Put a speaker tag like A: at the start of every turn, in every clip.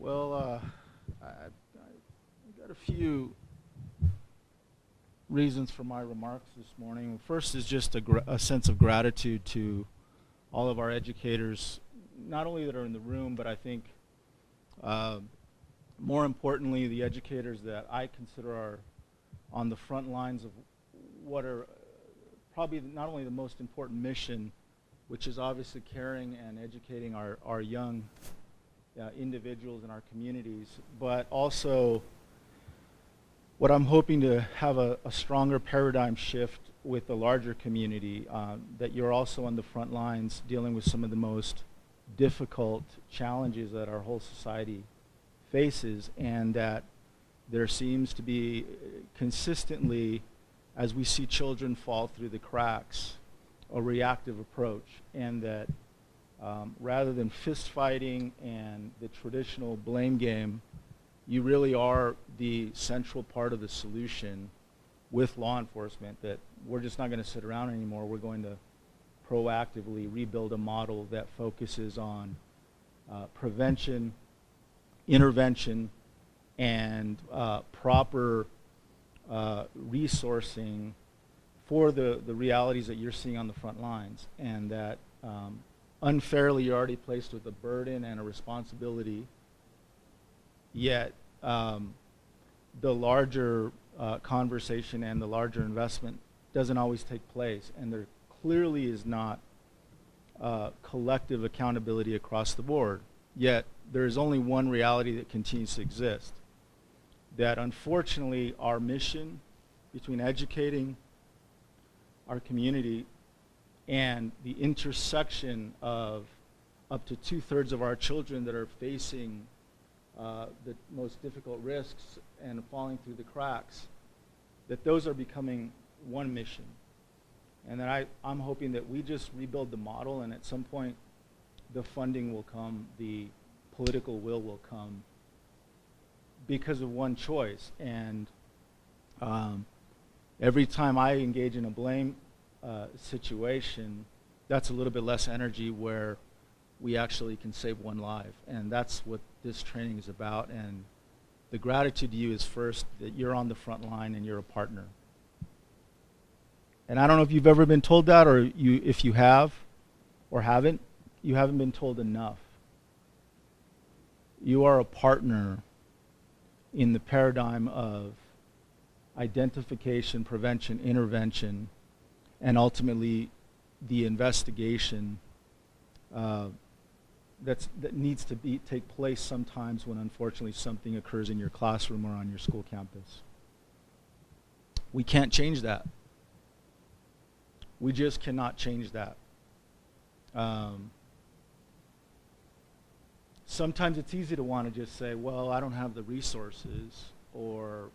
A: Well, I got a few reasons for my remarks this morning. First is just a sense of gratitude to all of our educators, not only that are in the room, but I think more importantly, the educators that I consider are on the front lines of what are probably not only the most important mission, which is obviously caring and educating our young individuals in our communities, but also what I'm hoping to have a stronger paradigm shift with the larger community, that you're also on the front lines dealing with some of the most difficult challenges that our whole society faces, and that there seems to be consistently, as we see children fall through the cracks, a reactive approach, and that rather than fist fighting and the traditional blame game, you really are the central part of the solution with law enforcement, that we're just not going to sit around anymore. We're going to proactively rebuild a model that focuses on prevention, intervention, and proper resourcing for the realities that you're seeing on the front lines, and that unfairly you're already placed with a burden and a responsibility, yet the larger conversation and the larger investment doesn't always take place, and there clearly is not collective accountability across the board. Yet there is only one reality that continues to exist, that unfortunately our mission between educating our community and the intersection of up to 2/3 of our children that are facing the most difficult risks and falling through the cracks, that those are becoming one mission. And that I'm hoping that we just rebuild the model, and at some point the funding will come, the political will come, because of one choice. And every time I engage in a blame situation, that's a little bit less energy where we actually can save one life. And that's what this training is about. And the gratitude to you is first that you're on the front line and you're a partner. And I don't know if you've ever been told that, or if you have or haven't, you haven't been told enough. You are a partner in the paradigm of identification, prevention, intervention, and ultimately the investigation that needs to take place sometimes when unfortunately something occurs in your classroom or on your school campus. We can't change that. We just cannot change that. Sometimes it's easy to want to just say, well, I don't have the resources, or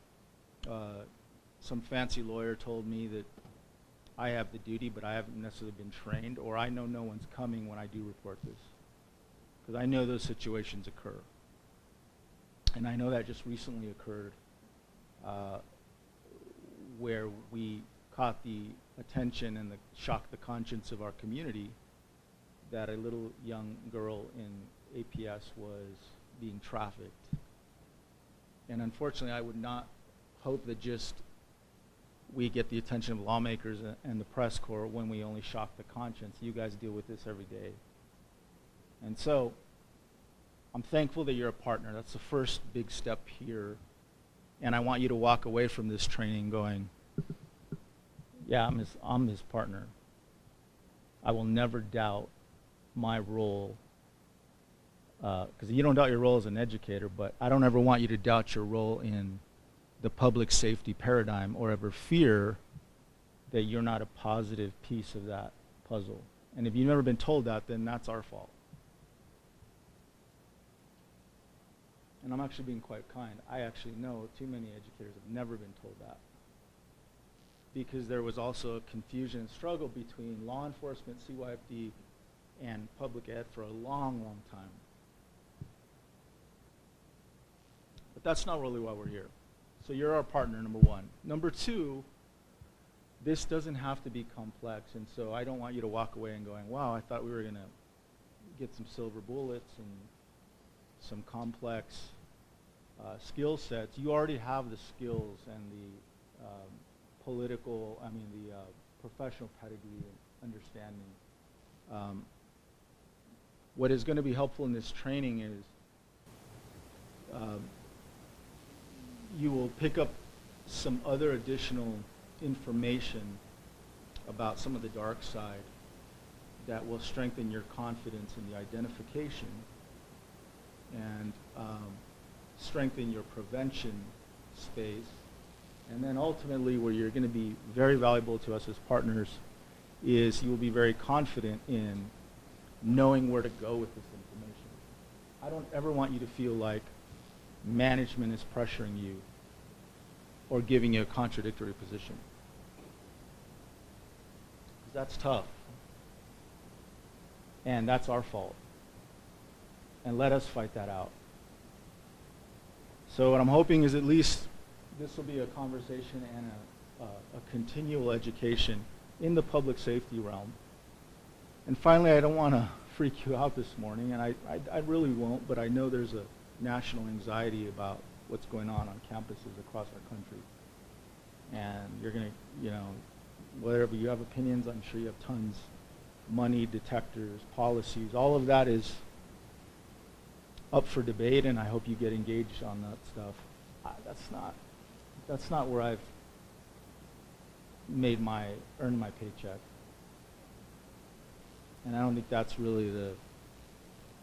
A: some fancy lawyer told me that I have the duty, but I haven't necessarily been trained, or I know no one's coming when I do report this. Because I know those situations occur. And I know that just recently occurred where we caught the attention and shocked the conscience of our community that a little young girl in APS was being trafficked. And unfortunately, I would not hope that just we get the attention of lawmakers and the press corps when we only shock the conscience. You guys deal with this every day. And so I'm thankful that you're a partner. That's the first big step here. And I want you to walk away from this training going, yeah, I'm his partner. I will never doubt my role, because you don't doubt your role as an educator, but I don't ever want you to doubt your role in the public safety paradigm, or ever fear that you're not a positive piece of that puzzle. And if you've never been told that, then that's our fault. And I'm actually being quite kind. I actually know too many educators have never been told that, because there was also a confusion and struggle between law enforcement, CYFD, and public ed for a long, long time. But that's not really why we're here. So you're our partner, number one. Number two, this doesn't have to be complex, and so I don't want you to walk away and going, wow, I thought we were going to get some silver bullets and some complex skill sets, you already have the skills and the professional pedigree and understanding. What is going to be helpful in this training is you will pick up some other additional information about some of the dark side that will strengthen your confidence in the identification and strengthen your prevention space. And then ultimately, where you're going to be very valuable to us as partners is you will be very confident in knowing where to go with this information. I don't ever want you to feel like management is pressuring you or giving you a contradictory position. Because that's tough. And that's our fault. And let us fight that out. So what I'm hoping is at least this will be a conversation and a continual education in the public safety realm. And finally, I don't want to freak you out this morning, and I really won't, but I know there's a national anxiety about what's going on campuses across our country. And you're going to, whatever you have opinions, I'm sure you have tons. Money, detectors, policies, all of that is up for debate, and I hope you get engaged on that stuff. That's not where I've earned my paycheck. And I don't think that's really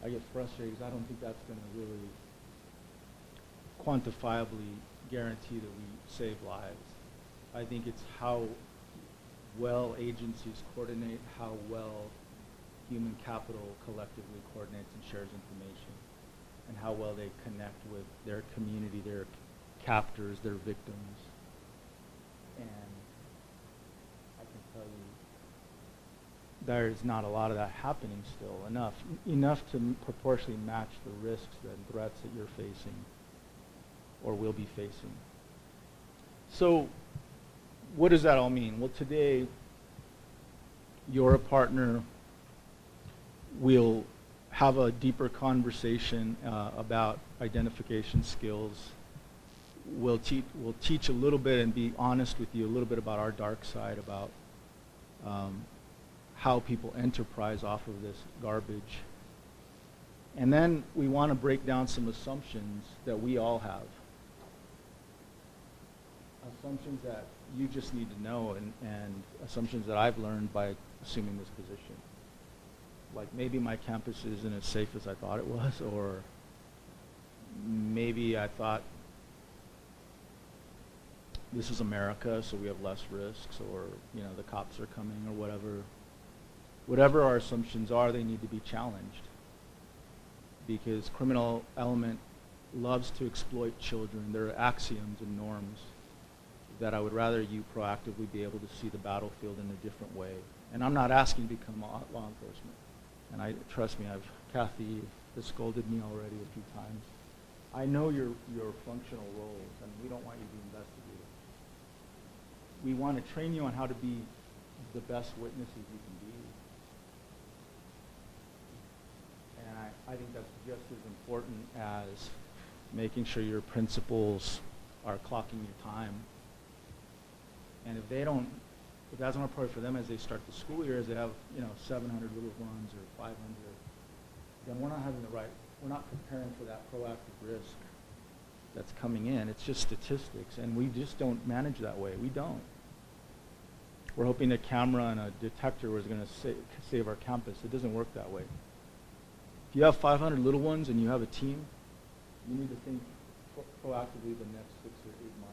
A: I get frustrated because I don't think that's going to really quantifiably guarantee that we save lives. I think it's how well agencies coordinate, how well human capital collectively coordinates and shares information, and how well they connect with their community, their captors, their victims. And I can tell you there is not a lot of that happening still, enough to proportionally match the risks and threats that you're facing or will be facing. So what does that all mean? Well, today, you're a partner. We'll have a deeper conversation about identification skills. We'll teach a little bit and be honest with you a little bit about our dark side, about how people enterprise off of this garbage. And then we want to break down some assumptions that we all have. Assumptions that you just need to know, and assumptions that I've learned by assuming this position. Like maybe my campus isn't as safe as I thought it was, or maybe I thought this is America, so we have less risks, or the cops are coming, or whatever. Whatever our assumptions are, they need to be challenged, because criminal element loves to exploit children. There are axioms and norms that I would rather you proactively be able to see the battlefield in a different way. And I'm not asking to become law enforcement. And trust me, Kathy has scolded me already a few times. I know your functional roles, and we don't want you to be investigated. We want to train you on how to be the best witnesses you can be. And I think that's just as important as making sure your principals are clocking your time. And if that's not appropriate for them as they start the school year, as they have 700 little ones or 500, then we're not preparing for that proactive risk that's coming in. It's just statistics, and we just don't manage that way. We don't. We're hoping a camera and a detector is going to save our campus. It doesn't work that way. If you have 500 little ones and you have a team, you need to think proactively the next 6 or 8 months.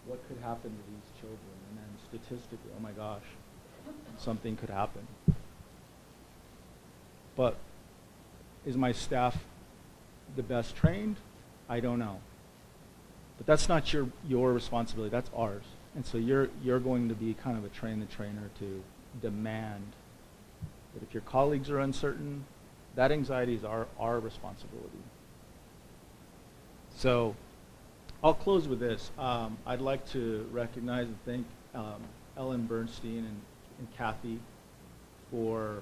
A: What could happen to these children? And then statistically, oh my gosh, something could happen. But is my staff the best trained? I don't know. But that's not your responsibility, that's ours. And so you're going to be kind of a train-the-trainer to demand that if your colleagues are uncertain, that anxiety is our responsibility. So I'll close with this. I'd like to recognize and thank Ellen Bernstein and Kathy for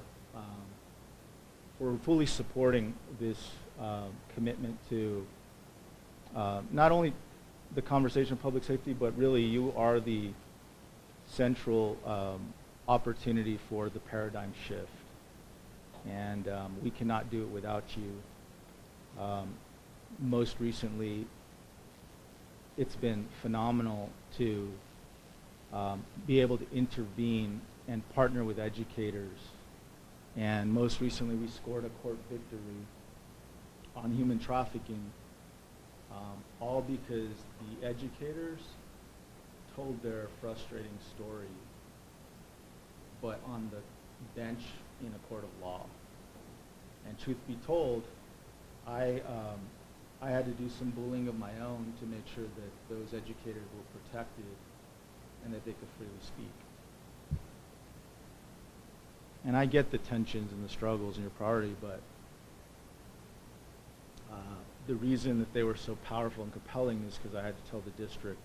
A: we're fully supporting this commitment to not only the conversation of public safety, but really you are the central opportunity for the paradigm shift. And we cannot do it without you. Most recently, it's been phenomenal to be able to intervene and partner with educators. And most recently, we scored a court victory on human trafficking, all because the educators told their frustrating story, but on the bench in a court of law. And truth be told, I had to do some bullying of my own to make sure that those educators were protected and that they could freely speak. And I get the tensions and the struggles and your priority, but the reason that they were so powerful and compelling is because I had to tell the district,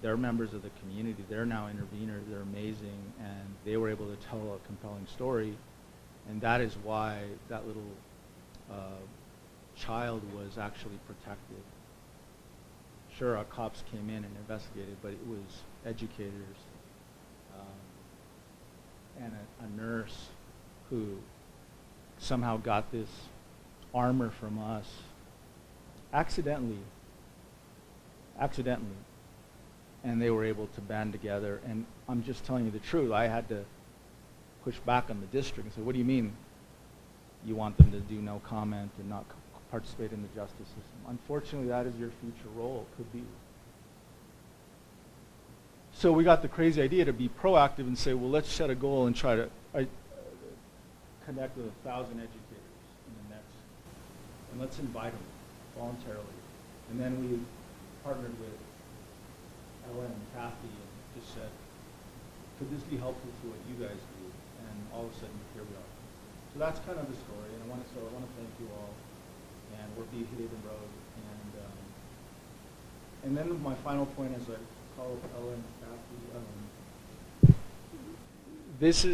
A: they're members of the community, they're now interveners, they're amazing, and they were able to tell a compelling story, and that is why that little child was actually protected. Sure, our cops came in and investigated, but it was educators and a nurse who somehow got this armor from us accidentally, and they were able to band together. And I'm just telling you the truth. I had to push back on the district and say, what do you mean you want them to do no comment and not participate in the justice system? Unfortunately, that is your future role. It could be. So we got the crazy idea to be proactive and say, well, let's set a goal and try to connect with 1,000 educators in the next, and let's invite them voluntarily. And then we partnered with Ellen and Kathy and just said, could this be helpful to what you guys do? And all of a sudden, here we are. So that's kind of the story, and I want to thank you all. And we're Beat Haven Road, and then my final point is I call Ellen and Kathy. This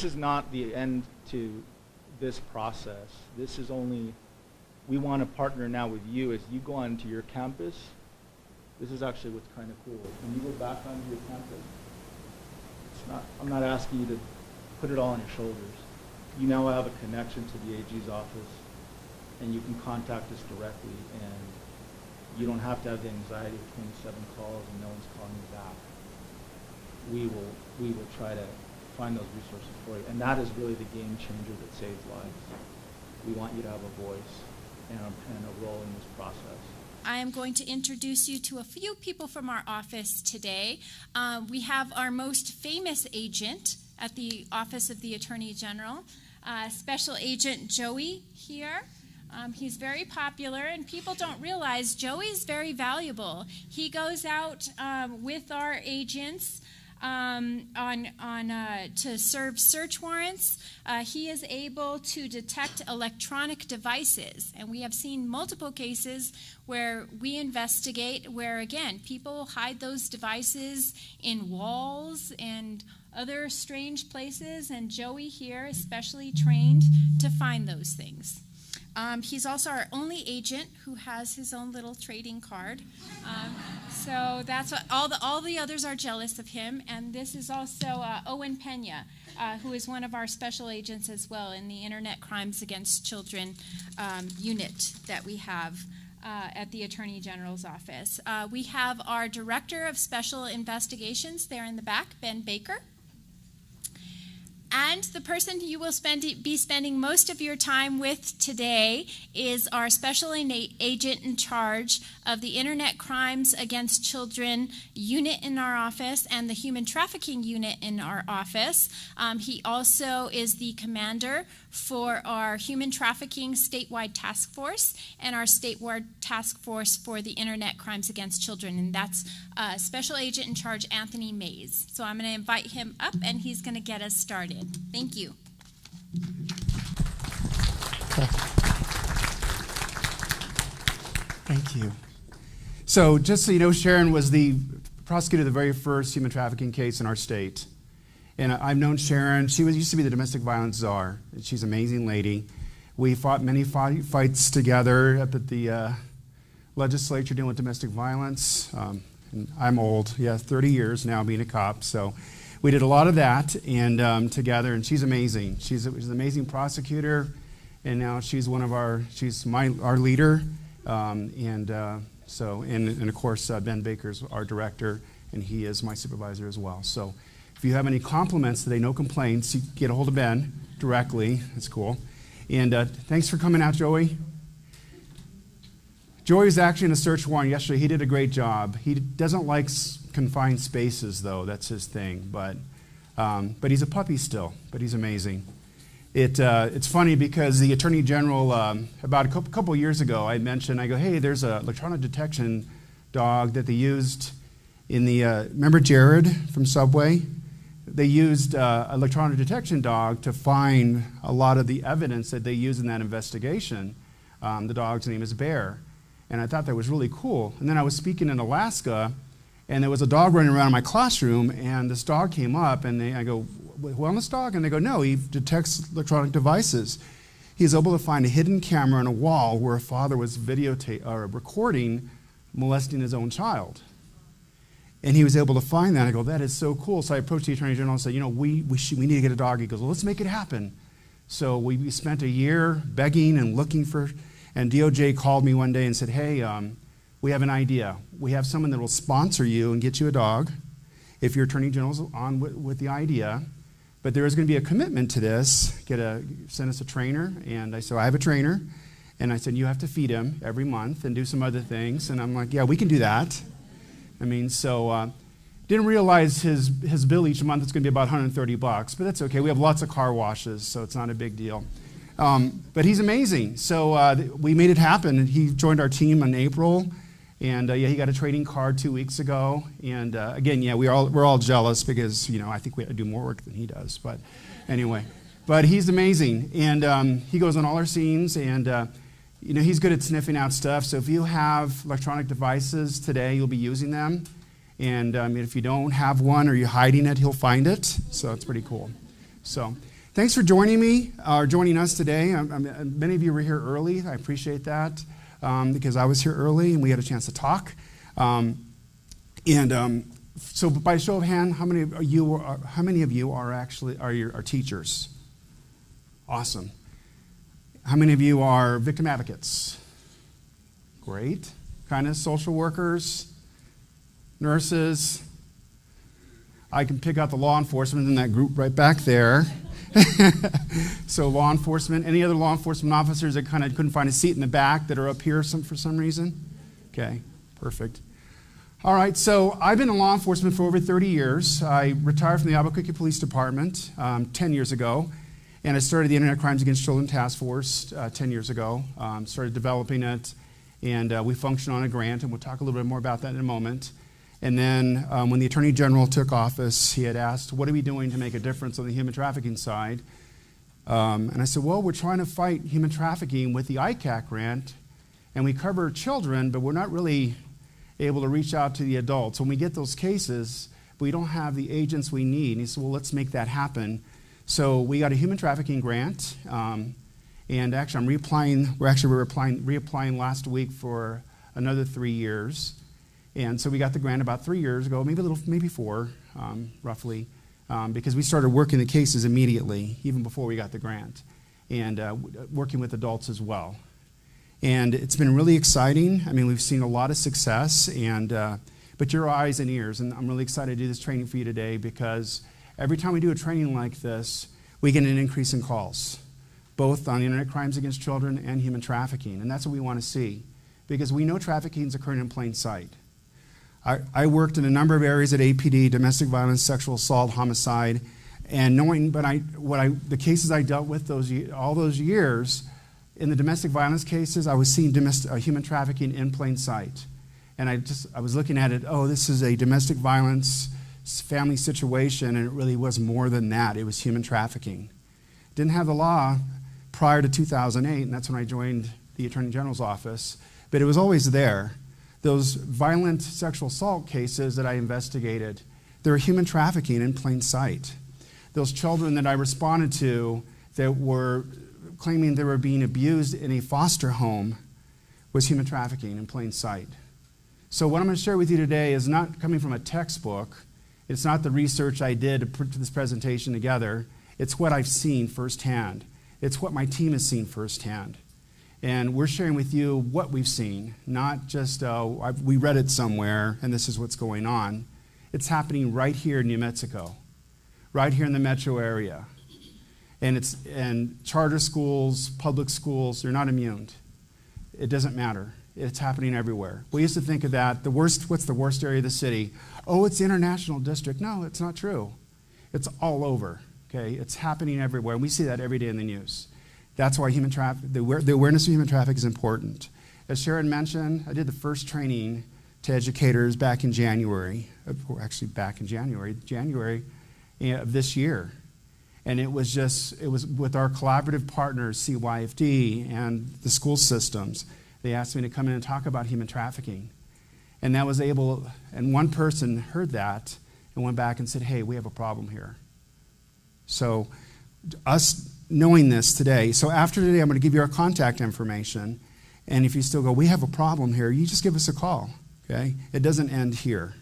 A: is not the end to this process. This is only, we want to partner now with you as you go onto your campus. This is actually what's kind of cool. When you go back onto your campus, I'm not asking you to put it all on your shoulders. You now have a connection to the AG's office, and you can contact us directly, and you don't have to have the anxiety of 27 calls and no one's calling you back. We will try to find those resources for you, and that is really the game changer that saves lives. We want you to have a voice and a role in this process.
B: I am going to introduce you to a few people from our office today. We have our most famous agent at the Office of the Attorney General, Special Agent Joey here. He's very popular, and people don't realize Joey's very valuable. He goes out with our agents to serve search warrants. He is able to detect electronic devices, and we have seen multiple cases where we investigate where, again, people hide those devices in walls and other strange places, and Joey here is specially trained to find those things. He's also our only agent who has his own little trading card. So that's what all the others are jealous of him. And this is also Owen Pena, who is one of our special agents as well in the Internet Crimes Against Children unit that we have at the Attorney General's office. We have our Director of Special Investigations there in the back, Ben Baker. And the person you will be spending most of your time with today is our special agent in charge of the Internet Crimes Against Children unit in our office and the Human Trafficking unit in our office. He also is the commander for our Human Trafficking Statewide Task Force and our Statewide Task Force for the Internet Crimes Against Children, and that's Special Agent in Charge Anthony Mays. So I'm going to invite him up, and he's going to get us started. Thank you.
C: Thank you. So just so you know, Sharon was the prosecutor of the very first human trafficking case in our state. And I've known Sharon. She used to be the domestic violence czar. She's an amazing lady. We fought many fights together up at the legislature dealing with domestic violence. And I'm old, 30 years now being a cop. So we did a lot of that and together, and she's amazing. She's an amazing prosecutor, and now she's our leader. And of course, Ben Baker's our director, and he is my supervisor as well. So if you have any compliments today, no complaints, you get a hold of Ben directly. That's cool. And thanks for coming out, Joey. Joey was actually in a search warrant yesterday. He did a great job. He doesn't like confined spaces, though. That's his thing. But he's a puppy still. But he's amazing. It's funny because the Attorney General, about a couple years ago, I go, hey, there's an electronic detection dog that they used in the, remember Jared from Subway? They used an electronic detection dog to find a lot of the evidence that they used in that investigation. The dog's name is Bear. And I thought that was really cool. And then I was speaking in Alaska, and there was a dog running around in my classroom, and this dog came up, and I go, wellness dog? And they go, no, he detects electronic devices. He's able to find a hidden camera on a wall where a father was recording molesting his own child. And he was able to find that. I go, that is so cool. So I approached the Attorney General and said, we need to get a dog. He goes, well, let's make it happen. So we spent a year begging and looking for, and DOJ called me one day and said, hey, we have an idea. We have someone that will sponsor you and get you a dog if your Attorney General's on with the idea. But there is going to be a commitment to this. Send us a trainer. And I said, I have a trainer. And I said, you have to feed him every month and do some other things. And I'm like, yeah, we can do that. I mean, so didn't realize his bill each month is going to be about $130, but that's okay. We have lots of car washes, so it's not a big deal. But he's amazing. So we made it happen. He joined our team in April, and he got a trading card 2 weeks ago. And again, we're all jealous because I think we do more work than he does. But anyway, but he's amazing, and he goes on all our scenes, and he's good at sniffing out stuff. So if you have electronic devices today, you'll be using them. And if you don't have one or you're hiding it, he'll find it. So it's pretty cool. So thanks for joining me or joining us today. Many of you were here early. I appreciate that because I was here early and we had a chance to talk. So by show of hand, how many of you are teachers? Awesome. How many of you are victim advocates? Great. Kind of social workers, nurses. I can pick out the law enforcement in that group right back there. So law enforcement. Any other law enforcement officers that kind of couldn't find a seat in the back that are up here for some reason? Okay, perfect. All right, so I've been in law enforcement for over 30 years. I retired from the Albuquerque Police Department 10 years ago. And I started the Internet Crimes Against Children Task Force 10 years ago, started developing it, and we function on a grant, and we'll talk a little bit more about that in a moment. And then when the Attorney General took office, he had asked, what are we doing to make a difference on the human trafficking side? And I said, well, we're trying to fight human trafficking with the ICAC grant, and we cover children, but we're not really able to reach out to the adults. When we get those cases, we don't have the agents we need. And he said, well, let's make that happen. So we got a human trafficking grant, and actually we're reapplying last week for another 3 years. And so we got the grant about 3 years ago, maybe 4, roughly, because we started working the cases immediately, even before we got the grant, and working with adults as well. And it's been really exciting. I mean, we've seen a lot of success, but your eyes and ears, and I'm really excited to do this training for you today because every time we do a training like this, we get an increase in calls, both on internet crimes against children and human trafficking. And that's what we want to see, because we know trafficking is occurring in plain sight. I worked in a number of areas at APD, domestic violence, sexual assault, homicide, and the cases I dealt with all those years, in the domestic violence cases, I was seeing human trafficking in plain sight. And I was looking at it, this is a domestic violence family situation, and it really was more than that. It was human trafficking. Didn't have the law prior to 2008, and that's when I joined the Attorney General's office, but it was always there. Those violent sexual assault cases that I investigated, they were human trafficking in plain sight. those children that I responded to that were claiming they were being abused in a foster home was human trafficking in plain sight. So what I'm going to share with you today is not coming from a textbook. It's not the research I did to put this presentation together. It's what I've seen firsthand. It's what my team has seen firsthand. And we're sharing with you what we've seen, not just we read it somewhere and this is what's going on. It's happening right here in New Mexico, right here in the metro area. And charter schools, public schools, they're not immune. It doesn't matter. It's happening everywhere. We used to think of that, what's the worst area of the city? Oh, it's the International District. No, it's not true. It's all over, okay? It's happening everywhere. We see that every day in the news. That's why the awareness of human trafficking is important. As Sharon mentioned, I did the first training to educators back in January, January of this year. And it was with our collaborative partners, CYFD and the school systems. They asked me to come in and talk about human trafficking. And and one person heard that and went back and said, hey, we have a problem here. So us knowing this today, so after today I'm going to give you our contact information. And if you still go, we have a problem here, you just give us a call, okay? It doesn't end here.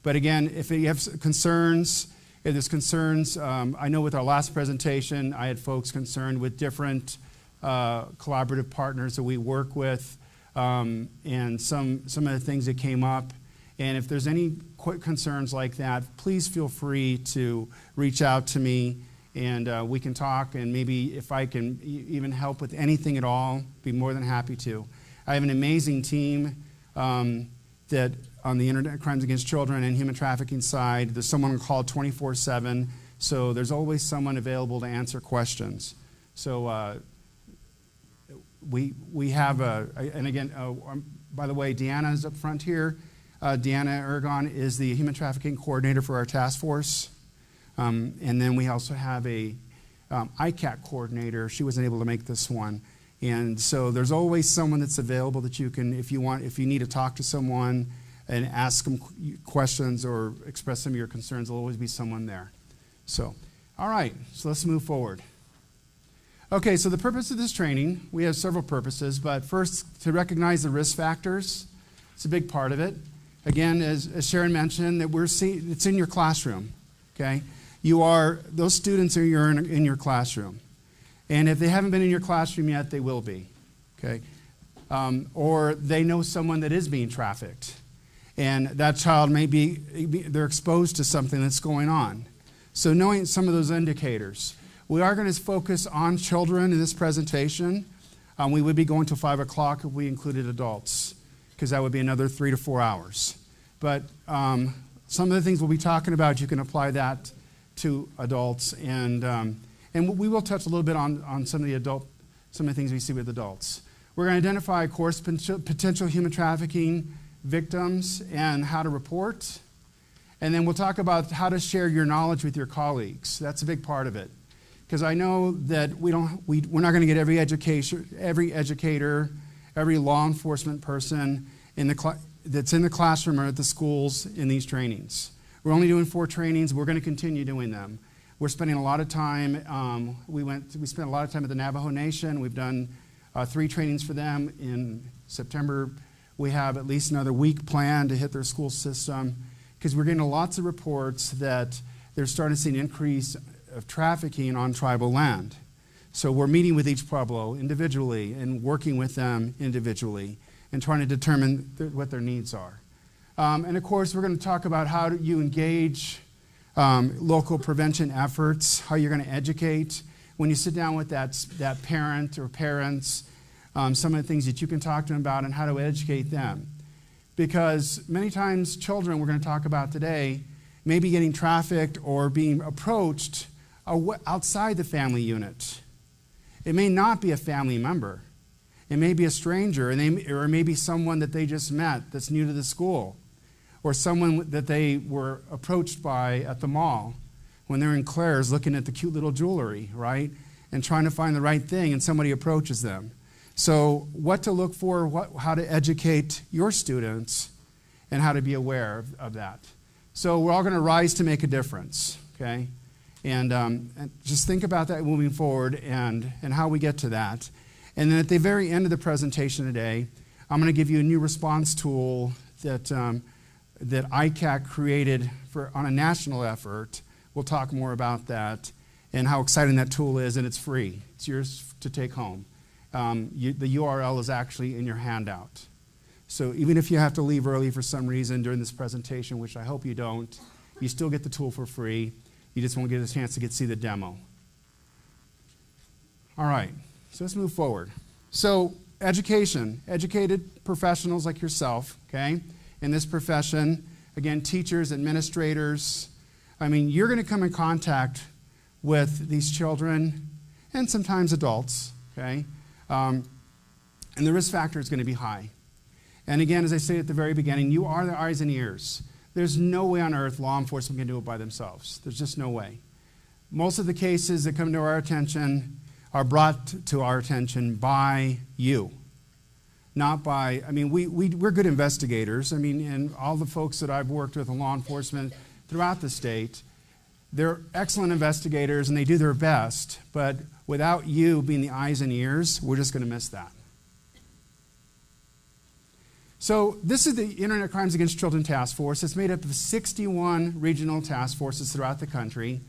C: But again, if you have concerns, if there's concerns, I know with our last presentation, I had folks concerned with different collaborative partners that we work with, and some of the things that came up. And if there's any concerns like that, please feel free to reach out to me, and we can talk, and maybe if I can even help with anything at all, be more than happy to. I have an amazing team that on the Internet Crimes Against Children and human trafficking side, there's someone called 24/7, so there's always someone available to answer questions. So we have and again, by the way, Deanna's up front here. Deanna Ergon is the human trafficking coordinator for our task force. And then we also have a ICAC coordinator. She wasn't able to make this one. And so there's always someone that's available that you can, if you need to talk to someone and ask them questions or express some of your concerns, there'll always be someone there. So, all right, so let's move forward. Okay, so the purpose of this training, we have several purposes, but first, to recognize the risk factors. It's a big part of it. Again, as Sharon mentioned, that it's in your classroom, okay? Those students are in your classroom. And if they haven't been in your classroom yet, they will be, okay? Or they know someone that is being trafficked. And that child they're exposed to something that's going on. So knowing some of those indicators. We are going to focus on children in this presentation. We would be going till 5 o'clock if we included adults, because that would be another 3 to 4 hours. But some of the things we'll be talking about, you can apply that to adults, and we will touch a little bit on some of the things we see with adults. We're going to identify, of course, potential human trafficking victims and how to report, and then we'll talk about how to share your knowledge with your colleagues. That's a big part of it, because I know that we're not going to get every educator, every law enforcement person that's in the classroom or at the schools in these trainings. We're only doing 4 trainings. We're going to continue doing them. We're spending a lot of time. We spent a lot of time at the Navajo Nation. We've done 3 trainings for them. In September, we have at least another week planned to hit their school system, because we're getting lots of reports that they're starting to see an increase of trafficking on tribal land. So we're meeting with each Pueblo individually and working with them individually and trying to determine what their needs are. And of course, we're going to talk about how you engage local prevention efforts, how you're going to educate. When you sit down with that parent or parents, some of the things that you can talk to them about and how to educate them. Because many times children, we're going to talk about today, may be getting trafficked or being approached outside the family unit. It may not be a family member. It may be a stranger, or it may be someone that they just met that's new to the school, or someone that they were approached by at the mall when they're in Claire's looking at the cute little jewelry, right, and trying to find the right thing, and somebody approaches them. So what to look for, how to educate your students, and how to be aware of that. So we're all going to rise to make a difference, okay? And just think about that moving forward and how we get to that. And then at the very end of the presentation today, I'm going to give you a new response tool that ICAC created on a national effort. We'll talk more about that and how exciting that tool is, and it's free. It's yours to take home. The URL is actually in your handout. So even if you have to leave early for some reason during this presentation, which I hope you don't, you still get the tool for free. You just won't get a chance to see the demo. All right, so let's move forward. So education, educated professionals like yourself, okay, in this profession, again, teachers, administrators, I mean, you're going to come in contact with these children and sometimes adults, okay, and the risk factor is going to be high. And again, as I said at the very beginning, you are the eyes and ears. There's no way on earth law enforcement can do it by themselves. There's just no way. Most of the cases that come to our attention are brought to our attention by you. Not by, I mean, we're good investigators. I mean, and all the folks that I've worked with in law enforcement throughout the state, they're excellent investigators and they do their best, but without you being the eyes and ears, we're just going to miss that. So this is the Internet Crimes Against Children Task Force. It's made up of 61 regional task forces throughout the country.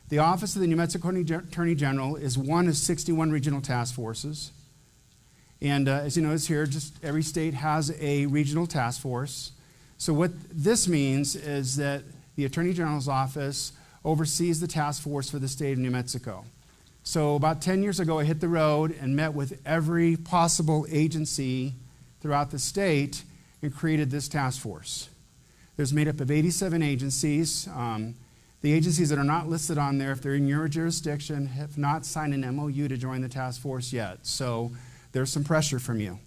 C: The Office of the New Mexico Attorney General is one of 61 regional task forces. And as you notice here, just every state has a regional task force. So what this means is that the Attorney General's office oversees the task force for the state of New Mexico. So about 10 years ago, I hit the road and met with every possible agency throughout the state and created this task force. There's made up of 87 agencies. The agencies that are not listed on there, if they're in your jurisdiction, have not signed an MOU to join the task force yet. So there's some pressure from you.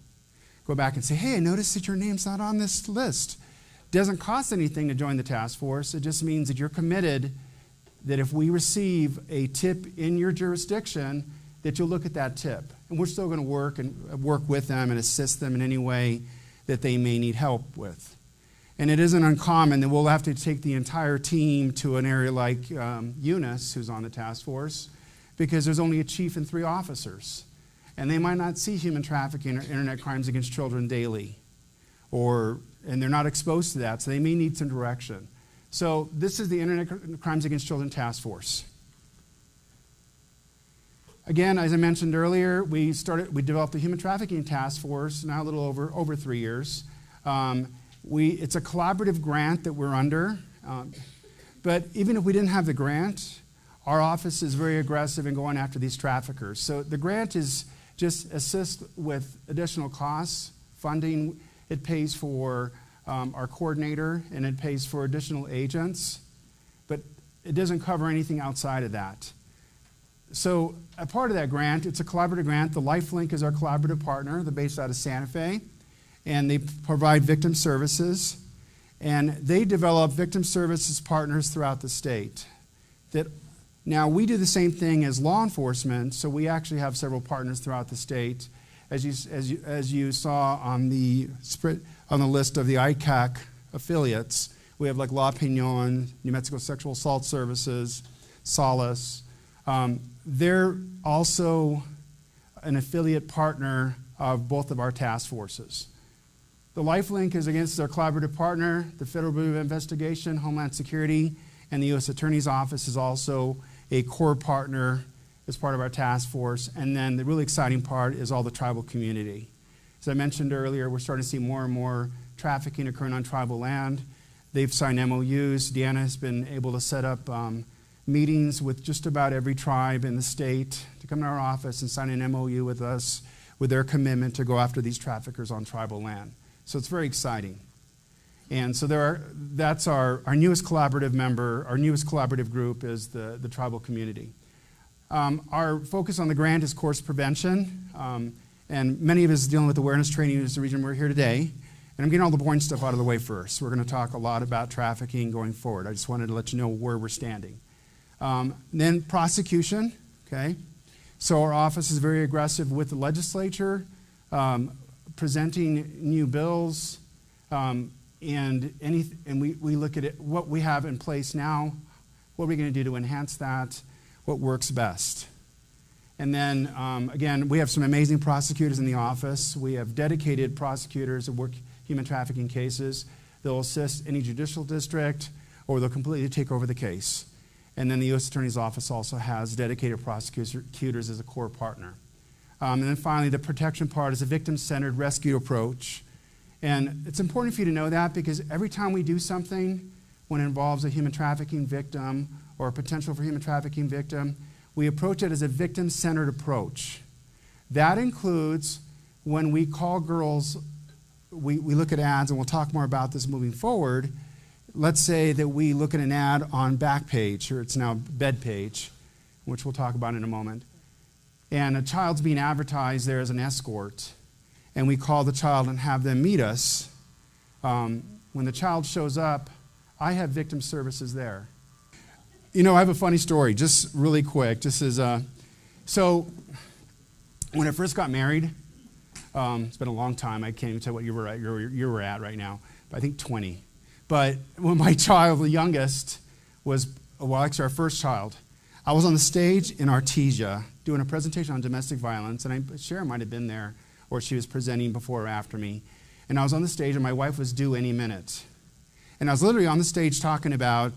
C: Go back and say, hey, I noticed that your name's not on this list. Doesn't cost anything to join the task force. It just means that you're committed that if we receive a tip in your jurisdiction, that you'll look at that tip. And we're still going to work with them and assist them in any way that they may need help with. And it isn't uncommon that we'll have to take the entire team to an area like Eunice, who's on the task force, because there's only a chief and 3 officers. And they might not see human trafficking or internet crimes against children daily, and they're not exposed to that, so they may need some direction. So this is the Internet Crimes Against Children Task Force. Again, as I mentioned earlier, we developed a human trafficking task force now a little over 3 years. It's a collaborative grant that we're under, but even if we didn't have the grant, our office is very aggressive in going after these traffickers. So the grant is just assist with additional costs, funding. It pays for our coordinator and it pays for additional agents, but it doesn't cover anything outside of that. So a part of that grant, it's a collaborative grant. The LifeLink is our collaborative partner. They're based out of Santa Fe, and they provide victim services. And they develop victim services partners throughout the state. Now, we do the same thing as law enforcement, so we actually have several partners throughout the state. As you saw on the list of the ICAC affiliates, we have like La Piñon, New Mexico Sexual Assault Services, Solace. They're also an affiliate partner of both of our task forces. The LifeLink is against our collaborative partner, the Federal Bureau of Investigation, Homeland Security, and the U.S. Attorney's Office is also a core partner as part of our task force. And then the really exciting part is all the tribal community. As I mentioned earlier, we're starting to see more and more trafficking occurring on tribal land. They've signed MOUs. Deanna has been able to set up meetings with just about every tribe in the state to come to our office and sign an MOU with us with their commitment to go after these traffickers on tribal land. So it's very exciting. And so that's our newest collaborative member, our newest collaborative group is the tribal community. Our focus on the grant is course prevention, and many of us dealing with awareness training is the reason we're here today. And I'm getting all the boring stuff out of the way first. We're going to talk a lot about trafficking going forward. I just wanted to let you know where we're standing. Then prosecution, okay? So our office is very aggressive with the legislature, presenting new bills, and we look at it, what we have in place now, What are we going to do to enhance that? What works best? And then, again, we have some amazing prosecutors in the office. We have dedicated prosecutors that work human trafficking cases. They'll assist any judicial district, or they'll completely take over the case. And then the U.S. Attorney's Office also has dedicated prosecutors as a core partner. And then finally, the protection part is a victim-centered rescue approach. And it's important for you to know that, because every time we do something when it involves a human trafficking victim or a potential for human trafficking victim, we approach it as a victim-centered approach. That includes when we call girls, we look at ads, and we'll talk more about this moving forward. Let's say that we look at an ad on Backpage, or it's now Bedpage, which we'll talk about in a moment. And a child's being advertised there as an escort, and we call the child and have them meet us. When the child shows up, I have victim services there. You know, I have a funny story, just really quick. So when I first got married, it's been a long time. I can't even tell what you were at right now, but I think 20. But when my child, the youngest, was, well, actually our first child, I was on the stage in Artesia doing a presentation on domestic violence, and Sharon might have been there, or she was presenting before or after me. And I was on the stage, and my wife was due any minute. And I was literally on the stage talking about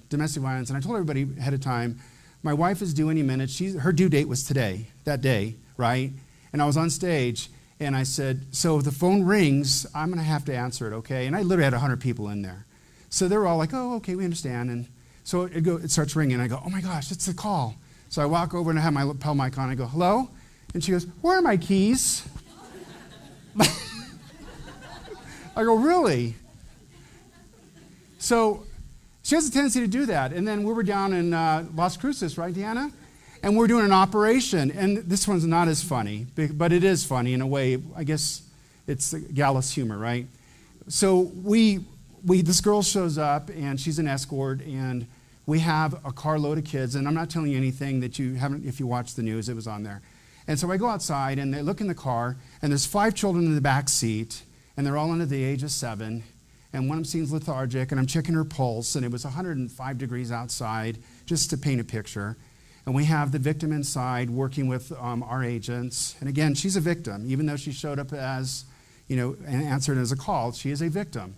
C: domestic violence, and I told everybody ahead of time, my wife is due any minute. Her due date was today, that day, right? And I was on stage, and I said, so if the phone rings, I'm going to have to answer it, okay? And I literally had 100 people in there. So they were all like, oh, okay, we understand. And so it starts ringing, and I go, oh my gosh, it's the call. So I walk over and I have my lapel mic on. I go, hello? And she goes, where are my keys? I go, really? So she has a tendency to do that. And then we were down in Las Cruces, right, Deanna? And we're doing an operation. And this one's not as funny, but it is funny in a way. I guess it's gallus humor, right? So this girl shows up, and she's an escort, and we have a carload of kids. And I'm not telling you anything that you haven't, if you watched the news, it was on there. And so I go outside, and they look in the car, and there's 5 children in the back seat, and they're all under the age of 7. And one of them seems lethargic, and I'm checking her pulse, and it was 105 degrees outside, just to paint a picture. And we have the victim inside working with our agents. And again, she's a victim. Even though she showed up as, and answered as a call, she is a victim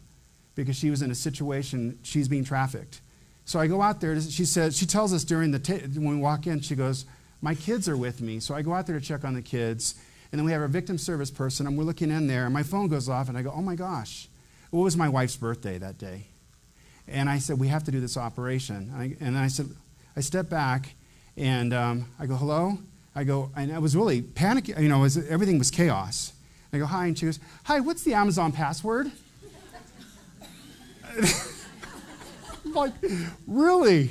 C: because she was in a situation, she's being trafficked. So I go out there, she tells us when we walk in, she goes, my kids are with me. So I go out there to check on the kids. And then we have our victim service person, and we're looking in there, and my phone goes off, and I go, oh my gosh. What was my wife's birthday that day? And I said, we have to do this operation. And I said, I step back, and I go, hello? I go, and I was really panicking, everything was chaos. I go, hi, and she goes, hi, what's the Amazon password? I'm like, really?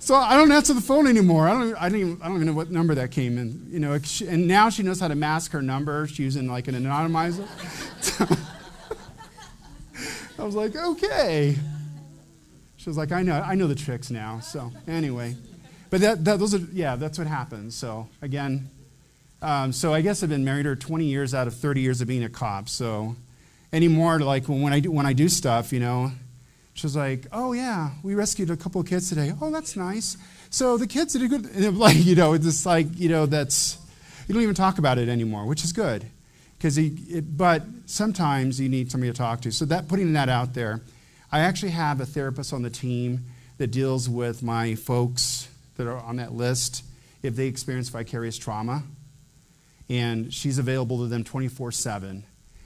C: So I don't answer the phone anymore. I don't even know what number that came in. And now she knows how to mask her number. She's using like an anonymizer. I was like, okay. She was like, I know the tricks now. So anyway, but that's what happens. So again, so I guess I've been married to her 20 years out of 30 years of being a cop. So anymore, like when I do stuff, she was like, oh, yeah, we rescued a couple of kids today. Oh, that's nice. So the kids did a good, and like, it's like, that's, you don't even talk about it anymore, which is good. But sometimes you need somebody to talk to. So putting that out there, I actually have a therapist on the team that deals with my folks that are on that list if they experience vicarious trauma. And she's available to them 24/7.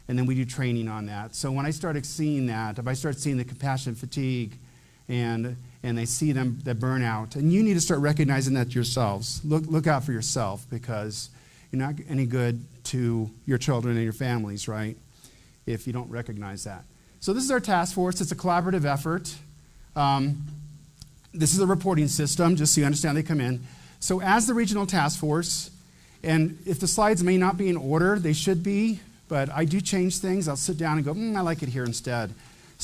C: And then we do training on that. So when I started seeing that, if I start seeing the compassion fatigue and they see them, the burnout, and you need to start recognizing that yourselves. Look out for yourself, because you're not any good to your children and your families, right, if you don't recognize that. So this is our task force. It's a collaborative effort. This is a reporting system, just so you understand they come in. So as the regional task force, and if the slides may not be in order, they should be, but I do change things. I'll sit down and go, I like it here instead.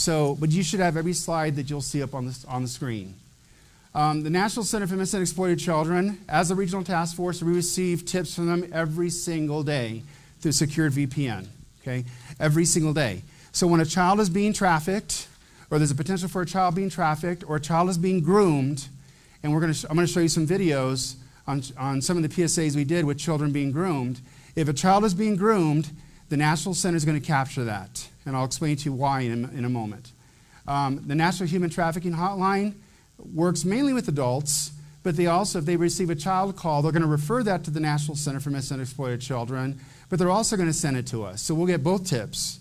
C: But you should have every slide that you'll see up on the screen. The National Center for Missing and Exploited Children, as a regional task force, we receive tips from them every single day through secured VPN, okay? Every single day. So when a child is being trafficked, or there's a potential for a child being trafficked, or a child is being groomed, and I'm going to show you some videos on some of the PSAs we did with children being groomed. If a child is being groomed, the National Center is going to capture that, and I'll explain to you why in a moment. The National Human Trafficking Hotline works mainly with adults, but they also, if they receive a child call, they're going to refer that to the National Center for Missing and Exploited Children, but they're also going to send it to us. So we'll get both tips.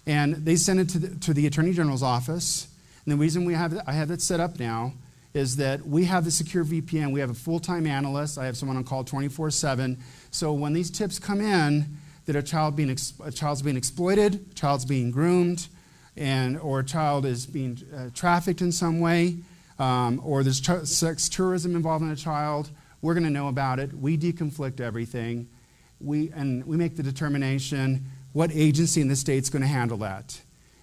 C: And they send it to the Attorney General's office. And the reason I have it set up now is that we have the secure VPN. We have a full-time analyst. I have someone on call 24/7. So when these tips come in, that a child's being exploited, a child's being groomed, or a child is being trafficked in some way, or there's sex tourism involved in a child, we're going to know about it. We deconflict everything. We make the determination what agency in the state is going to handle that.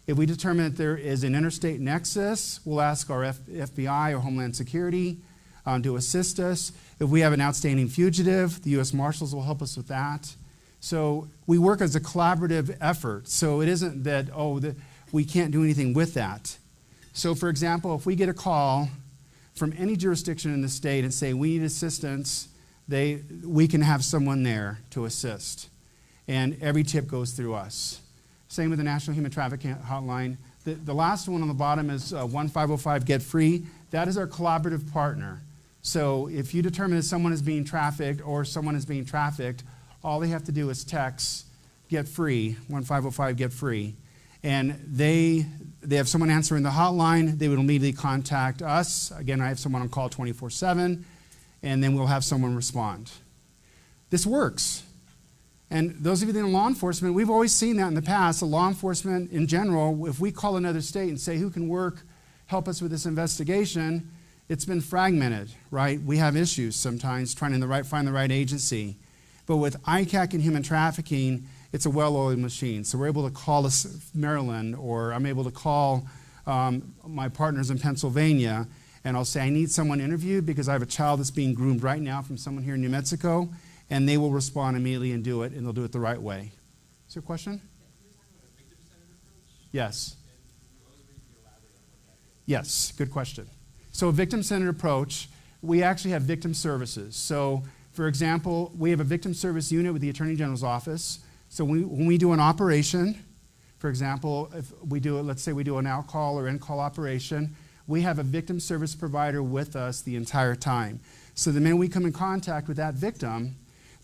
C: If we determine that there is an interstate nexus, we'll ask our FBI or Homeland Security to assist us. If we have an outstanding fugitive, the U.S. Marshals will help us with that. So we work as a collaborative effort. So it isn't that, we can't do anything with that. So for example, if we get a call from any jurisdiction in the state and say we need assistance, we can have someone there to assist. And every tip goes through us. Same with the National Human Trafficking Hotline. The last one on the bottom is 1505 Get Free. That is our collaborative partner. So if you determine that someone is being trafficked or someone is being trafficked, all they have to do is text Get Free, 1505 Get Free. And they have someone answering the hotline. They would immediately contact us. Again, I have someone on call 24/7, and then we'll have someone respond. This works. And those of you that are in law enforcement, we've always seen that in the past. The law enforcement in general, if we call another state and say, who can help us with this investigation, it's been fragmented, right? We have issues sometimes trying to find the right agency. But with ICAC and human trafficking, it's a well-oiled machine. So we're able to call Maryland, or I'm able to call my partners in Pennsylvania, and I'll say, I need someone interviewed because I have a child that's being groomed right now from someone here in New Mexico. And they will respond immediately and do it, and they'll do it the right way. Is there a question? Yes. Yes, good question. So a victim-centered approach, we actually have victim services. So, for example, we have a victim service unit with the Attorney General's office. So when we do an operation, for example, if we do, let's say we do an out-call or in-call operation, we have a victim service provider with us the entire time. So the minute we come in contact with that victim,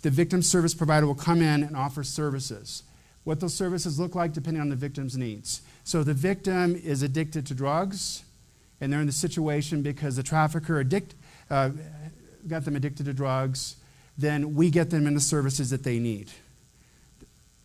C: the victim service provider will come in and offer services. What those services look like depending on the victim's needs. So if the victim is addicted to drugs, and they're in the situation because the trafficker got them addicted to drugs, then we get them in the services that they need.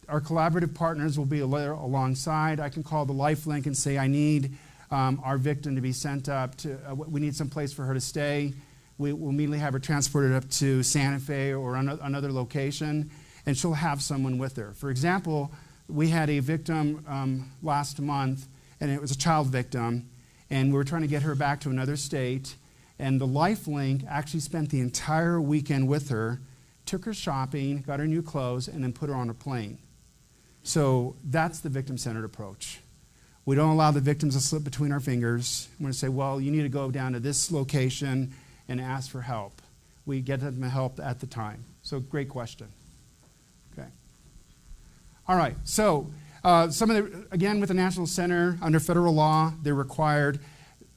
C: Our collaborative partners will be alongside. I can call the Lifelink and say, I need our victim to be sent up to, we need some place for her to stay. We'll immediately have her transported up to Santa Fe or another location, and she'll have someone with her. For example, we had a victim last month, and it was a child victim, and we were trying to get her back to another state, and the Lifelink actually spent the entire weekend with her, took her shopping, got her new clothes, and then put her on a plane. So that's the victim-centered approach. We don't allow the victims to slip between our fingers. We're going to say, well, you need to go down to this location and ask for help. We get them help at the time. So great question. Okay. All right, so again, with the National Center, under federal law, they're required.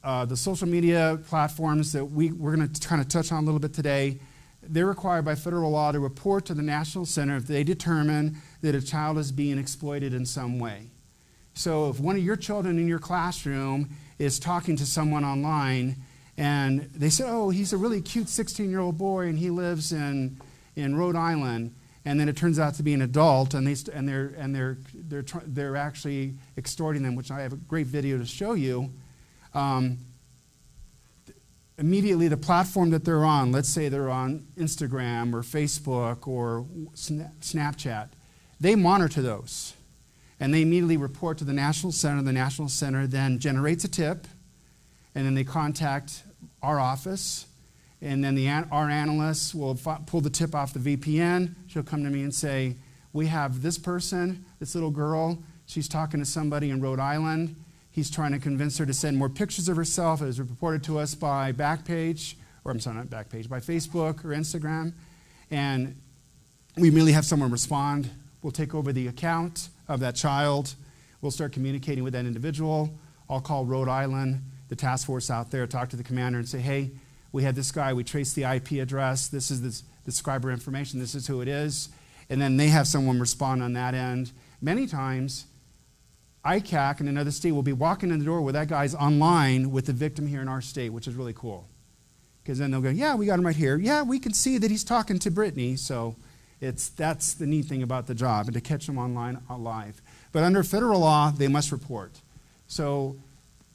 C: The social media platforms that we're going to kind of touch on a little bit today, they're required by federal law to report to the National Center if they determine that a child is being exploited in some way. So if one of your children in your classroom is talking to someone online, and they say, oh, he's a really cute 16-year-old boy, and he lives in Rhode Island, and then it turns out to be an adult, and they're actually extorting them, which I have a great video to show you. Immediately, the platform that they're on, let's say they're on Instagram or Facebook or Snapchat, they monitor those, and they immediately report to the National Center. The National Center then generates a tip, and then they contact our office, and then our analysts will pull the tip off the VPN. She'll come to me and say, we have this person, this little girl, She's talking to somebody in Rhode Island. He's trying to convince her to send more pictures of herself, as reported to us by Backpage, or I'm sorry, not Backpage, by Facebook or Instagram. And we immediately have someone respond. We'll take over the account of that child. We'll start communicating with that individual. I'll call Rhode Island, the task force out there, talk to the commander and say, hey, we had this guy, we traced the IP address, this is the subscriber information, this is who it is. And then they have someone respond on that end. Many times, ICAC in another state will be walking in the door where that guy's online with the victim here in our state, which is really cool. Because then they'll go, yeah, we got him right here. Yeah, we can see that he's talking to Brittany. So that's the neat thing about the job, and to catch them online alive. But under federal law, they must report. So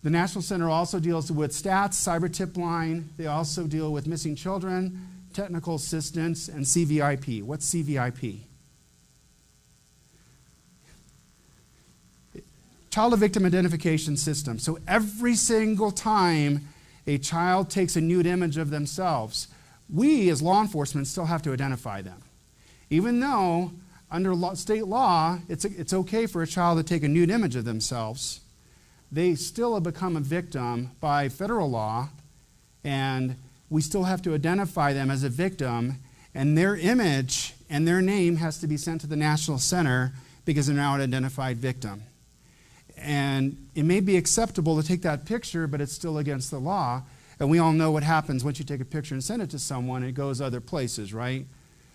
C: the National Center also deals with stats, cyber tip line. They also deal with missing children, technical assistance, and CVIP. What's CVIP? Child Victim Identification System. So every single time a child takes a nude image of themselves, we as law enforcement still have to identify them. Even though under state law, it's okay for a child to take a nude image of themselves, they still have become a victim by federal law, and we still have to identify them as a victim, and their image and their name has to be sent to the National Center because they're now an identified victim. And it may be acceptable to take that picture, but it's still against the law. And we all know what happens once you take a picture and send it to someone, it goes other places, right?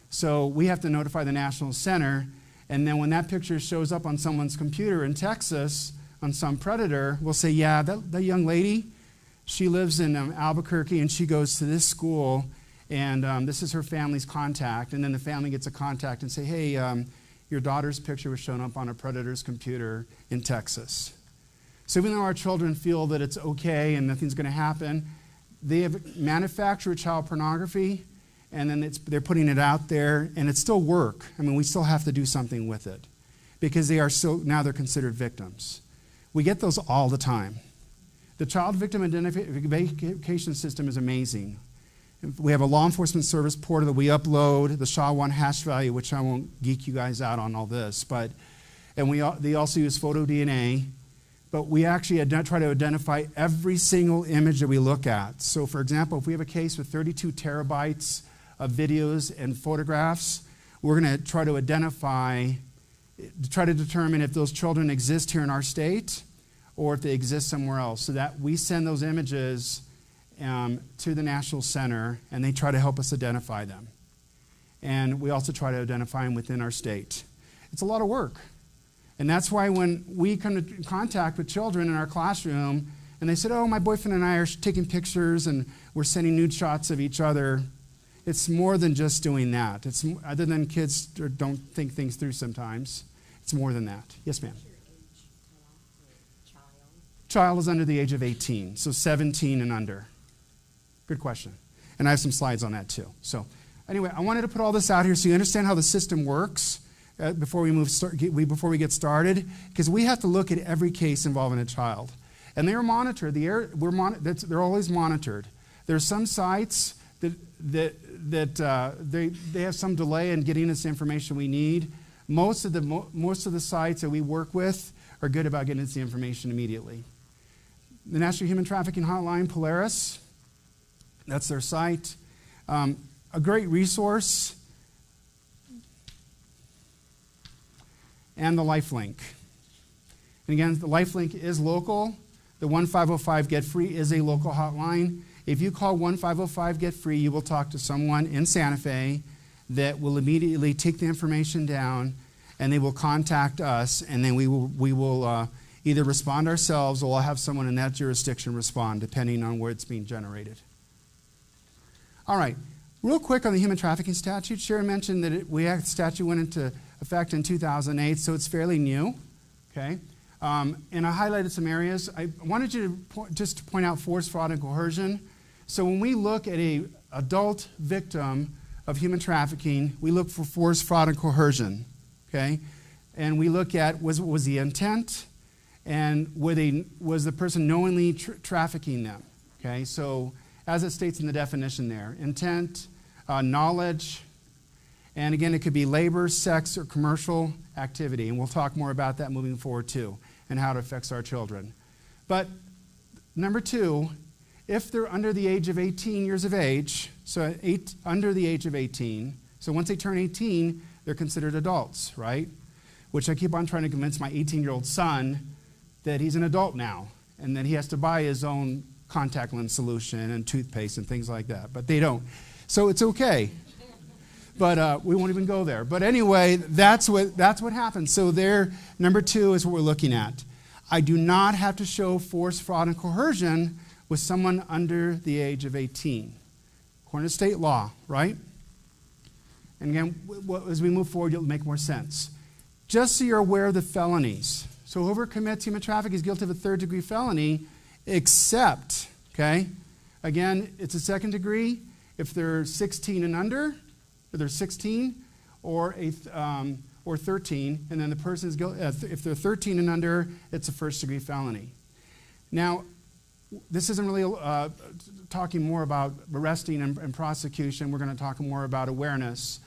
C: So we have to notify the National Center, and then when that picture shows up on someone's computer in Texas, on some predator, we'll say, yeah, that young lady, she lives in Albuquerque, and she goes to this school, and this is her family's contact. And then the family gets a contact and say, hey, your daughter's picture was shown up on a predator's computer in Texas. So even though our children feel that it's okay and nothing's going to happen, they have manufactured child pornography, and then they're putting it out there, and it's still work. I mean, we still have to do something with it because now they're considered victims. We get those all the time. The Child Victim Identification System is amazing. We have a law enforcement service portal that we upload, the SHA-1 hash value, which I won't geek you guys out on all this, they also use photo DNA, but we actually try to identify every single image that we look at. So for example, if we have a case with 32 terabytes of videos and photographs, we're going to try to determine if those children exist here in our state or if they exist somewhere else, so that we send those images to the National Center, and they try to help us identify them. And we also try to identify them within our state. It's a lot of work. And that's why when we come to contact with children in our classroom, and they said, oh, my boyfriend and I are taking pictures, and we're sending nude shots of each other, it's more than just doing that. It's other than kids don't think things through sometimes. It's more than that. Yes, ma'am. Child is under the age of 18, so 17 and under. Good question. And I have some slides on that too. So anyway, I wanted to put all this out here so you understand how the system works before we get started, because we have to look at every case involving a child. And they are monitored. They're always monitored. There are some sites that they have some delay in getting us the information we need. Most of the sites that we work with are good about getting us the information immediately. The National Human Trafficking Hotline, Polaris, that's their site. A great resource. And the LifeLink. And again, the LifeLink is local. The 1505 Get Free is a local hotline. If you call 1505 Get Free, you will talk to someone in Santa Fe that will immediately take the information down, and they will contact us, and then we will either respond ourselves, or we'll have someone in that jurisdiction respond, depending on where it's being generated. All right, real quick on the human trafficking statute. Sharon mentioned that the statute went into effect in 2008, so it's fairly new. Okay, and I highlighted some areas. I wanted you to just point out force, fraud, and coercion. So when we look at an adult victim of human trafficking, we look for force, fraud, and coercion. Okay, and we look at was the intent, and was the person knowingly trafficking them. Okay, so as it states in the definition there, intent, knowledge, and again, it could be labor, sex, or commercial activity, and we'll talk more about that moving forward too, and how it affects our children. But number two, if they're under the age of 18 years of age, so under the age of 18, so once they turn 18, they're considered adults, right? Which I keep on trying to convince my 18-year-old son that he's an adult now, and that he has to buy his own contact lens solution and toothpaste and things like that, but they don't. So it's okay. But we won't even go there. But anyway, that's what happens. So there, number two is what we're looking at. I do not have to show force, fraud, and coercion with someone under the age of 18, according to state law, right? And again, as we move forward, it'll make more sense. Just so you're aware of the felonies. So whoever commits human trafficking is guilty of a third-degree felony, except, okay, again, it's a second degree if they're 16 and under, or they're 16, or 13, and then the person is guilty. If they're 13 and under, it's a first-degree felony. Now, this isn't really talking more about arresting and prosecution. We're going to talk more about awareness.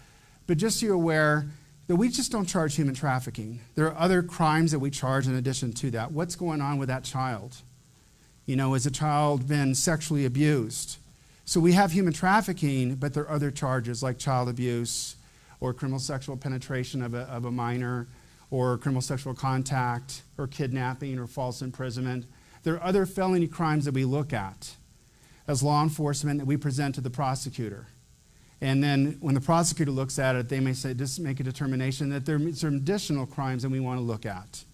C: But just so you're aware that we just don't charge human trafficking. There are other crimes that we charge in addition to that. What's going on with that child? You know, has a child been sexually abused? So we have human trafficking, but there are other charges like child abuse or criminal sexual penetration of a minor or criminal sexual contact or kidnapping or false imprisonment. There are other felony crimes that we look at as law enforcement that we present to the prosecutor. And then when the prosecutor looks at it, they may say, just make a determination that there are some additional crimes that we want to look at.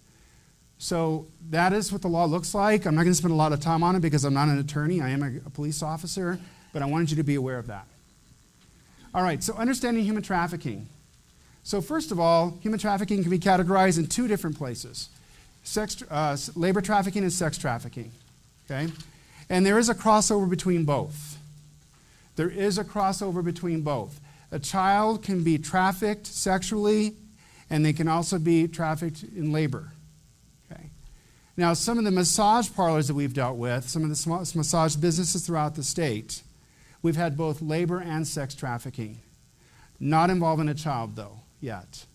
C: So that is what the law looks like. I'm not going to spend a lot of time on it because I'm not an attorney. I am a police officer, but I wanted you to be aware of that. All right, so understanding human trafficking. So first of all, human trafficking can be categorized in two different places. Labor trafficking and sex trafficking, okay? And there is a crossover between both. There is a crossover between both. A child can be trafficked sexually, and they can also be trafficked in labor, okay? Now, some of the massage parlors that we've dealt with, some of the massage businesses throughout the state, we've had both labor and sex trafficking. Not involving a child, though, yet.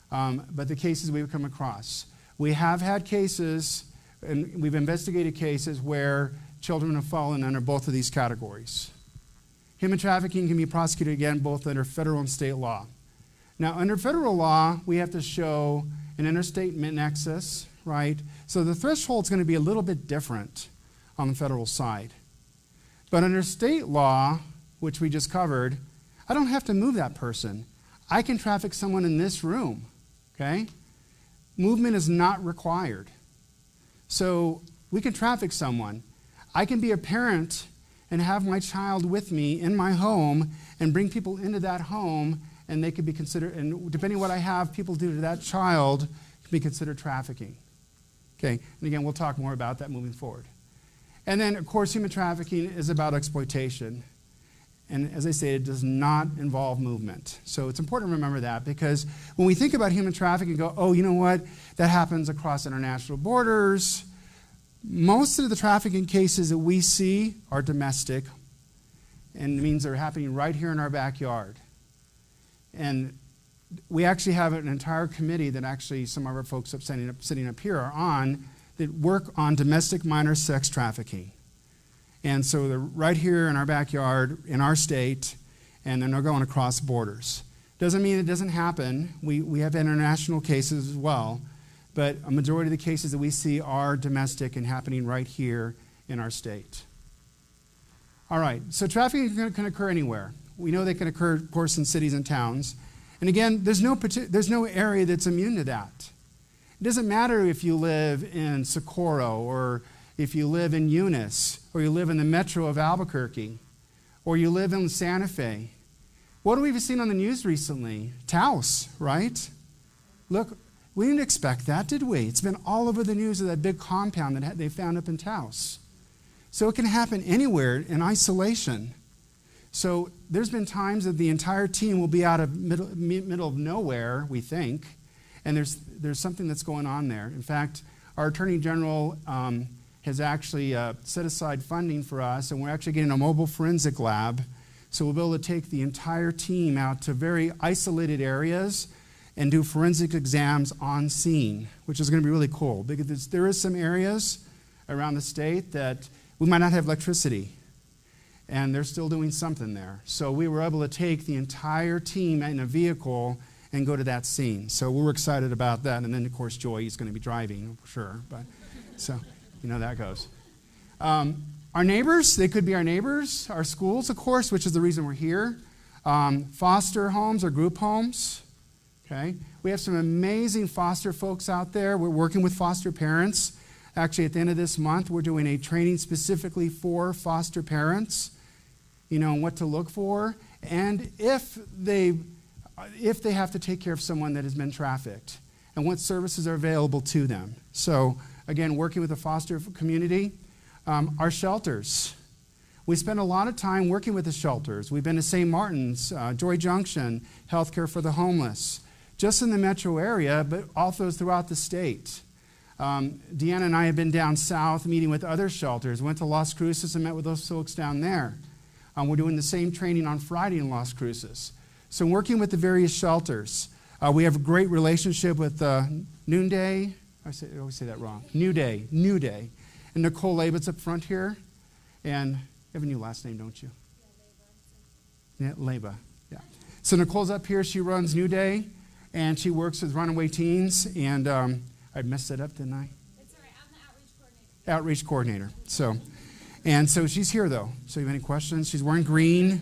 C: But the cases we've come across. We have had cases, and we've investigated cases where children have fallen under both of these categories. Human trafficking can be prosecuted, again, both under federal and state law. Now, under federal law, we have to show an interstate nexus, right? So the threshold's going to be a little bit different on the federal side. But under state law, which we just covered, I don't have to move that person. I can traffic someone in this room, okay? Movement is not required. So we can traffic someone. I can be a parent and have my child with me in my home and bring people into that home, and they could be considered, and depending on what I have people do to that child, can be considered trafficking. Okay, and again, we'll talk more about that moving forward. And then, of course, human trafficking is about exploitation. And as I say, it does not involve movement. So it's important to remember that, because when we think about human trafficking, go, oh, you know what? That happens across international borders. Most of the trafficking cases that we see are domestic, and it means they're happening right here in our backyard. And we actually have an entire committee that actually some of our folks sitting up here are on, that work on domestic minor sex trafficking. And so they're right here in our backyard, in our state, and then they're going across borders. Doesn't mean it doesn't happen. We have international cases as well, but a majority of the cases that we see are domestic and happening right here in our state. All right, so trafficking can occur anywhere. We know they can occur, of course, in cities and towns. And again, there's no area that's immune to that. It doesn't matter if you live in Socorro, or if you live in Eunice, or you live in the metro of Albuquerque, or you live in Santa Fe. What have we seen on the news recently? Taos, right? Look, we didn't expect that, did we? It's been all over the news of that big compound that they found up in Taos. So it can happen anywhere in isolation. So there's been times that the entire team will be out of middle of nowhere, we think, and there's something that's going on there. In fact, our Attorney General has actually set aside funding for us, and we're actually getting a mobile forensic lab, so we'll be able to take the entire team out to very isolated areas and do forensic exams on scene, which is going to be really cool because there is some areas around the state that we might not have electricity, and they're still doing something there. So we were able to take the entire team in a vehicle and go to that scene. So we're excited about that. And then, of course, Joy is going to be driving, for sure. But so, you know, that goes. Our neighbors, they could be our neighbors. Our schools, of course, which is the reason we're here. Foster homes or group homes. Okay, we have some amazing foster folks out there. We're working with foster parents. Actually, at the end of this month, we're doing a training specifically for foster parents, you know, what to look for, and if they have to take care of someone that has been trafficked, and what services are available to them. So, again, working with the foster community. Our shelters. We spend a lot of time working with the shelters. We've been to St. Martin's, Joy Junction, Healthcare for the Homeless, just in the metro area, but also throughout the state. Deanna and I have been down south meeting with other shelters. Went to Las Cruces and met with those folks down there. We're doing the same training on Friday in Las Cruces. So working with the various shelters. We have a great relationship with Noonday. I always say that wrong. New Day. And Nicole Labitz up front here. And you have a new last name, don't you? Yeah, Leba. Yeah. So Nicole's up here. She runs New Day, and she works with runaway teens. And I messed it up, didn't I?
B: It's all right. I'm the outreach coordinator.
C: So she's here, though. So you have any questions? She's wearing green.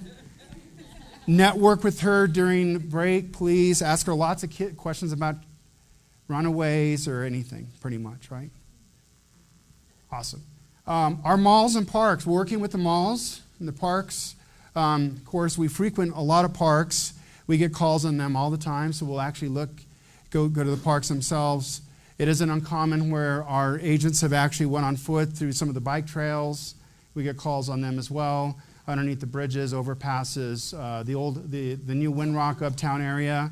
C: Network with her during break, please. Ask her lots of questions about runaways or anything, pretty much, right? Awesome. Our malls and parks, working with the malls and the parks. Of course, we frequent a lot of parks. We get calls on them all the time, so we'll actually go to the parks themselves. It isn't uncommon where our agents have actually went on foot through some of the bike trails. We get calls on them as well, underneath the bridges, overpasses. The new Windrock Uptown area,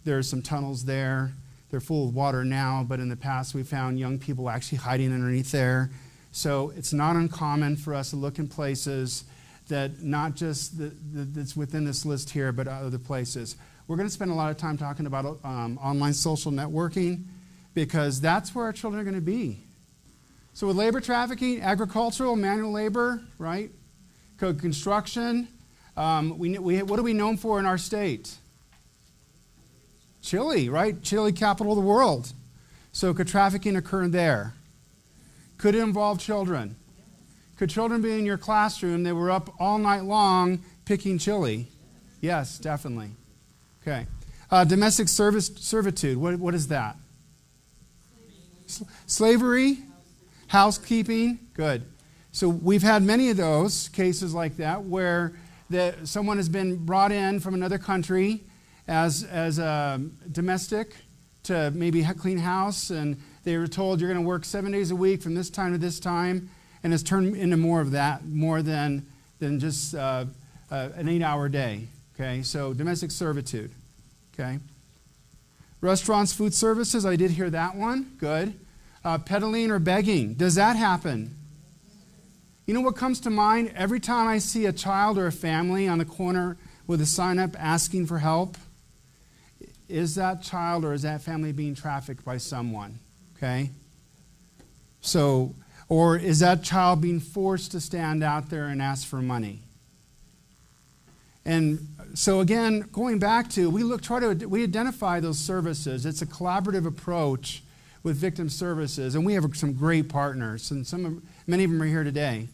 C: there's some tunnels there. They're full of water now, but in the past we found young people actually hiding underneath there. So it's not uncommon for us to look in places that not just that's within this list here, but other places. We're going to spend a lot of time talking about online social networking because that's where our children are going to be. So with labor trafficking, agricultural, manual labor, right? Construction, what are we known for in our state? Chile, right? Chile, capital of the world. So could trafficking occur there? Could it involve children? Could children be in your classroom? They were up all night long picking chili. Yes, definitely. Okay. Domestic servitude, what is that? Slavery? Housekeeping? Good. So we've had many of those cases like that where someone has been brought in from another country as a domestic to maybe clean house, and they were told you're going to work 7 days a week from this time to this time, and it's turned into more of that, more than just an 8-hour day. Okay, so domestic servitude. Okay, restaurants, food services. I did hear that one. Good. Peddling or begging. Does that happen? You know what comes to mind every time I see a child or a family on the corner with a sign up asking for help? Is that child or is that family being trafficked by someone? Okay? So, or is that child being forced to stand out there and ask for money? And so again, going back to, we identify those services. It's a collaborative approach with victim services, and we have some great partners, and many of them are here today.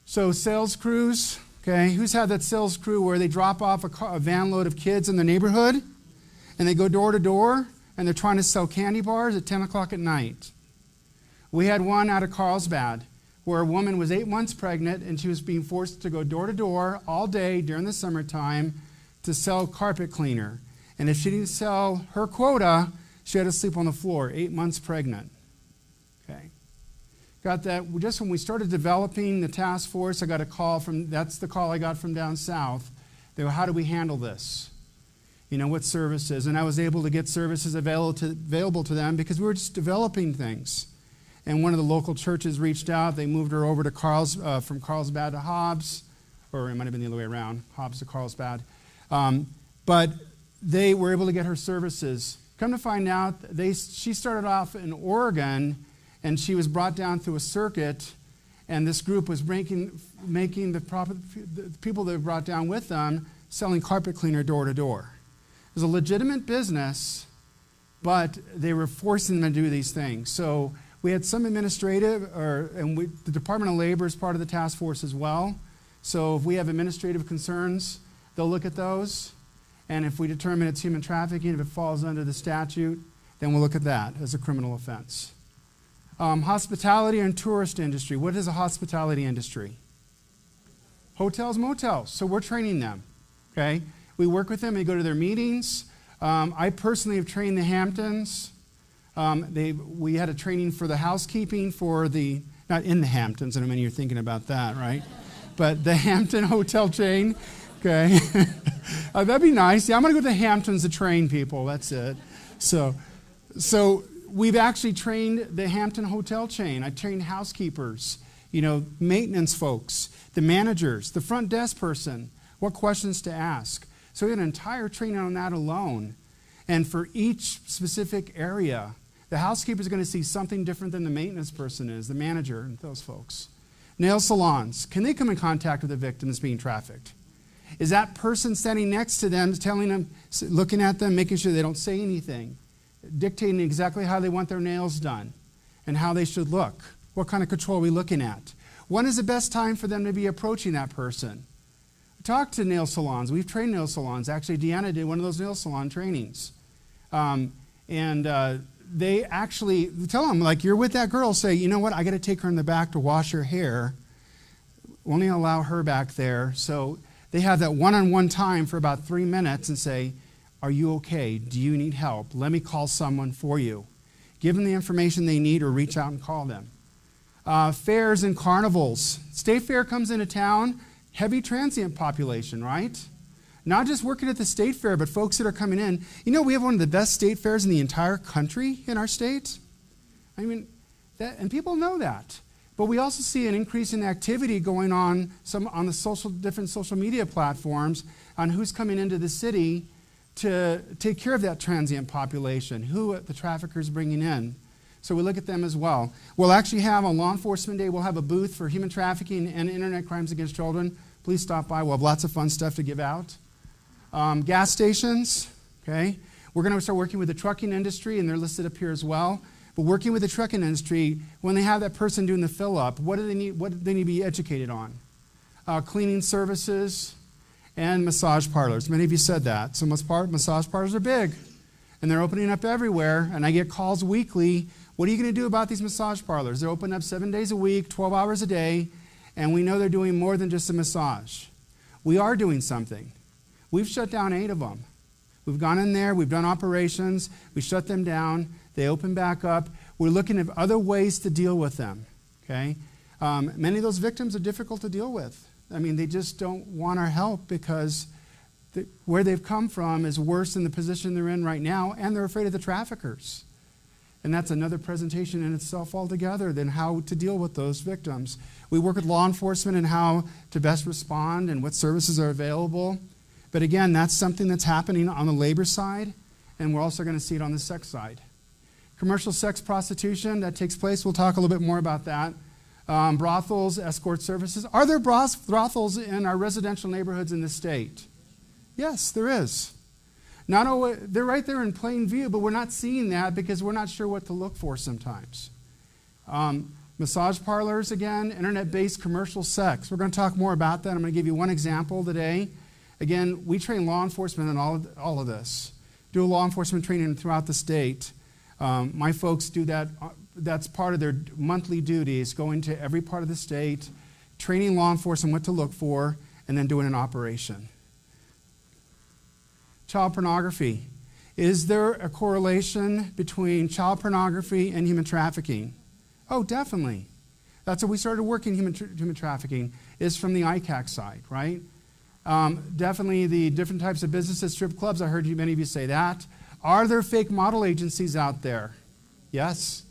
C: So sales crews, okay, who's had that sales crew where they drop off a van load of kids in the neighborhood, and they go door to door, and they're trying to sell candy bars at 10 o'clock at night? We had one out of Carlsbad where a woman was 8 months pregnant, and she was being forced to go door to door all day during the summertime to sell carpet cleaner. And if she didn't sell her quota, she had to sleep on the floor, 8 months pregnant. Okay. Got that just when we started developing the task force. I got a call that's the call I got from down south. They go, how do we handle this? You know, what services? And I was able to get services available to them because we were just developing things. And one of the local churches reached out. They moved her over to from Carlsbad to Hobbs, or it might have been the other way around, Hobbs to Carlsbad. But they were able to get her services. Come to find out, she started off in Oregon, and she was brought down through a circuit, and this group was making the people they brought down with them selling carpet cleaner door to door. It was a legitimate business, but they were forcing them to do these things. So we had some administrative, the Department of Labor is part of the task force as well. So if we have administrative concerns, they'll look at those. And if we determine it's human trafficking, if it falls under the statute, then we'll look at that as a criminal offense. Hospitality and tourist industry. What is a hospitality industry? Hotels, motels. So we're training them. Okay? We work with them. They go to their meetings. I personally have trained the Hamptons. We had a training for the housekeeping for not in the Hamptons, and I mean you're thinking about that, right? But the Hampton hotel chain. Okay? That'd be nice. Yeah, I'm going to go to the Hamptons to train people. That's it. So we've actually trained the Hampton hotel chain. I trained housekeepers, maintenance folks, the managers, the front desk person, what questions to ask. So we had an entire training on that alone. And for each specific area, the housekeeper is going to see something different than the maintenance person is, the manager and those folks. Nail salons. Can they come in contact with a victim that's being trafficked? Is that person standing next to them, telling them, looking at them, making sure they don't say anything, dictating exactly how they want their nails done and how they should look? What kind of control are we looking at? When is the best time for them to be approaching that person? Talk to nail salons. We've trained nail salons. Actually, Deanna did one of those nail salon trainings. They actually tell them, like, you're with that girl, say, you know what, I got to take her in the back to wash her hair. Only allow her back there. So they have that one-on-one time for about 3 minutes and say, are you okay? Do you need help? Let me call someone for you. Give them the information they need or reach out and call them. Fairs and carnivals. State Fair comes into town, heavy transient population, right? Not just working at the state fair, but folks that are coming in. We have one of the best state fairs in the entire country in our state. I mean, and people know that. But we also see an increase in activity going on on the different social media platforms on who's coming into the city to take care of that transient population, who the trafficker's bringing in. So we look at them as well. We'll actually have on Law Enforcement Day, we'll have a booth for human trafficking and internet crimes against children. Please stop by. We'll have lots of fun stuff to give out. Gas stations, okay? We're going to start working with the trucking industry, and they're listed up here as well. But working with the trucking industry, when they have that person doing the fill-up, what do they need to be educated on? Cleaning services and massage parlors. Many of you said that. So massage parlors are big, and they're opening up everywhere, and I get calls weekly. What are you going to do about these massage parlors? They're open up 7 days a week, 12 hours a day, and we know they're doing more than just a massage. We are doing something. We've shut down 8 of them. We've gone in there, we've done operations, we shut them down, they open back up. We're looking at other ways to deal with them, okay? Many of those victims are difficult to deal with. I mean, they just don't want our help because where they've come from is worse than the position they're in right now, and they're afraid of the traffickers. And that's another presentation in itself altogether than how to deal with those victims. We work with law enforcement and how to best respond and what services are available. But again, that's something that's happening on the labor side, and we're also going to see it on the sex side. Commercial sex prostitution, that takes place. We'll talk a little bit more about that. Brothels, escort services. Are there brothels in our residential neighborhoods in the state? Yes, there is. They're right there in plain view, but we're not seeing that because we're not sure what to look for sometimes. Massage parlors, again, internet-based commercial sex. We're going to talk more about that. I'm going to give you one example today. Again, we train law enforcement in all of this. Do a law enforcement training throughout the state. My folks do that. That's part of their monthly duties, going to every part of the state, training law enforcement what to look for, and then doing an operation. Child pornography. Is there a correlation between child pornography and human trafficking? Oh, definitely. That's what we started working human trafficking, is from the ICAC side, right? Definitely the different types of businesses, strip clubs, I heard many of you say that. Are there fake model agencies out there? Yes.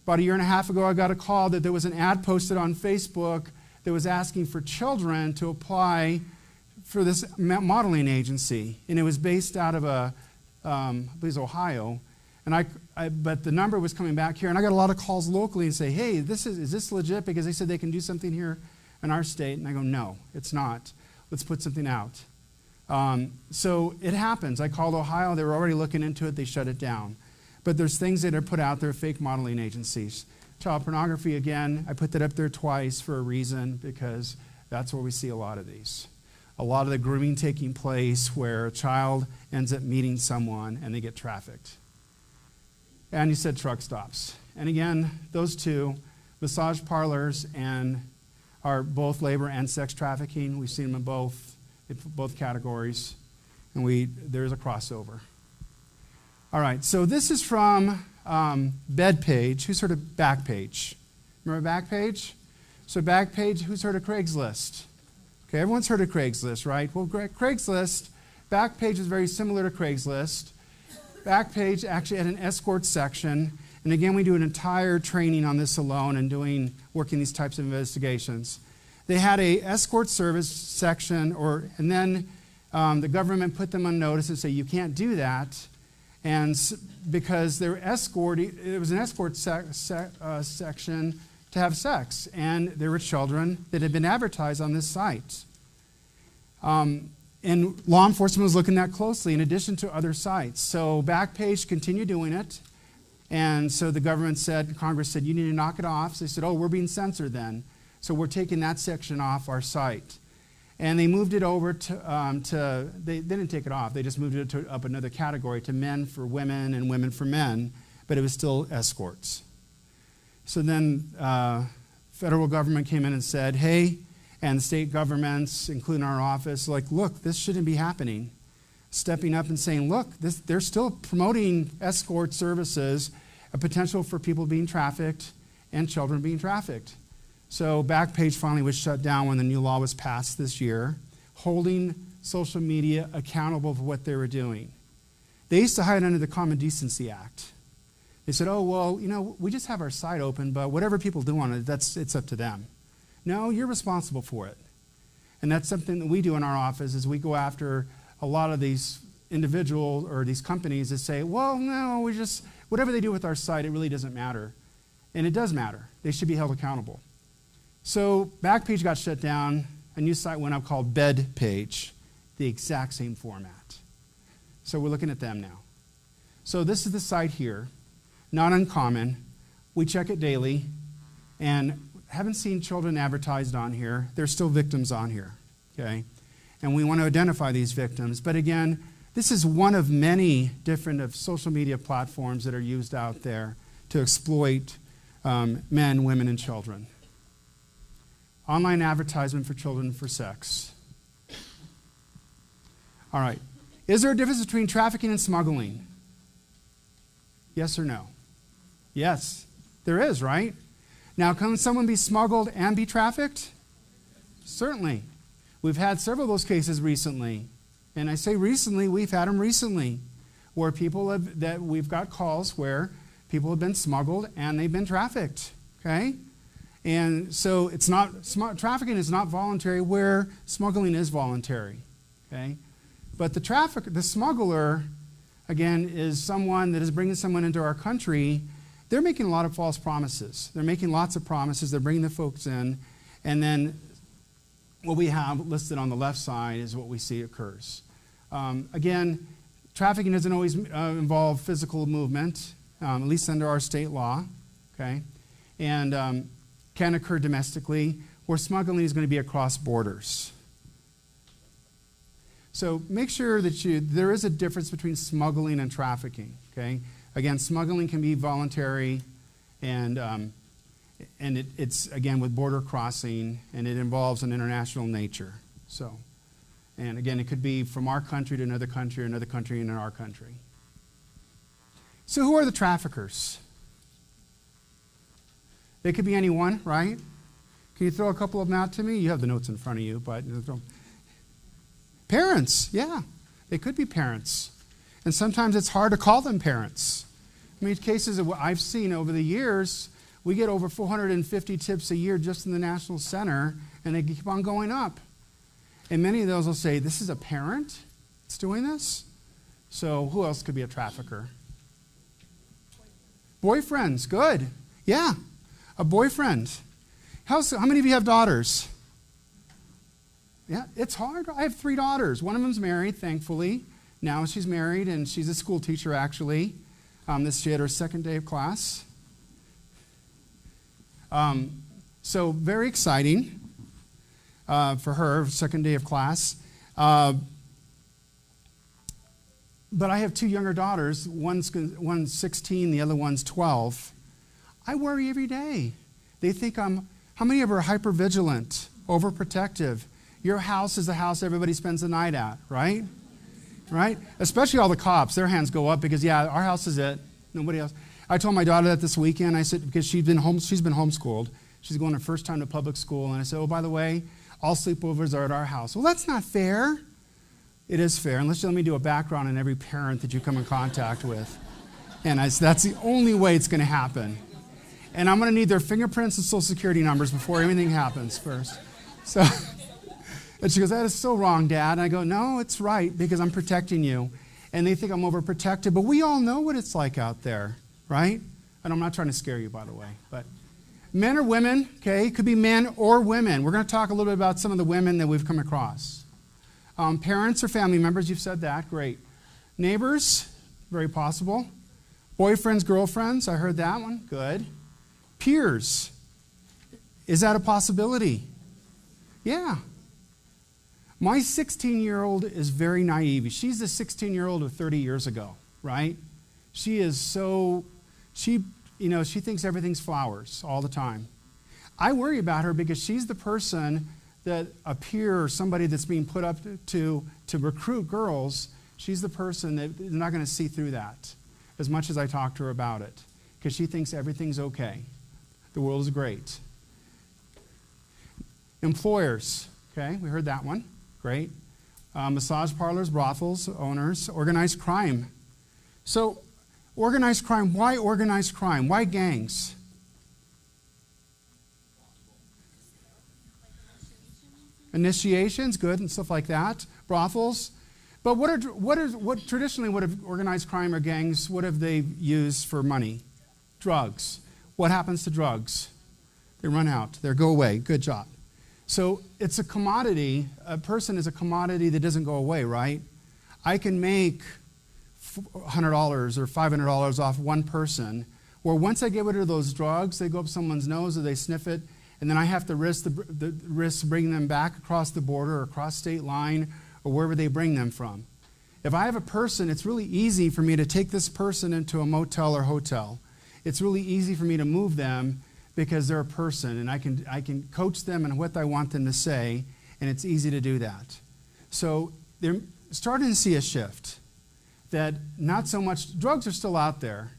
C: About 1.5 years ago, I got a call that there was an ad posted on Facebook that was asking for children to apply for this modeling agency, and it was based out of I believe it was Ohio. And but the number was coming back here, and I got a lot of calls locally and say, hey, is this legit? Because they said they can do something here in our state. And I go, no, it's not. Let's put something out. So it happens. I called Ohio. They were already looking into it. They shut it down. But there's things that are put out there, fake modeling agencies. Child pornography, again, I put that up there twice for a reason, because that's where we see a lot of these. A lot of the grooming taking place where a child ends up meeting someone and they get trafficked. And you said truck stops. And again, those two, massage parlors are both labor and sex trafficking. We've seen them in both categories. And there's a crossover. All right, so this is from Bedpage. Who's heard of Backpage? Remember Backpage? So Backpage, who's heard of Craigslist? Okay, everyone's heard of Craigslist, right? Well, Craigslist, Backpage is very similar to Craigslist. Backpage actually had an escort section. And again, we do an entire training on this alone and working these types of investigations. They had a escort service section, and then the government put them on notice and say, you can't do that. And because it was an escort section to have sex. And there were children that had been advertised on this site. And law enforcement was looking at that closely in addition to other sites. So Backpage continued doing it. And so the Congress said, you need to knock it off. So they said, oh, we're being censored then. So we're taking that section off our site. And they moved it over they didn't take it off. They just moved it up another category to men for women and women for men. But it was still escorts. So then federal government came in and said, hey, and state governments, including our office, like, look, this shouldn't be happening. Stepping up and saying, look, they're still promoting escort services, a potential for people being trafficked and children being trafficked. So Backpage finally was shut down when the new law was passed this year, holding social media accountable for what they were doing. They used to hide under the Common Decency Act. They said, oh, well, we just have our site open, but whatever people do on it, it's up to them. No, you're responsible for it. And that's something that we do in our office is we go after a lot of these individuals or these companies that say, well, no, whatever they do with our site, it really doesn't matter. And it does matter. They should be held accountable. So Backpage got shut down. A new site went up called Bedpage, the exact same format. So we're looking at them now. So this is the site here. Not uncommon. We check it daily. And haven't seen children advertised on here. There's still victims on here. Okay? And we want to identify these victims. But again, this is one of many different social media platforms that are used out there to exploit men, women, and children. Online advertisement for children for sex. All right. Is there a difference between trafficking and smuggling? Yes or no? Yes, there is, right? Now, can someone be smuggled and be trafficked? Certainly. We've had several of those cases recently. And I say recently, we've had them recently, where we've got calls where people have been smuggled and they've been trafficked. Okay? And so trafficking is not voluntary, where smuggling is voluntary. Okay? But the smuggler, again, is someone that is bringing someone into our country. They're making a lot of false promises. They're making lots of promises. They're bringing the folks in. And then what we have listed on the left side is what we see occurs. Again, trafficking doesn't always involve physical movement, at least under our state law. Okay? And can occur domestically, where smuggling is going to be across borders. So make sure that there is a difference between smuggling and trafficking. Okay? Again, smuggling can be voluntary, and it's, again, with border crossing, and it involves an international nature. So, and again, it could be from our country to another country, and in our country. So who are the traffickers? They could be anyone, right? Can you throw a couple of them out to me? You have the notes in front of you, but parents, yeah. They could be parents. And sometimes it's hard to call them parents. I mean, cases that I've seen over the years, we get over 450 tips a year just in the National Center, and they keep on going up. And many of those will say, this is a parent that's doing this? So who else could be a trafficker? Boyfriends, good. Yeah, a boyfriend. How many of you have daughters? Yeah, it's hard. I have 3 daughters. One of them's married, thankfully. Now she's married, and she's a school teacher, actually. She had her 2nd day of class. So very exciting for her, 2nd day of class. But I have 2 younger daughters. One's 16, the other one's 12. I worry every day. They think how many of you are hypervigilant, overprotective? Your house is the house everybody spends the night at, right? Right? Especially all the cops. Their hands go up because, yeah, our house is it. Nobody else. I told my daughter that this weekend. I said, because she's been homeschooled. She's going her first time to public school. And I said, oh, by the way, all sleepovers are at our house. Well, that's not fair. It is fair, unless you let me do a background on every parent that you come in contact with. And that's the only way it's going to happen. And I'm going to need their fingerprints and social security numbers before anything happens first. So, and she goes, that is so wrong, Dad. And I go, no, it's right, because I'm protecting you. And they think I'm overprotected, but we all know what it's like out there, right? And I'm not trying to scare you, by the way. But men or women, okay? It could be men or women. We're going to talk a little bit about some of the women that we've come across. Parents or family members, you've said that, great. Neighbors, very possible. Boyfriends, girlfriends, I heard that one, good. Peers, is that a possibility? Yeah. My 16-year-old is very naive. She's the 16-year-old of 30 years ago, right? She is so, she thinks everything's flowers all the time. I worry about her because she's the person that a peer or somebody that's being put up to recruit girls, she's the person that is not going to see through that as much as I talk to her about it, because she thinks everything's okay. The world is great. Employers, okay, we heard that one, great. Massage parlors, brothels, owners, organized crime. So, organized crime, why organized crime? Why gangs? Initiations, good, and stuff like that. Brothels. But what traditionally would have organized crime or gangs, what have they used for money? Drugs. What happens to drugs? They run out. They go away. Good job. So it's a commodity. A person is a commodity that doesn't go away, right? I can make $100 or $500 off one person, where once I get rid of those drugs, they go up someone's nose or they sniff it, and then I have to risk bringing them back across the border or across state line or wherever they bring them from. If I have a person, it's really easy for me to take this person into a motel or hotel. It's really easy for me to move them because they're a person, and I can coach them in what I want them to say, and it's easy to do that. So they're starting to see a shift that not so much, drugs are still out there,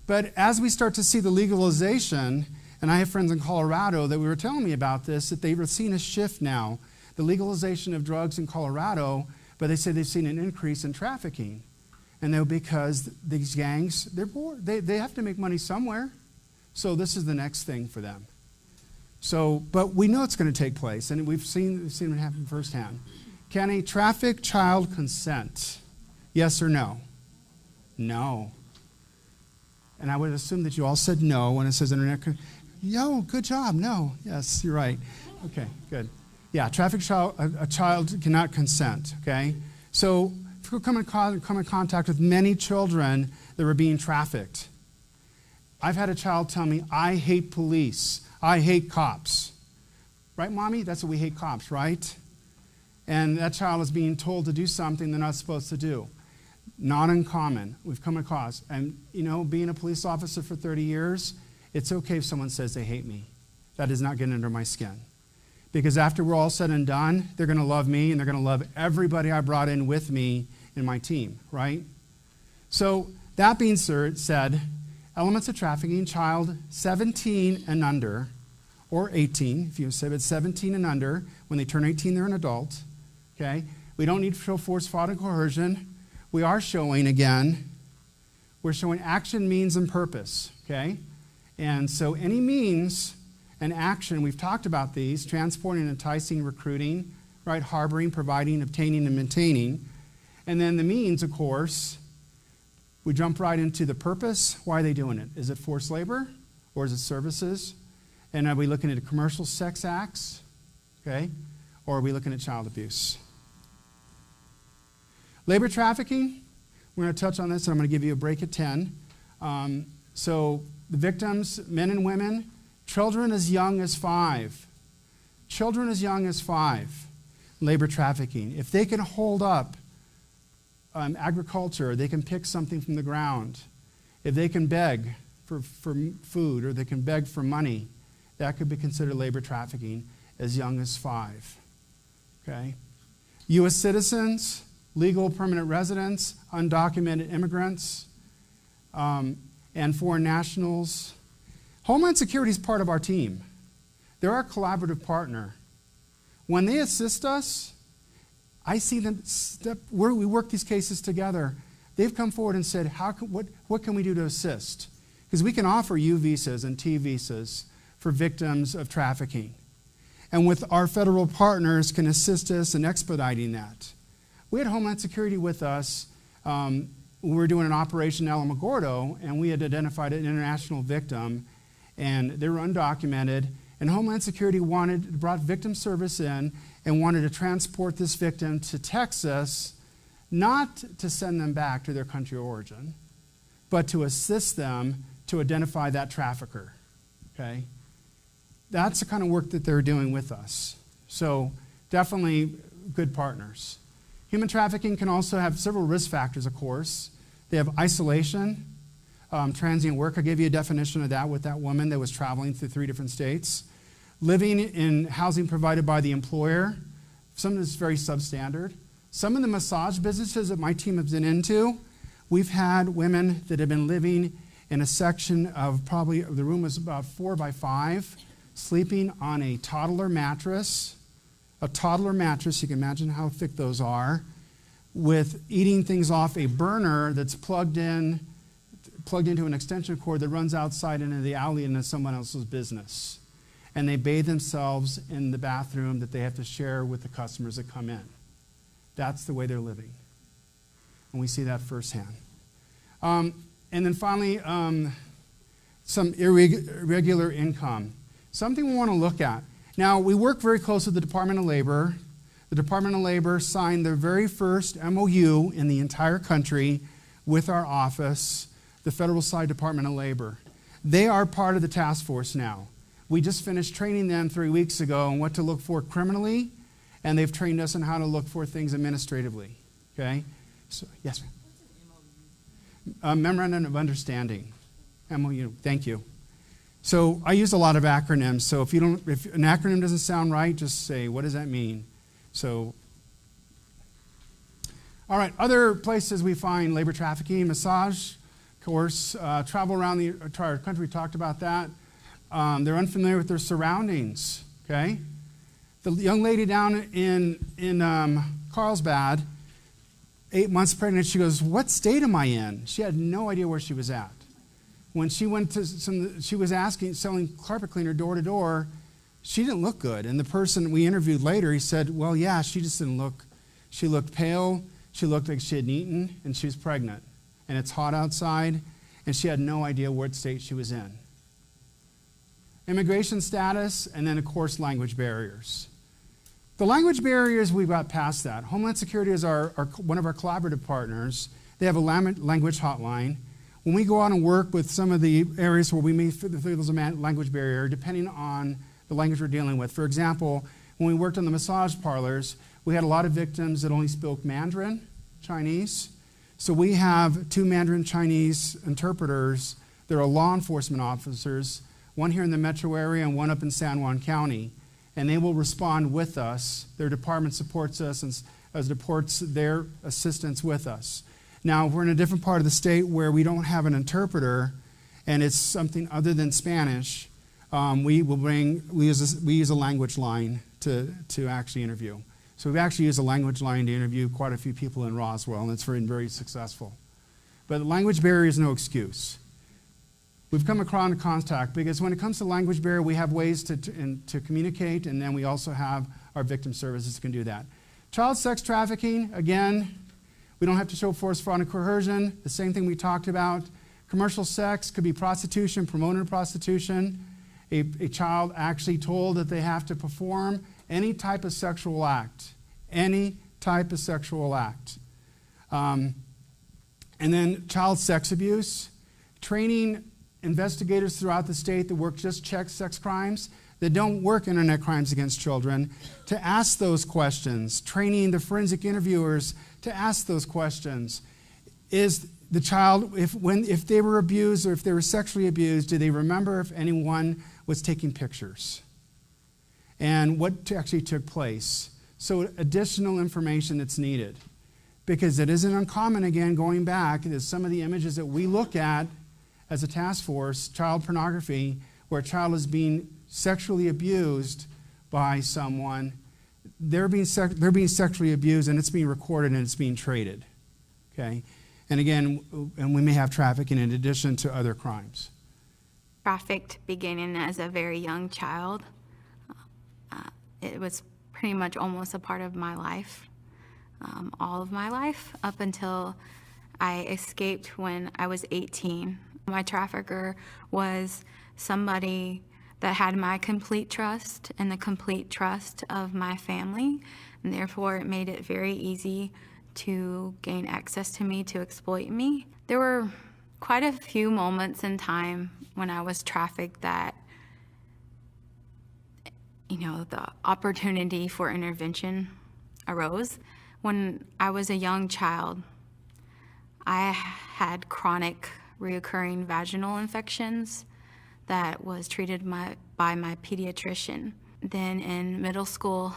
C: but as we start to see the legalization, and I have friends in Colorado that were telling me about this, that they've seen a shift now, the legalization of drugs in Colorado, but they say they've seen an increase in trafficking. And they're because these gangs, they're bored. They have to make money somewhere. So this is the next thing for them. So, but we know it's going to take place, and we've seen it happen firsthand. Can a trafficked child consent? Yes or no? No. And I would assume that you all said no when it says internet. Yo, good job. No. Yes, you're right. Okay, good. Yeah, trafficked child, a child cannot consent, okay? So if you come in contact with many children that were being trafficked. I've had a child tell me, I hate police. I hate cops. Right, Mommy? That's what we hate cops, right? And that child is being told to do something they're not supposed to do. Not uncommon. We've come across. And, being a police officer for 30 years, it's okay if someone says they hate me. That is not getting under my skin. Because after we're all said and done, they're going to love me, and they're going to love everybody I brought in with me in my team, right? So that being said, elements of trafficking, child 17 and under, or 18, if you say it's 17 and under, when they turn 18, they're an adult, okay? We don't need to show force, fraud, and coercion. We are showing, again, we're showing action, means, and purpose, okay? And so any means and action, we've talked about these, transporting, enticing, recruiting, right? Harboring, providing, obtaining, and maintaining. And then the means, of course, we jump right into the purpose. Why are they doing it? Is it forced labor or is it services? And are we looking at commercial sex acts? Okay? Or are we looking at child abuse? Labor trafficking, we're going to touch on this, and I'm going to give you a break at 10. So the victims, men and women, children as young as 5. Children as young as 5, labor trafficking. If they can hold up agriculture, they can pick something from the ground. If they can beg for food or they can beg for money, that could be considered labor trafficking as young as 5. Okay? U.S. citizens, legal permanent residents, undocumented immigrants, and foreign nationals. Homeland Security is part of our team. They're our collaborative partner. When they assist us, I see them we work these cases together. They've come forward and said, what can we do to assist? Because we can offer U visas and T visas for victims of trafficking. And with our federal partners can assist us in expediting that. We had Homeland Security with us. We were doing an operation in Alamogordo, and we had identified an international victim, and they were undocumented. And Homeland Security brought victim service in and wanted to transport this victim to Texas, not to send them back to their country of origin, but to assist them to identify that trafficker. Okay? That's the kind of work that they're doing with us. So definitely good partners. Human trafficking can also have several risk factors, of course. They have isolation, transient work. I gave you a definition of that with that woman that was traveling through 3 different states. Living in housing provided by the employer. Some of this is very substandard. Some of the massage businesses that my team has been into, we've had women that have been living in a section of probably, the room was about 4 by 5, sleeping on a toddler mattress. A toddler mattress, you can imagine how thick those are, with eating things off a burner that's plugged into an extension cord that runs outside into the alley into someone else's business. And they bathe themselves in the bathroom that they have to share with the customers that come in. That's the way they're living. And we see that firsthand. And then finally, some irregular income. Something we want to look at. Now, we work very close with the Department of Labor. The Department of Labor signed their very first MOU in the entire country with our office, the Federal Side Department of Labor. They are part of the task force now. We just finished training them 3 weeks ago on what to look for criminally, and they've trained us on how to look for things administratively. Okay? So, yes, ma'am. What's an MOU? Memorandum of Understanding. MOU. Thank you. So I use a lot of acronyms. So if an acronym doesn't sound right, just say, what does that mean? So, all right, other places we find labor trafficking, massage, of course, travel around the entire country, we talked about that. They're unfamiliar with their surroundings, okay? The young lady down in Carlsbad, 8 months pregnant, she goes, what state am I in? She had no idea where she was at. When she went to she was selling carpet cleaner door to door, she didn't look good. And the person we interviewed later, he said, well, yeah, she just didn't look, she looked pale, she looked like she hadn't eaten, and she was pregnant. And it's hot outside, and she had no idea what state she was in. Immigration status, and then, of course, language barriers. The language barriers, we've got past that. Homeland Security is one of our collaborative partners. They have a language hotline. When we go out and work with some of the areas where we may feel there's a language barrier, depending on the language we're dealing with. For example, when we worked on the massage parlors, we had a lot of victims that only spoke Mandarin Chinese. So we have 2 Mandarin Chinese interpreters. They're law enforcement officers, one here in the metro area and one up in San Juan County. And they will respond with us. Their department supports us and supports their assistance with us. Now, if we're in a different part of the state where we don't have an interpreter and it's something other than Spanish, we use a language line to actually interview. So we've actually used a language line to interview quite a few people in Roswell, and it's been very successful. But the language barrier is no excuse. We've come across contact because when it comes to language barrier, we have ways to communicate, and then we also have our victim services can do that. Child sex trafficking, again, we don't have to show force, fraud, and coercion. The same thing we talked about. Commercial sex could be prostitution, promoted prostitution. A child actually told that they have to perform any type of sexual act. Any type of sexual act. And then child sex abuse. Training investigators throughout the state that work just check sex crimes, that don't work internet crimes against children, to ask those questions. Training the forensic interviewers to ask those questions. Is the child, if they were abused or if they were sexually abused, do they remember if anyone was taking pictures? And what actually took place? So additional information that's needed. Because it isn't uncommon, again, going back, there's some of the images that we look at as a task force, child pornography, where a child is being sexually abused by someone. They're being sexually abused, and it's being recorded and it's being traded. Okay? And again, and we may have trafficking in addition to other crimes.
D: Trafficked beginning as a very young child. It was pretty much almost a part of my life, all of my life, up until I escaped when I was 18. My trafficker was somebody that had my complete trust and the complete trust of my family, and therefore it made it very easy to gain access to me, to exploit me. There were quite a few moments in time when I was trafficked that, the opportunity for intervention arose. When I was a young child, I had chronic reoccurring vaginal infections that was treated by my pediatrician. Then in middle school,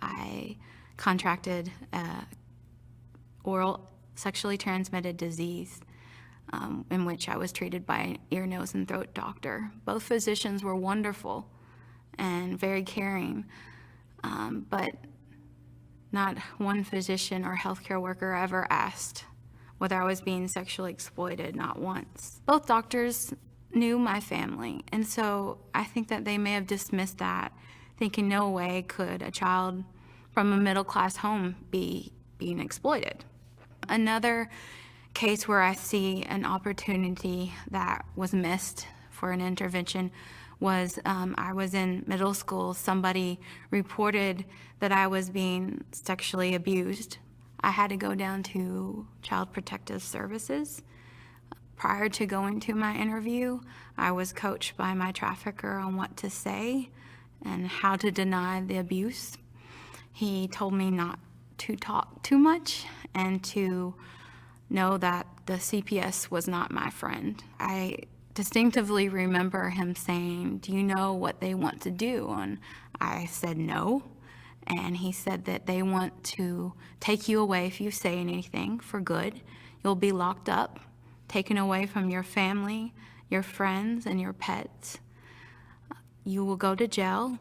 D: I contracted oral sexually transmitted disease in which I was treated by an ear, nose, and throat doctor. Both physicians were wonderful and very caring, but not one physician or healthcare worker ever asked whether I was being sexually exploited, not once. Both doctors knew my family, and so I think that they may have dismissed that, thinking no way could a child from a middle-class home be being exploited. Another case where I see an opportunity that was missed for an intervention was I was in middle school. Somebody reported that I was being sexually abused. I had to go down to Child Protective Services. Prior to going to my interview, I was coached by my trafficker on what to say and how to deny the abuse. He told me not to talk too much and to know that the CPS was not my friend. I distinctively remember him saying, "Do you know what they want to do?" And I said no. And he said that they want to take you away if you say anything for good. You'll be locked up, taken away from your family, your friends, and your pets. You will go to jail,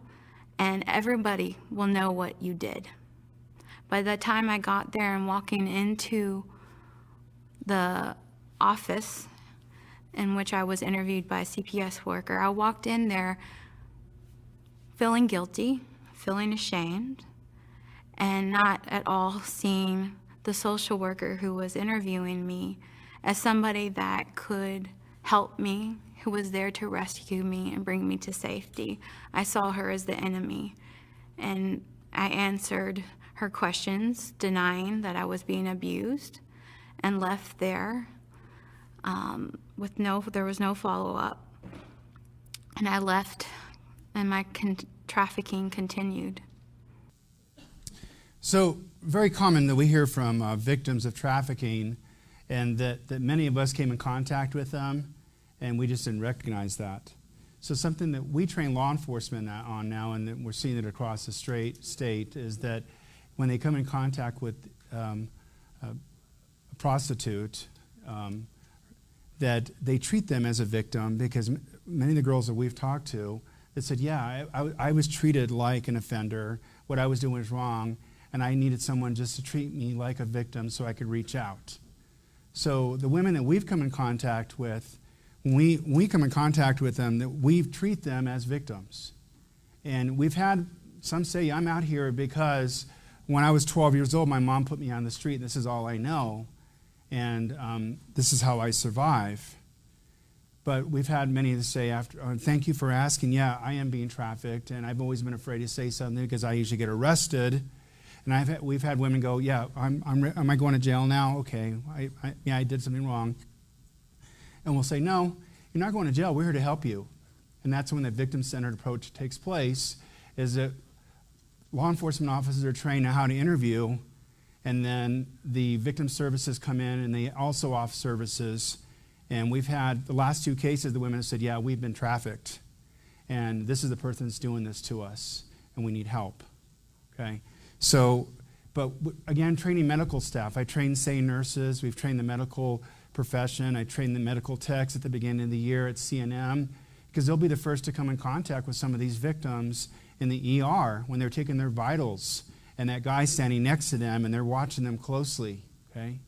D: and everybody will know what you did. By the time I got there and walking into the office in which I was interviewed by a CPS worker, I walked in there feeling guilty, feeling ashamed, and not at all seeing the social worker who was interviewing me as somebody that could help me, who was there to rescue me and bring me to safety. I saw her as the enemy, and I answered her questions, denying that I was being abused, and left there there was no follow-up. And I left, and my trafficking continued.
C: So very common that we hear from victims of trafficking, and that many of us came in contact with them, and we just didn't recognize that. So something that we train law enforcement on now, and that we're seeing it across the state, is that when they come in contact with a prostitute, that they treat them as a victim, because many of the girls that we've talked to that said, yeah, I was treated like an offender, what I was doing was wrong, and I needed someone just to treat me like a victim so I could reach out. So the women that we've come in contact with, when we come in contact with them, that we treat them as victims. And we've had Some say, I'm out here because when I was 12 years old, my mom put me on the street, and this is all I know, and this is how I survive. But we've had many that say, thank you for asking. Yeah, I am being trafficked, and I've always been afraid to say something because I usually get arrested. And we've had women go, yeah, am I going to jail now? Okay, I did something wrong. And we'll say, no, you're not going to jail. We're here to help you. And that's when the victim-centered approach takes place, is that law enforcement officers are trained on how to interview, and then the victim services come in, and they also offer services. And we've had the last 2 cases, the women have said, yeah, we've been trafficked, and this is the person that's doing this to us, and we need help. Okay? So, but again, training medical staff. I train SAE nurses. We've trained the medical profession. I train the medical techs at the beginning of the year at CNM, because they'll be the first to come in contact with some of these victims in the ER when they're taking their vitals, and that guy's standing next to them, and they're watching them closely. Okay?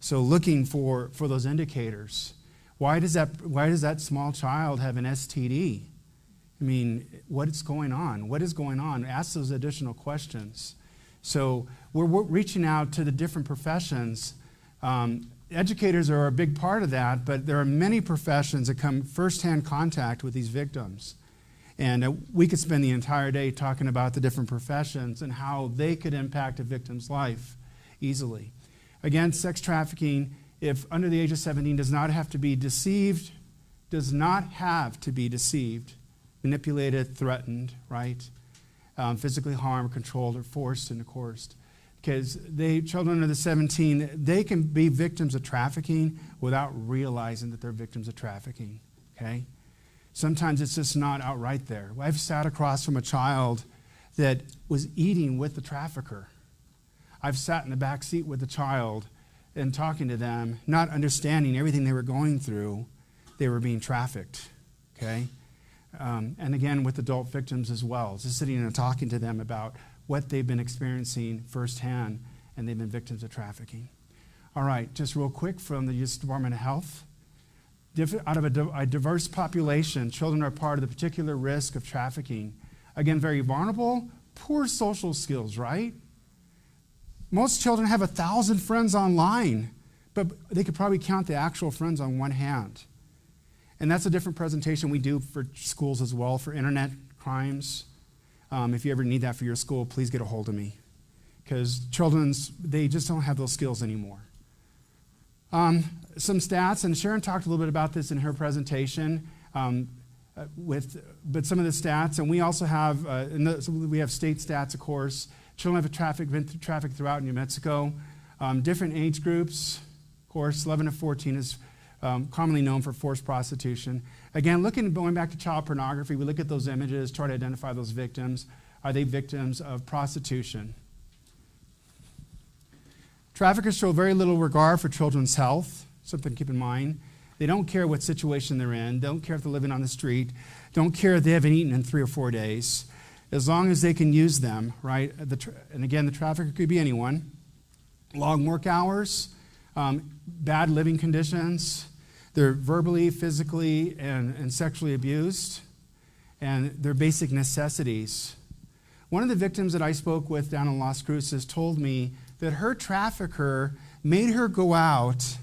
C: So looking for those indicators. Why does that small child have an STD? I mean, what is going on? What is going on? Ask those additional questions. So we're reaching out to the different professions. Educators are a big part of that, but there are many professions that come firsthand contact with these victims. And we could spend the entire day talking about the different professions and how they could impact a victim's life easily. Again, sex trafficking, if under the age of 17, does not have to be deceived, manipulated, threatened, right? Physically harmed, controlled, or forced and coerced. Because children under the 17, they can be victims of trafficking without realizing that they're victims of trafficking, okay? Sometimes it's just not outright there. I've sat across from a child that was eating with the trafficker. I've sat in the back seat with the child and talking to them, not understanding everything they were going through. They were being trafficked, okay? And again, with adult victims as well, just sitting and talking to them about what they've been experiencing firsthand, and they've been victims of trafficking. All right, just real quick from the U.S. Department of Health. Out of a diverse population, children are part of the particular risk of trafficking. Again, very vulnerable, poor social skills, right? Most children have 1,000 friends online, but they could probably count the actual friends on one hand. And that's a different presentation we do for schools as well, for internet crimes. If you ever need that for your school, please get a hold of me. Because they just don't have those skills anymore. Some stats, and Sharon talked a little bit about this in her presentation, but some of the stats, and we also have, we have state stats, of course. Children have been trafficked throughout New Mexico. Different age groups, of course, 11 to 14 is commonly known for forced prostitution. Again, going back to child pornography, we look at those images, try to identify those victims. Are they victims of prostitution? Traffickers show very little regard for children's health, something to keep in mind. They don't care what situation they're in, don't care if they're living on the street, don't care if they haven't eaten in 3 or 4 days, as long as they can use them, right? And again, the trafficker could be anyone. Long work hours, bad living conditions, they're verbally, physically, and sexually abused, and their basic necessities. One of the victims that I spoke with down in Las Cruces told me that her trafficker made her go out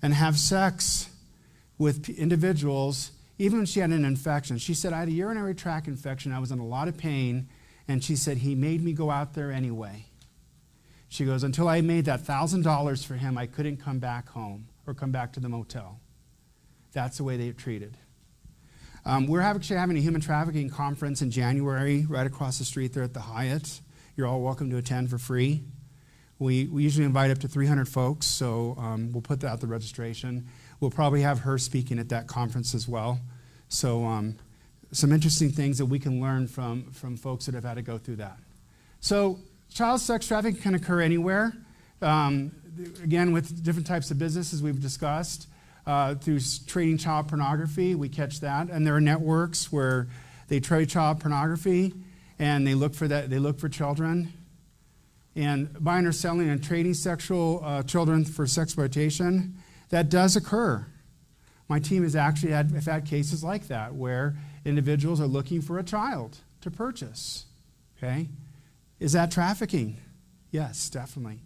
C: and have sex with individuals even when she had an infection. She said, I had a urinary tract infection, I was in a lot of pain, and she said, he made me go out there anyway. She goes, until I made that $1,000 for him, I couldn't come back home or come back to the motel. That's the way they're treated. We're actually having a human trafficking conference in January right across the street there at the Hyatt. You're all welcome to attend for free. We usually invite up to 300 folks, so we'll put that out the registration. We'll probably have her speaking at that conference as well. So some interesting things that we can learn from folks that have had to go through that. So child sex trafficking can occur anywhere. Again, with different types of businesses we've discussed. Through trading child pornography, we catch that. And there are networks where they trade child pornography and they look for that. They look for children. And buying or selling and trading sexual children for sexploitation, that does occur. My team has actually had cases like that where individuals are looking for a child to purchase. Okay? Is that trafficking? Yes, definitely.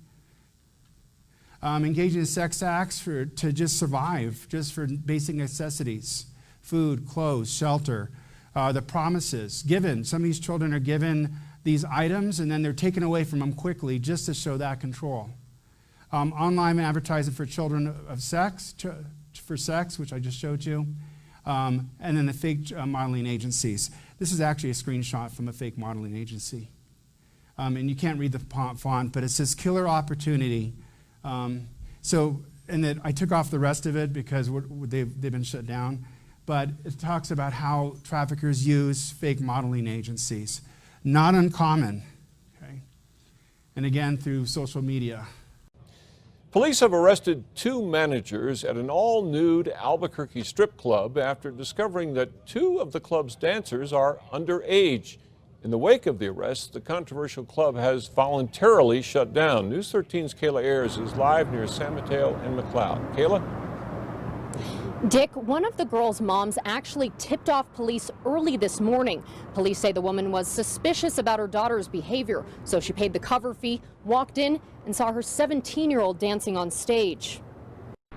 C: Engaging in sex acts to just survive, just for basic necessities, food, clothes, shelter, the promises given. Some of these children are given these items and then they're taken away from them quickly just to show that control. Online advertising for children of sex, for sex, which I just showed you, and then the fake modeling agencies. This is actually a screenshot from a fake modeling agency. And you can't read the font, but it says killer opportunity. And that I took off the rest of it because they've been shut down. But it talks about how traffickers use fake modeling agencies. Not uncommon, okay? And again, through social media.
E: Police have arrested 2 managers at an all-nude Albuquerque strip club after discovering that 2 of the club's dancers are underage. In the wake of the arrest, the controversial club has voluntarily shut down. News 13's Kayla Ayers is live near San Mateo and McLeod. Kayla?
F: Dick, one of the girls' moms actually tipped off police early this morning. Police say the woman was suspicious about her daughter's behavior, so she paid the cover fee, walked in, and saw her 17-year-old dancing on stage.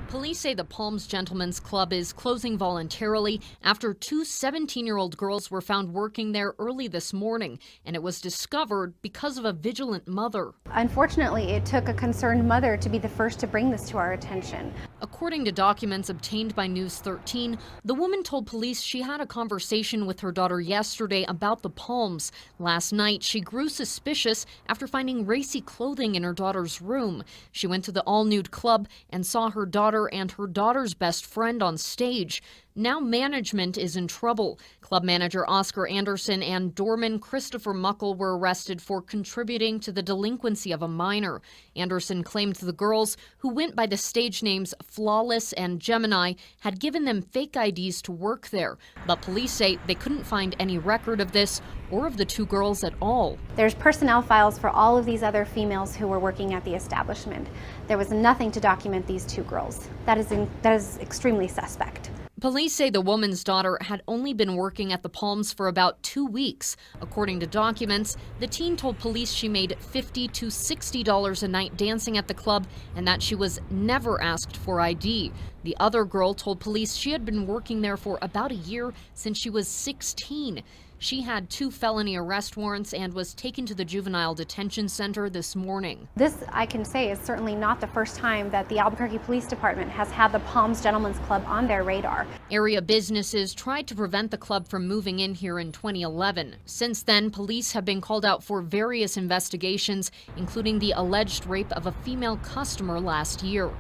F: Police say the Palms Gentlemen's Club is closing voluntarily after 2 17-year-old girls were found working there early this morning, and it was discovered because of a vigilant mother.
G: Unfortunately, it took a concerned mother to be the first to bring this to our attention.
F: According to documents obtained by News 13, the woman told police she had a conversation with her daughter yesterday about the Palms. Last night, she grew suspicious after finding racy clothing in her daughter's room. She went to the all-nude club and saw her daughter and her daughter's best friend on stage. Now management is in trouble. Club manager Oscar Anderson and doorman Christopher Muckle were arrested for contributing to the delinquency of a minor. Anderson claimed the girls, who went by the stage names Flawless and Gemini, had given them fake IDs to work there. But police say they couldn't find any record of this or of the 2 girls at all.
G: There's personnel files for all of these other females who were working at the establishment. There was nothing to document these 2 girls. That is extremely suspect.
F: Police say the woman's daughter had only been working at the Palms for about 2 weeks. According to documents, the teen told police she made $50 to $60 a night dancing at the club and that she was never asked for ID. The other girl told police she had been working there for about a year since she was 16. She had 2 felony arrest warrants and was taken to the juvenile detention center this morning.
G: This, I can say, is certainly not the first time that the Albuquerque Police Department has had the Palms Gentlemen's Club on their radar.
F: Area businesses tried to prevent the club from moving in here in 2011. Since then, police have been called out for various investigations, including the alleged rape of a female customer last year.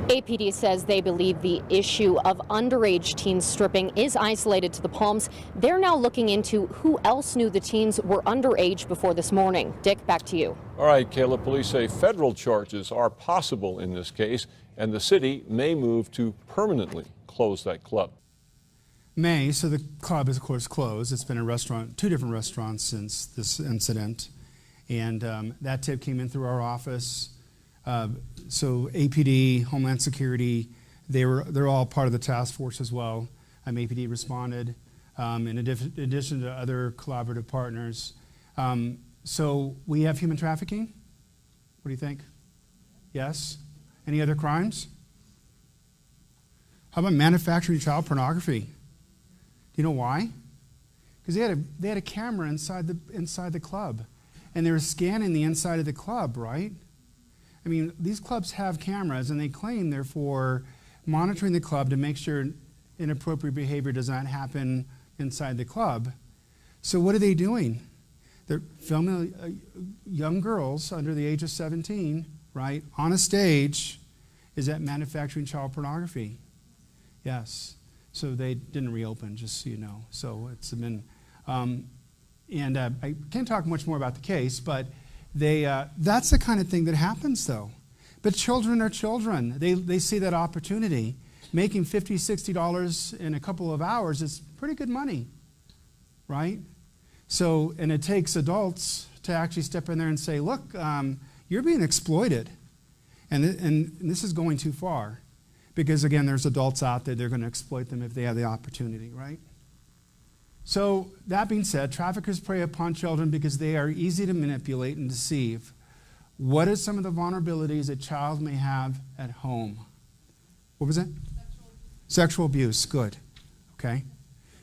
F: APD says they believe the issue of underage teens stripping is isolated to the Palms. They're now looking into who else knew the teens were underage before this morning. Dick, back to you.
E: All right, Kayla, police say federal charges are possible in this case, and the city may move to permanently close that club.
C: So the club is, of course, closed. It's been a restaurant, 2 different restaurants since this incident. And that tip came in through our office. So APD, Homeland Security, they're all part of the task force as well. APD responded in addition to other collaborative partners. So we have human trafficking. What do you think? Yes? Any other crimes? How about manufacturing child pornography? Do you know why? Because they had a camera inside the club, and they were scanning the inside of the club, right? I mean, these clubs have cameras, and they claim they're for monitoring the club to make sure inappropriate behavior does not happen inside the club. So what are they doing? They're filming young girls under the age of 17, right, on a stage. Is that manufacturing child pornography? Yes. So they didn't reopen, just so you know. So it's been, I can't talk much more about the case, but that's the kind of thing that happens, though. But children are children. They see that opportunity. Making $50, $60 in a couple of hours is pretty good money, right? So, and it takes adults to actually step in there and say, look, you're being exploited. And this is going too far. Because, again, there's adults out there, they're going to exploit them if they have the opportunity, right? So that being said, traffickers prey upon children because they are easy to manipulate and deceive. What are some of the vulnerabilities a child may have at home? What was it? Sexual abuse. Good. Okay.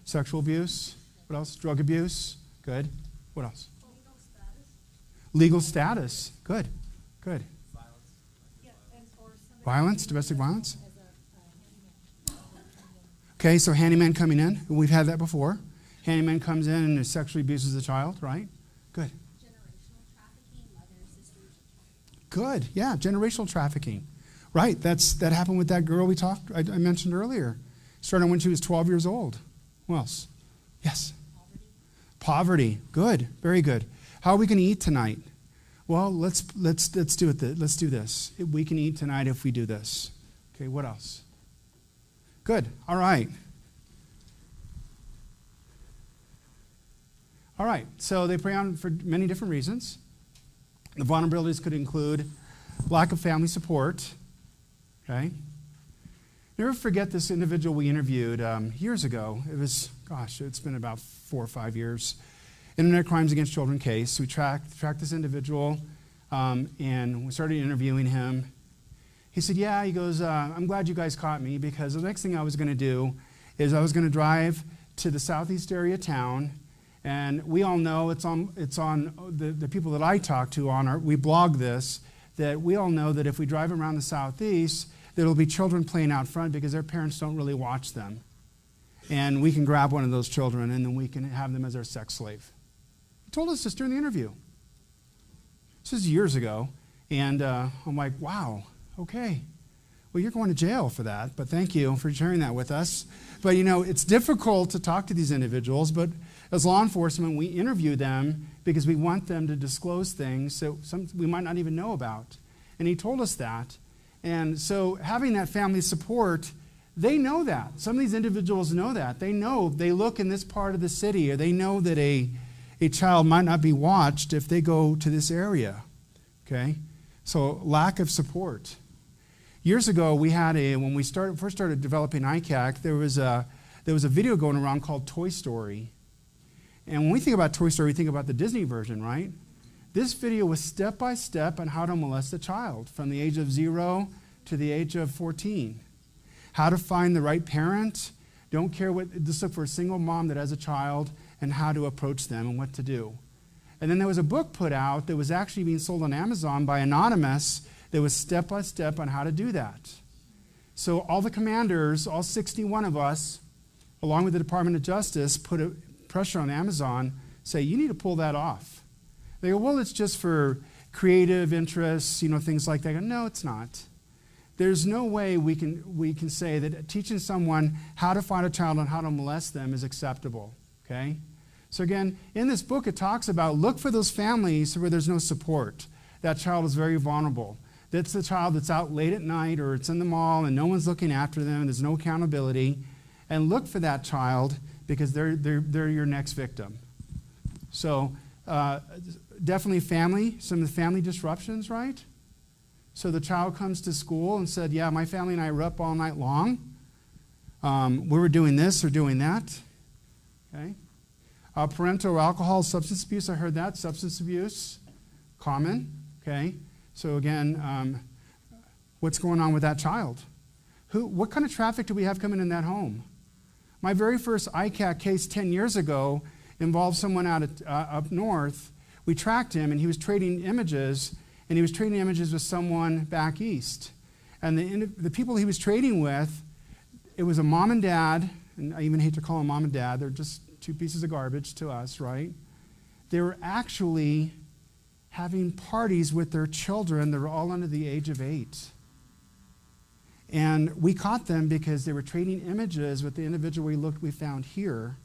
C: Sexual abuse. What else? Drug abuse. Good. What else? Legal status. Good. Good. Violence. Domestic violence. Okay, so handyman coming in. We've had that before. Handyman comes in and sexually abuses the child, right? Good.
H: Generational trafficking, mother, sisters.
C: Good, yeah, generational trafficking. Right, that happened with that girl I mentioned earlier. Started when she was 12 years old. What else? Yes. Poverty. Good, very good. How are we going to eat tonight? Well, let's do it. Let's do this. We can eat tonight if we do this. Okay, what else? Good. All right. All right. So they prey on for many different reasons. The vulnerabilities could include lack of family support. Okay. Never forget this individual we interviewed years ago. It was, it's been about 4 or 5 years. Internet Crimes Against Children case. We tracked this individual, and we started interviewing him. He said, yeah, he goes, I'm glad you guys caught me, because the next thing I was going to do is I was going to drive to the southeast area town, and we all know it's on the people that I talk to we blog this, that we all know that if we drive around the southeast, there'll be children playing out front because their parents don't really watch them. And we can grab one of those children and then we can have them as our sex slave. He told us this during the interview. This is years ago, and I'm like, wow, okay. Well, you're going to jail for that, but thank you for sharing that with us. But it's difficult to talk to these individuals, but as law enforcement, we interview them because we want them to disclose things that we might not even know about. And he told us that. And so having that family support, they know that. Some of these individuals know that. They know, they look in this part of the city, or they know that a child might not be watched if they go to this area. Okay? So lack of support. Years ago, we had when we first started developing ICAC, there was a video going around called Toy Story. And when we think about Toy Story, we think about the Disney version, right? This video was step by step on how to molest a child from the age of 0 to the age of 14. How to find the right parent, don't care just look for a single mom that has a child, and how to approach them and what to do. And then there was a book put out that was actually being sold on Amazon by Anonymous that was step by step on how to do that. So all the commanders, all 61 of us, along with the Department of Justice, put a pressure on Amazon, say, you need to pull that off. They go, well, it's just for creative interests, things like that. I go, no, it's not. There's no way we can say that teaching someone how to find a child and how to molest them is acceptable, okay? So again, in this book, it talks about look for those families where there's no support. That child is very vulnerable. That's the child that's out late at night, or it's in the mall and no one's looking after them, there's no accountability. And look for that child because they're your next victim. So definitely family, some of the family disruptions, right? So the child comes to school and said, yeah, my family and I were up all night long. We were doing this or doing that. Okay. Parental or alcohol, substance abuse, I heard that. Substance abuse, common. Okay. So again, what's going on with that child? What kind of traffic do we have coming in that home? My very first ICAC case 10 years ago involved someone up north. We tracked him, and he was trading images, with someone back east. And the people he was trading with, it was a mom and dad, and I even hate to call them mom and dad, they're just two pieces of garbage to us, right? They were actually having parties with their children that were all under the age of 8. And we caught them because they were trading images with the individual we found here.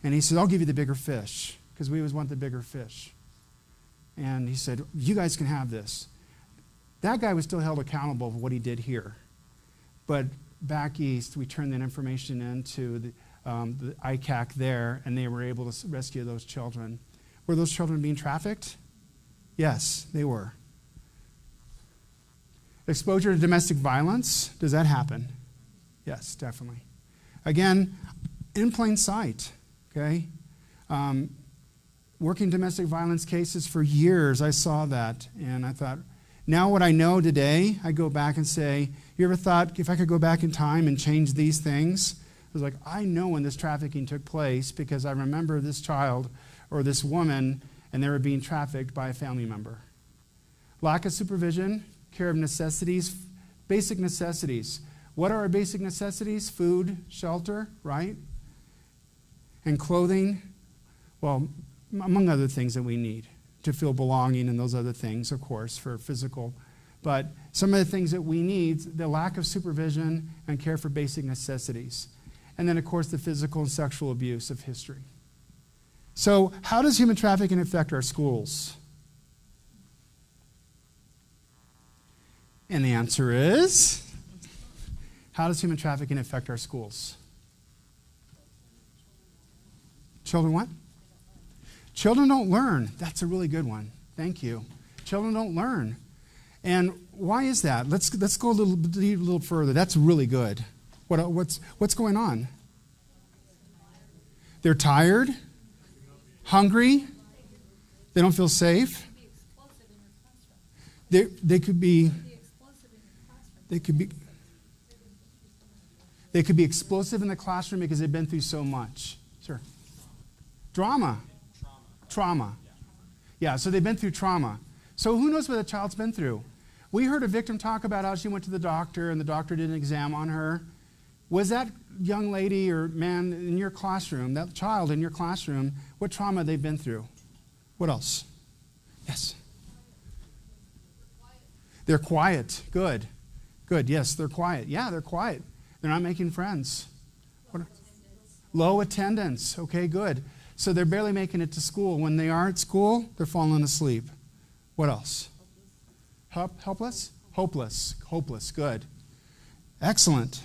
C: And he said, I'll give you the bigger fish, because we always want the bigger fish. And he said, you guys can have this. That guy was still held accountable for what he did here. But back east, we turned that information into the ICAC there, and they were able to rescue those children. Were those children being trafficked? Yes, they were. Exposure to domestic violence, does that happen? Yes, definitely. Again, in plain sight, okay? Working domestic violence cases for years, I saw that, and I thought, now what I know today, I go back and say, you ever thought if I could go back in time and change these things? I was like, I know when this trafficking took place because I remember this child or this woman and they were being trafficked by a family member. Lack of supervision, care of necessities, basic necessities. What are our basic necessities? Food, shelter, right? And clothing, well, among other things that we need to feel belonging and those other things, of course, for physical. But some of the things that we need, the lack of supervision and care for basic necessities. And then, of course, the physical and sexual abuse of history. So how does human trafficking affect our schools? And the answer is, how does human trafficking affect our schools? Children what? Children don't learn. That's a really good one. Thank you. Children don't learn. And why is that? Let's go a little further. That's really good. What's going on? They're tired, hungry, they don't feel safe. They could be explosive in the classroom because they've been through so much. Sure. Trauma. Yeah, so they've been through trauma. So who knows what a child's been through? We heard a victim talk about how she went to the doctor and the doctor did an exam on her. Was that young lady or man in your classroom, that child in your classroom, what trauma they've been through? What else? Yes. They're quiet. Good. Yes, they're quiet. Yeah, they're quiet. They're not making friends. Low attendance. Okay, good. So they're barely making it to school. When they are at school, they're falling asleep. What else? Helpless? Hopeless. Good. Excellent.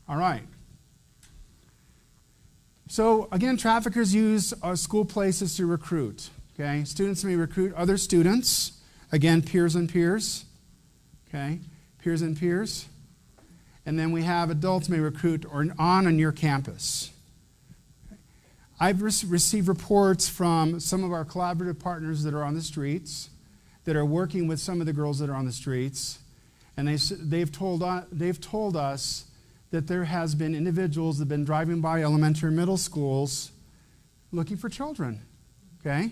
C: All right. So again, traffickers use school places to recruit. Okay, students may recruit other students. Again, peers and peers. Okay, peers and peers. And then we have adults may recruit on your campus. I've received reports from some of our collaborative partners that are on the streets, that are working with some of the girls that are on the streets, and they've told us that there has been individuals that have been driving by elementary and middle schools looking for children. Okay?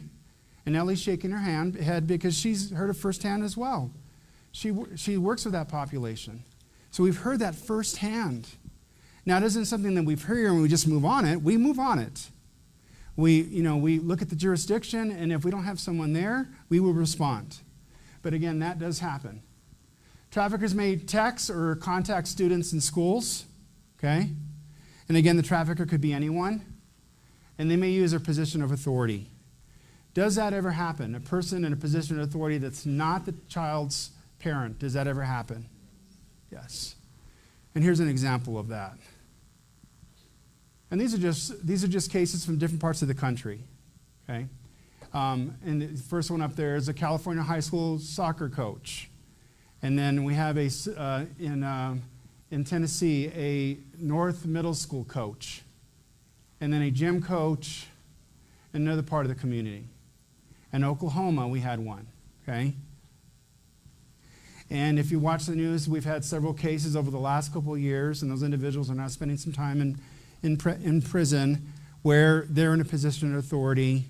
C: And Ellie's shaking her head because she's heard it firsthand as well. She works with that population. So we've heard that firsthand. Now, it isn't something that we've heard and we just move on it. We move on it. We look at the jurisdiction, and if we don't have someone there, we will respond. But again, that does happen. Traffickers may text or contact students in schools. Okay? And again, the trafficker could be anyone. And they may use their position of authority. Does that ever happen? A person in a position of authority that's not the child's parent, does that ever happen? Yes. And here's an example of that. And these are just cases from different parts of the country. Okay? And the first one up there is a California high school soccer coach. And then we have in Tennessee, a North Middle School coach. And then a gym coach in another part of the community. In Oklahoma, we had one. Okay? And if you watch the news, we've had several cases over the last couple of years, and those individuals are now spending some time in prison where they're in a position of authority,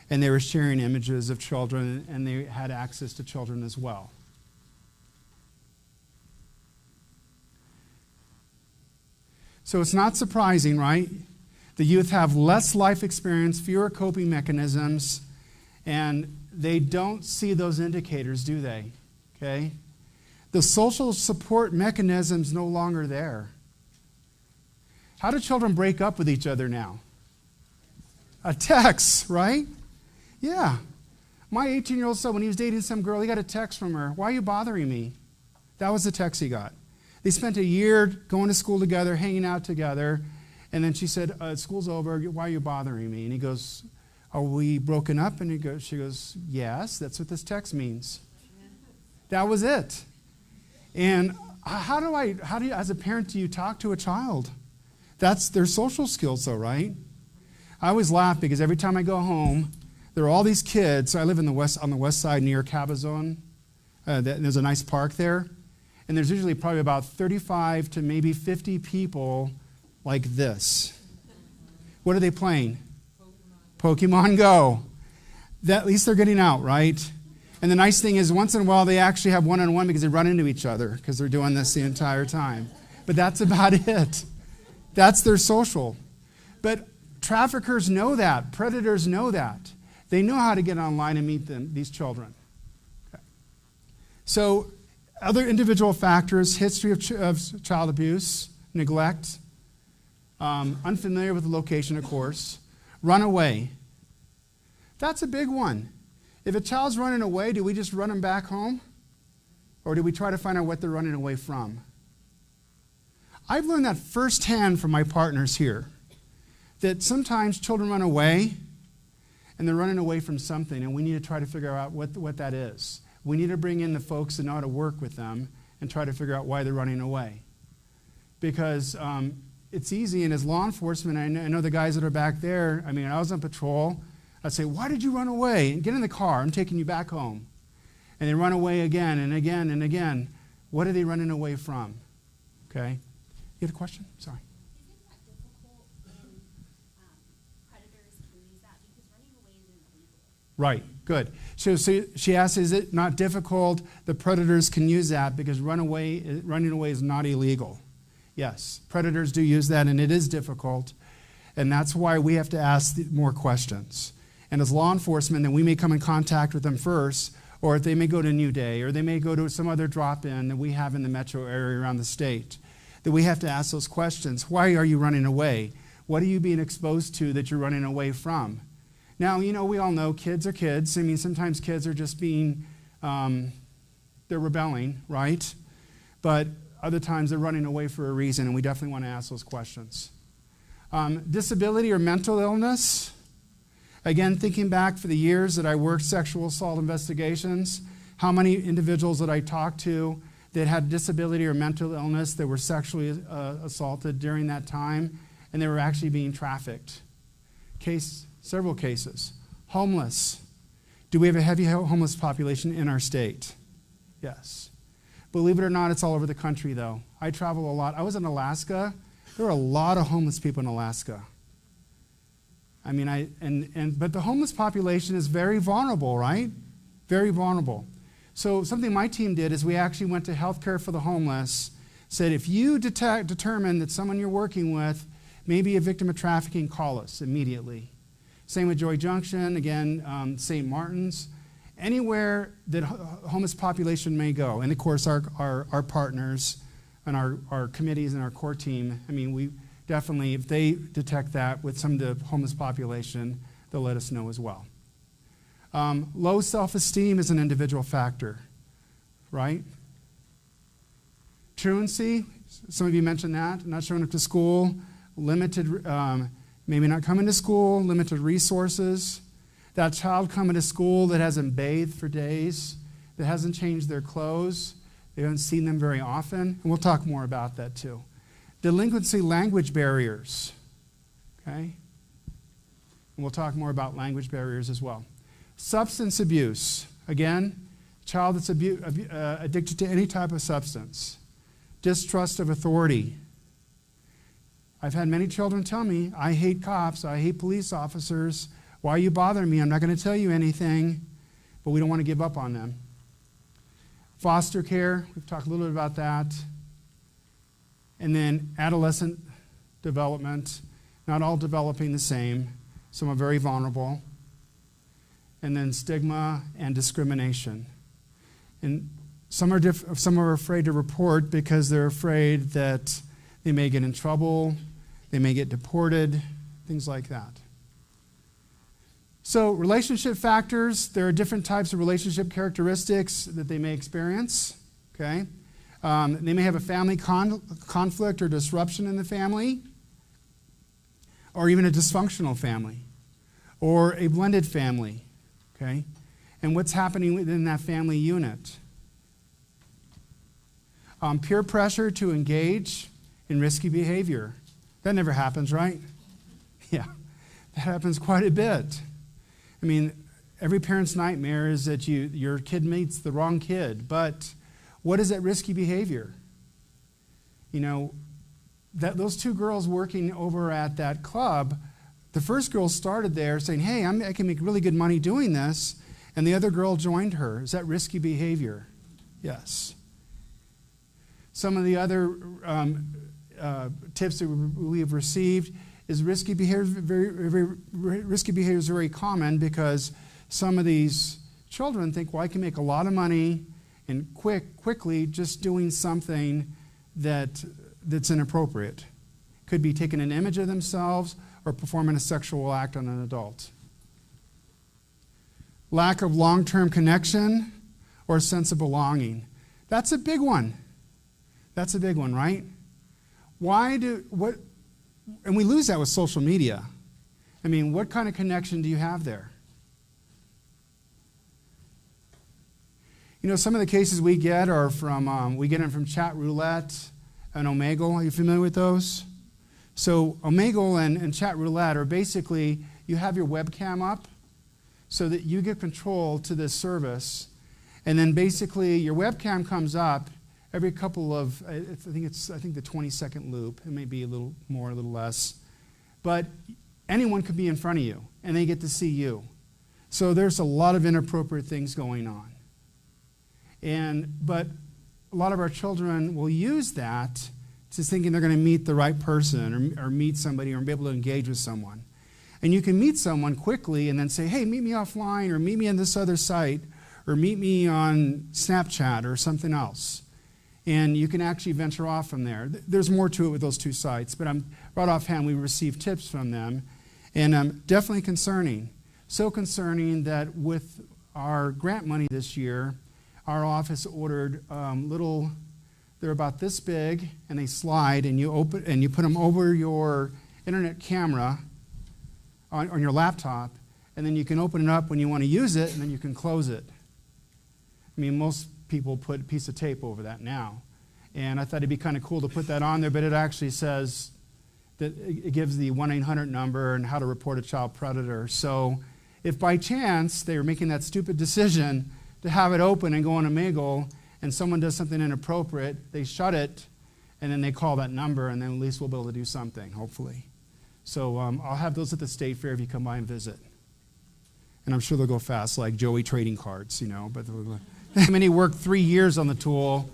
C: and they were sharing images of children, and they had access to children as well. So it's not surprising, right? The youth have less life experience, fewer coping mechanisms, and they don't see those indicators, do they? Okay? The social support mechanism's no longer there. How do children break up with each other now? A text, right? Yeah. My 18-year-old son, when he was dating some girl, he got a text from her. Why are you bothering me? That was the text he got. They spent a year going to school together, hanging out together, and then she said, school's over, why are you bothering me? And he goes, are we broken up? And she goes, yes, that's what this text means. That was it. And how do you, as a parent, do you talk to a child That's their social skills though, right? I always laugh because every time I go home, there are all these kids. So I live on the west side near Cabazon. There's a nice park there. And there's usually probably about 35 to maybe 50 people like this. What are they playing? Pokemon Go. At least they're getting out, right? And the nice thing is once in a while they actually have one-on-one because they run into each other because they're doing this the entire time. But that's about it. That's their social. But traffickers know that. Predators know that. They know how to get online and meet these children. Okay. So other individual factors, history of child abuse, neglect, unfamiliar with the location, of course, runaway. That's a big one. If a child's running away, do we just run them back home? Or do we try to find out what they're running away from? I've learned that firsthand from my partners here, that sometimes children run away, and they're running away from something, and we need to try to figure out what that is. We need to bring in the folks that know how to work with them and try to figure out why they're running away. Because it's easy, and as law enforcement, I know the guys that are back there, I mean, I was on patrol, I'd say, why did you run away? And get in the car, I'm taking you back home. And they run away again and again and again. What are they running away from? Okay? You had a question? Sorry.
H: Isn't that difficult when predators can use that? Because running away isn't illegal.
C: Right, good. So she asks, is it not difficult? The predators can use that because running away is not illegal. Yes, predators do use that, and it is difficult. And that's why we have to ask more questions. And as law enforcement, then we may come in contact with them first, or if they may go to New Day, or they may go to some other drop-in that we have in the metro area around the state, that we have to ask those questions. Why are you running away? What are you being exposed to that you're running away from? Now, you know, we all know kids are kids. I mean, sometimes kids are just being, they're rebelling, right? But other times they're running away for a reason, and we definitely want to ask those questions. Disability or mental illness. Again, thinking back for the years that I worked sexual assault investigations, how many individuals that I talked to that had disability or mental illness that were sexually assaulted during that time, and they were actually being trafficked. Several cases. Homeless. Do we have a heavy homeless population in our state? Yes. Believe it or not, it's all over the country, though. I travel a lot. I was in Alaska. There are a lot of homeless people in Alaska. I mean, but the homeless population is very vulnerable, right? Very vulnerable. So something my team did is we actually went to Healthcare for the Homeless, said if you determine that someone you're working with may be a victim of trafficking, call us immediately. Same with Joy Junction, again, St. Martin's, anywhere that homeless population may go. And of course, our partners and our committees and our core team, I mean, we definitely, if they detect that with some of the homeless population, they'll let us know as well. Low self-esteem is an individual factor, right? Truancy, some of you mentioned that, not showing up to school, limited, maybe not coming to school, limited resources. That child coming to school that hasn't bathed for days, that hasn't changed their clothes, they haven't seen them very often, and we'll talk more about that too. Delinquency language barriers, okay? And we'll talk more about language barriers as well. Substance abuse, again, child that's addicted to any type of substance. Distrust of authority. I've had many children tell me, I hate cops, I hate police officers, why are you bothering me? I'm not going to tell you anything, but we don't want to give up on them. Foster care, we've talked a little bit about that. And then adolescent development, not all developing the same. Some are very vulnerable. And then stigma and discrimination. And some are afraid to report because they're afraid that they may get in trouble, they may get deported, things like that. So relationship factors, there are different types of relationship characteristics that they may experience, okay? They may have a family conflict or disruption in the family, or even a dysfunctional family, or a blended family, okay? And what's happening within that family unit? Peer pressure to engage in risky behavior. That never happens, right? Yeah, that happens quite a bit. I mean, every parent's nightmare is that your kid meets the wrong kid, but what is that risky behavior? You know, those two girls working over at that club, the first girl started there saying, hey, I can make really good money doing this, and the other girl joined her. Is that risky behavior? Yes. Some of the other tips that we've received is risky behavior. Risky behavior is very common because some of these children think, well, I can make a lot of money and quickly just doing something that's inappropriate. Could be taking an image of themselves or performing a sexual act on an adult. Lack of long-term connection or sense of belonging. That's a big one. That's a big one, right? And we lose that with social media. I mean, what kind of connection do you have there? You know, some of the cases we get are from, we get them from Chat Roulette and Omegle. Are you familiar with those? So Omegle and Chat Roulette are basically, you have your webcam up so that you get control to this service, and then basically your webcam comes up every couple of, I think the 20-second loop. It may be a little more, a little less. But anyone could be in front of you, and they get to see you. So there's a lot of inappropriate things going on. But a lot of our children will use that to thinking they're going to meet the right person or meet somebody or be able to engage with someone. And you can meet someone quickly and then say, hey, meet me offline, or meet me on this other site, or meet me on Snapchat or something else. And you can actually venture off from there. There's more to it with those two sites, but right offhand, we received tips from them. And definitely concerning. So concerning that with our grant money this year, our office ordered they're about this big, and they slide, and you put them over your internet camera on your laptop, and then you can open it up when you want to use it, and then you can close it. I mean, most people put a piece of tape over that now. And I thought it'd be kind of cool to put that on there, but it actually says that it gives the 1-800 number and how to report a child predator. So if by chance they were making that stupid decision to have it open and go on Omegle, and someone does something inappropriate, they shut it, and then they call that number, and then at least we'll be able to do something, hopefully. So I'll have those at the State Fair if you come by and visit. And I'm sure they'll go fast, like Joey trading cards, you know. But many worked 3 years on the tool,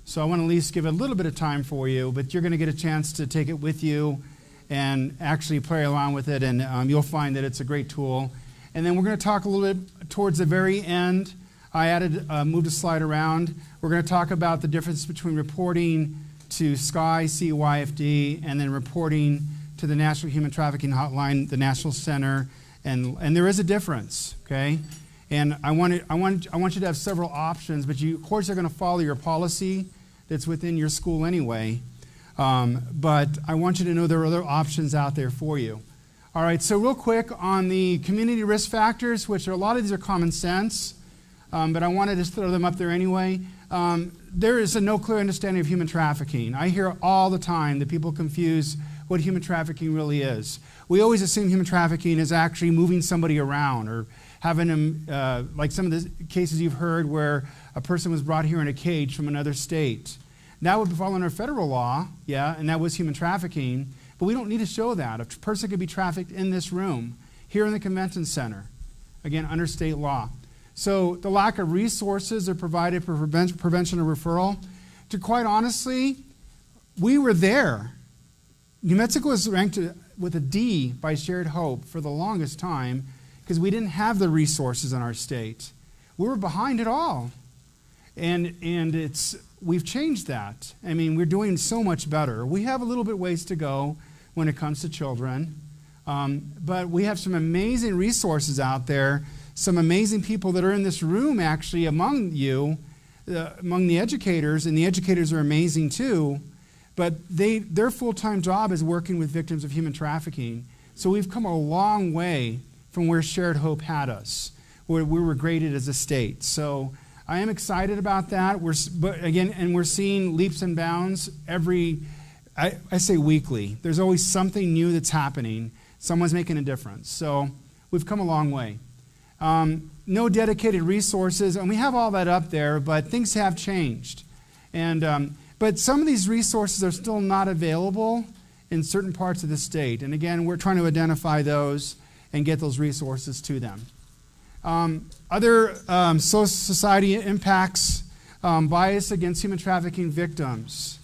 C: so I want to at least give it a little bit of time for you, but you're going to get a chance to take it with you and actually play along with it, and you'll find that it's a great tool. And then we're going to talk a little bit towards the very end. I moved a slide around. We're going to talk about the difference between reporting to SCI, CYFD, and then reporting to the National Human Trafficking Hotline, the National Center, and there is a difference, okay? And I want you to have several options, but you, of course, are going to follow your policy that's within your school anyway. But I want you to know there are other options out there for you. All right, so real quick on the community risk factors, which a lot of these are common sense, but I wanted to throw them up there anyway. There is no clear understanding of human trafficking. I hear all the time that people confuse what human trafficking really is. We always assume human trafficking is actually moving somebody around or having them, like some of the cases you've heard where a person was brought here in a cage from another state. That would fall under federal law, yeah, and that was human trafficking, but we don't need to show that. A person could be trafficked in this room, here in the convention center, again, under state law. So the lack of resources are provided for prevention or referral. To quite honestly, we were there. New Mexico was ranked with a D by Shared Hope for the longest time because we didn't have the resources in our state. We were behind it all. And we've changed that. I mean, we're doing so much better. We have a little bit ways to go when it comes to children. But we have some amazing resources out there, some amazing people that are in this room actually among you, among the educators, and the educators are amazing too. But their full-time job is working with victims of human trafficking. So we've come a long way from where Shared Hope had us, where we were graded as a state. So I am excited about that. We're seeing leaps and bounds I say weekly. There's always something new that's happening. Someone's making a difference. So we've come a long way. No dedicated resources, and we have all that up there, but things have changed. And but some of these resources are still not available in certain parts of the state. And again, we're trying to identify those and get those resources to them. Other social society impacts, bias against human trafficking victims.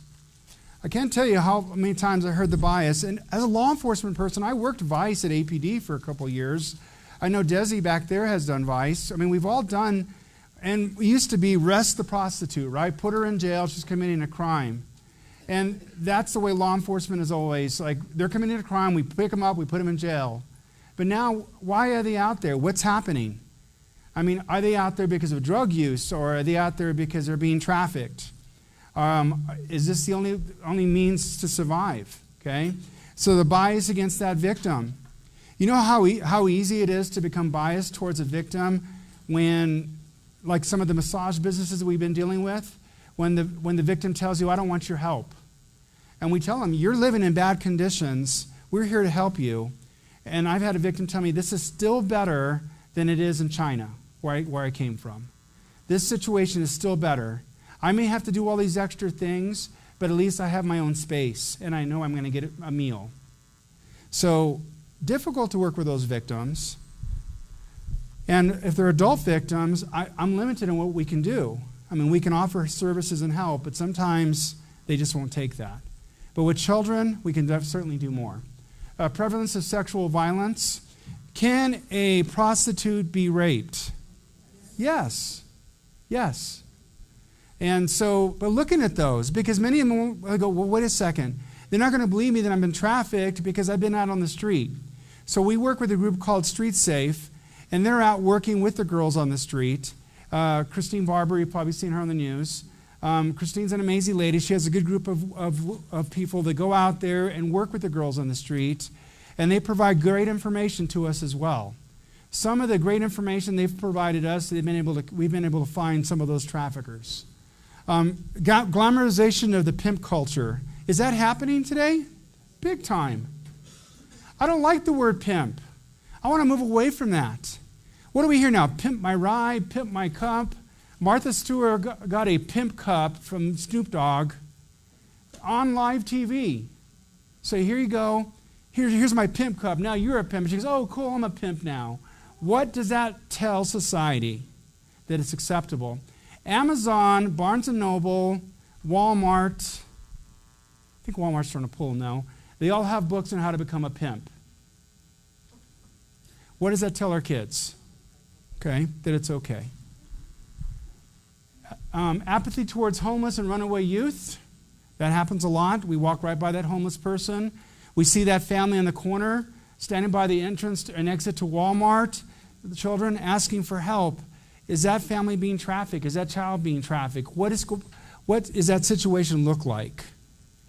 C: I can't tell you how many times I heard the bias. And as a law enforcement person, I worked Vice at APD for a couple years. I know Desi back there has done Vice. I mean, we've all done, and we used to be arrest the prostitute, right? Put her in jail, she's committing a crime. And that's the way law enforcement is always, like, they're committing a crime, we pick them up, we put them in jail. But now, why are they out there? What's happening? I mean, are they out there because of drug use, or are they out there because they're being trafficked? Is this the only means to survive? Okay, so the bias against that victim. You know how easy it is to become biased towards a victim when, like some of the massage businesses that we've been dealing with, when the victim tells you, "I don't want your help," and we tell them, "You're living in bad conditions. We're here to help you." And I've had a victim tell me, "This is still better than it is in China, where I came from. This situation is still better. I may have to do all these extra things, but at least I have my own space, and I know I'm going to get a meal." So, difficult to work with those victims. And if they're adult victims, I'm limited in what we can do. I mean, we can offer services and help, but sometimes they just won't take that. But with children, we can certainly do more. Prevalence of sexual violence. Can a prostitute be raped? Yes. Yes. And so, but looking at those, because many of them will go, "Well, wait a second. They're not going to believe me that I've been trafficked because I've been out on the street." So we work with a group called Street Safe, and they're out working with the girls on the street. Christine Barber, you've probably seen her on the news. Christine's an amazing lady. She has a good group of people that go out there and work with the girls on the street, and they provide great information to us as well. Some of the great information they've provided us, we've been able to find some of those traffickers. Glamorization of the pimp culture. Is that happening today? Big time. I don't like the word pimp. I want to move away from that. What do we hear now? Pimp my ride, pimp my cup. Martha Stewart got a pimp cup from Snoop Dogg on live TV. So here you go. Here's my pimp cup. Now you're a pimp. She goes, "Oh, cool, I'm a pimp now." What does that tell society? That it's acceptable. Amazon, Barnes & Noble, Walmart, I think Walmart's trying to pull now. They all have books on how to become a pimp. What does that tell our kids? Okay, that it's okay. Apathy towards homeless and runaway youth. That happens a lot. We walk right by that homeless person. We see that family in the corner standing by the entrance and exit to Walmart, the children asking for help. Is that family being trafficked? Is that child being trafficked? What is that situation look like?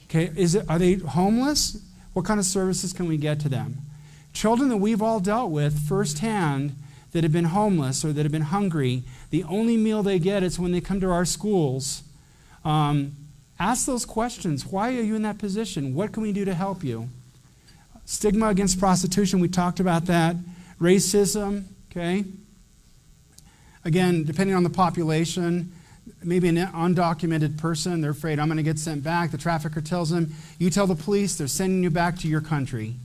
C: Okay, are they homeless? What kind of services can we get to them? Children that we've all dealt with firsthand that have been homeless or that have been hungry, the only meal they get is when they come to our schools. Ask those questions. Why are you in that position? What can we do to help you? Stigma against prostitution, we talked about that. Racism, okay? Again, depending on the population, maybe an undocumented person, they're afraid, "I'm going to get sent back." The trafficker tells them, "You tell the police, they're sending you back to your country."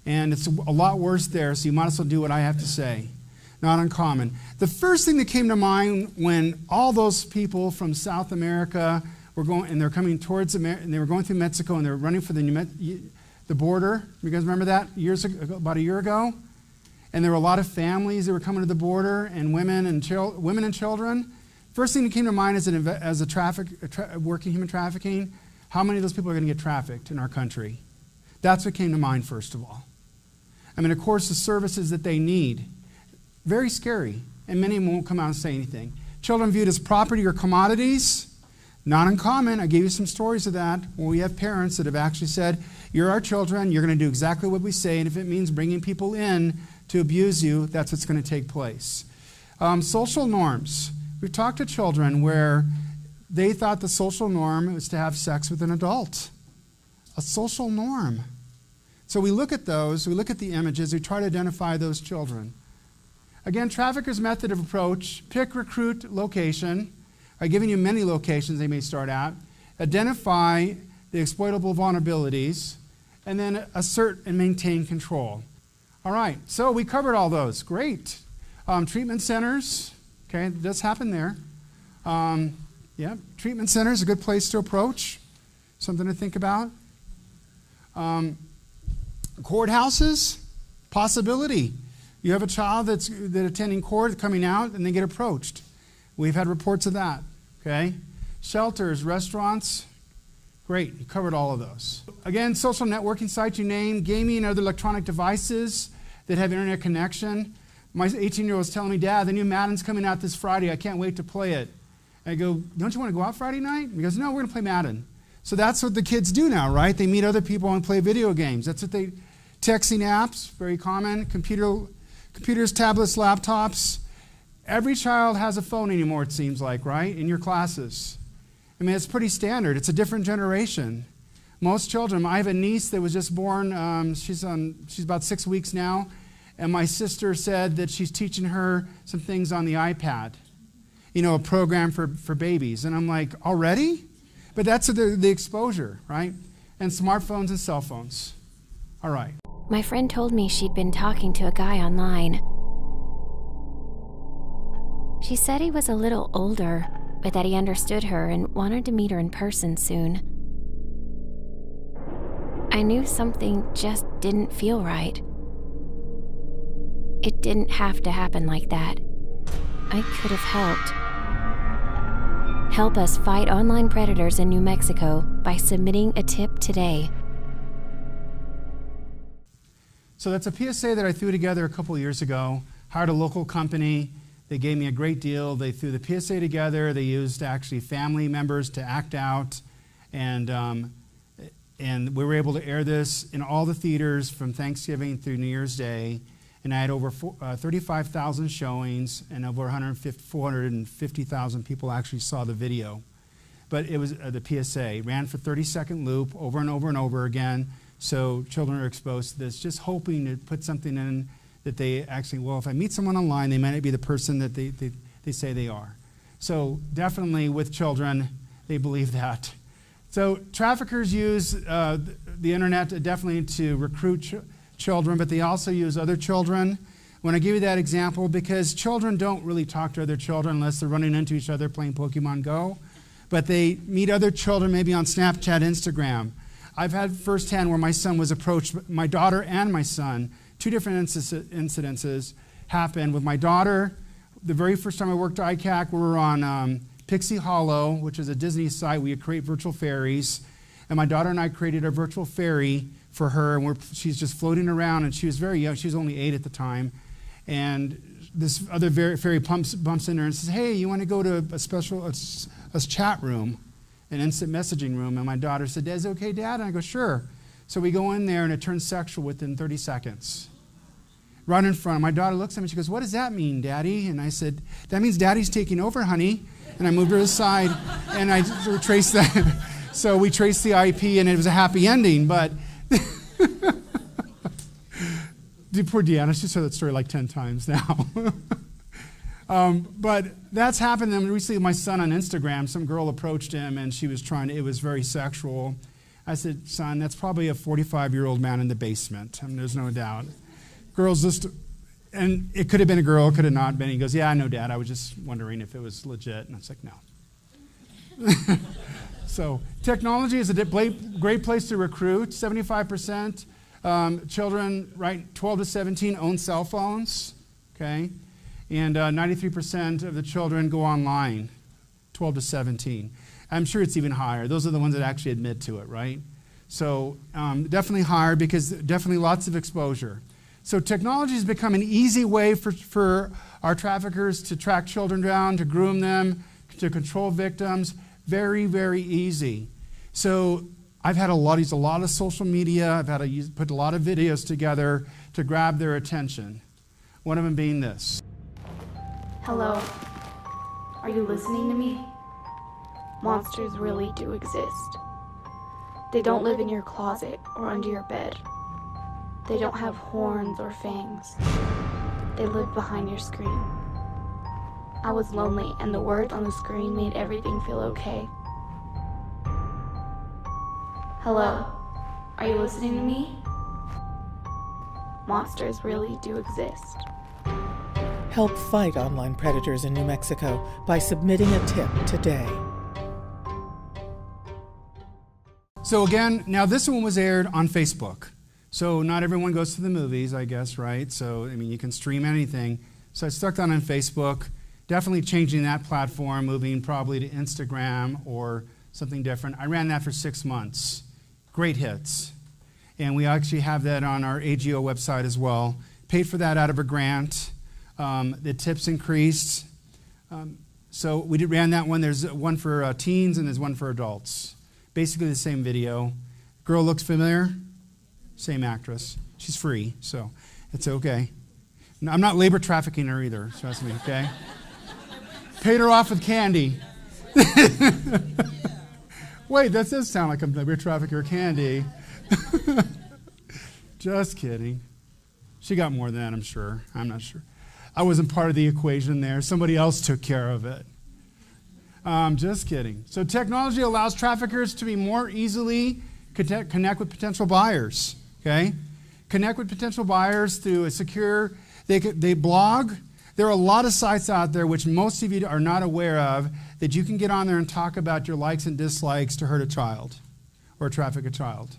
C: And it's a lot worse there, so you might as well do what I have to say. Not uncommon. The first thing that came to mind when all those people from South America were going, and they're coming towards America, and they were going through Mexico, and they were running for the border. You guys remember that about a year ago? And there were a lot of families that were coming to the border, and women and children. First thing that came to mind as working human trafficking, how many of those people are going to get trafficked in our country? That's what came to mind first of all. I mean, of course, the services that they need, very scary, and many won't come out and say anything. Children viewed as property or commodities, not uncommon. I gave you some stories of that, where we have parents that have actually said, "You're our children, you're going to do exactly what we say, and if it means bringing people in to abuse you, that's what's going to take place." Social norms. We've talked to children where they thought the social norm was to have sex with an adult. a social norm. So we look at those, we look at the images, we try to identify those children. Again, traffickers' method of approach: pick, recruit, location. I've given you many locations they may start at. Identify the exploitable vulnerabilities, and then assert and maintain control. All right, so we covered all those. Great. Treatment centers, okay, it does happen there. Yeah, treatment centers, a good place to approach. Something to think about. Courthouses, possibility. You have a child that's attending court, coming out, and they get approached. We've had reports of that, okay? Shelters, restaurants, great, you covered all of those. Again, social networking sites you name, gaming and other electronic devices that have internet connection. My 18-year-old was telling me, Dad, the new Madden's coming out this Friday, I can't wait to play it. I go, don't you want to go out Friday night? He goes, no, we're going to play Madden. So that's what the kids do now, right? They meet other people and play video games. That's what they, texting apps, very common, computers, tablets, laptops. Every child has a phone anymore, it seems like, right, in your classes. I mean, it's pretty standard. It's a different generation. Most children, I have a niece that was just born, she's about 6 weeks now, and my sister said that she's teaching her some things on the iPad, you know, a program for babies. And I'm like, already? But that's the exposure, right? And smartphones and cell phones. All right.
I: My friend told me she'd been talking to a guy online. She said he was a little older, but that he understood her and wanted to meet her in person soon. I knew something just didn't feel right. It didn't have to happen like that. I could have helped. Help us fight online predators in New Mexico by submitting a tip today.
C: So that's a PSA that I threw together a couple years ago. Hired a local company. They gave me a great deal. They threw the PSA together. They used actually family members to act out. And we were able to air this in all the theaters from Thanksgiving through New Year's Day. And I had over 35,000 showings, and over 450,000 people actually saw the video. But it was the PSA. Ran for 30-second loop over and over and over again. So children are exposed to this, just hoping to put something in that they actually, well, if I meet someone online, they might not be the person that they say they are. So definitely with children, they believe that. So traffickers use the internet definitely to recruit children, but they also use other children. When I give you that example, because children don't really talk to other children unless they're running into each other playing Pokemon Go, but they meet other children maybe on Snapchat, Instagram. I've had firsthand where my son was approached, my daughter and my son. Two different incidences happened with my daughter. The very first time I worked at ICAC, we were on Pixie Hollow, which is a Disney site. We create virtual fairies. And my daughter and I created a virtual fairy for her. And she's just floating around, and she was very young. She was only 8 at the time. And this other fairy bumps into her and says, hey, you want to go to a special a chat room, an instant messaging room? And my daughter said, is it okay, Dad? And I go, sure. So we go in there, and it turns sexual within 30 seconds. Right in front. My daughter looks at me, she goes, what does that mean, Daddy? And I said, that means Daddy's taking over, honey. And I moved her aside, and I traced that. So we traced the IP, and it was a happy ending, but poor Deanna, she's heard that story like 10 times now. But that's happened. And recently, my son on Instagram, some girl approached him, and she was it was very sexual. I said, son, that's probably a 45-year-old man in the basement. I mean, there's no doubt. Girls just, and it could have been a girl, it could have not been. He goes, yeah, I know, Dad. I was just wondering if it was legit. And I was like, no. So technology is a great place to recruit. 75% children, right, 12 to 17 own cell phones, okay? And 93% of the children go online, 12 to 17. I'm sure it's even higher. Those are the ones that actually admit to it, right? So definitely higher because definitely lots of exposure. So technology has become an easy way for our traffickers to track children down, to groom them, to control victims. Very, very easy. So I've had used a lot of social media. I've had to put a lot of videos together to grab their attention. One of them being this.
J: Hello. Are you listening to me? Monsters really do exist. They don't live in your closet or under your bed. They don't have horns or fangs. They live behind your screen. I was lonely, and the words on the screen made everything feel okay. Hello, are you listening to me? Monsters really do exist.
K: Help fight online predators in New Mexico by submitting a tip today.
C: So again, now this one was aired on Facebook. So not everyone goes to the movies, I guess, right? So, I mean, you can stream anything. So I stuck that on Facebook. Definitely changing that platform, moving probably to Instagram or something different. I ran that for 6 months. Great hits. And we actually have that on our AGO website as well. Paid for that out of a grant. The tips increased. So we ran that one. There's one for teens and there's one for adults. Basically the same video. Girl looks familiar? Same actress. She's free, so it's okay. I'm not labor trafficking her either, trust me, okay? Paid her off with candy. Wait, that does sound like I'm labor trafficker candy. Just kidding. She got more than that, I'm sure. I'm not sure. I wasn't part of the equation there. Somebody else took care of it. Just kidding. So technology allows traffickers to be more easily connect with potential buyers. Okay? Connect with potential buyers through a secure, they blog. There are a lot of sites out there which most of you are not aware of that you can get on there and talk about your likes and dislikes to hurt a child or traffic a child.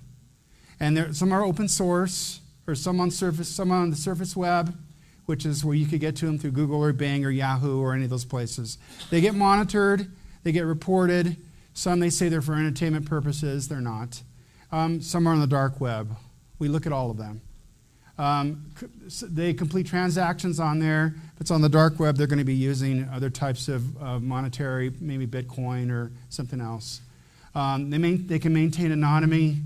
C: And some are open source or some on the surface web, which is where you could get to them through Google or Bing or Yahoo or any of those places. They get monitored, they get reported. Some they say they're for entertainment purposes, they're not. Some are on the dark web. We look at all of them. They complete transactions on there. If it's on the dark web, they're going to be using other types of monetary, maybe Bitcoin or something else. They can maintain anonymity.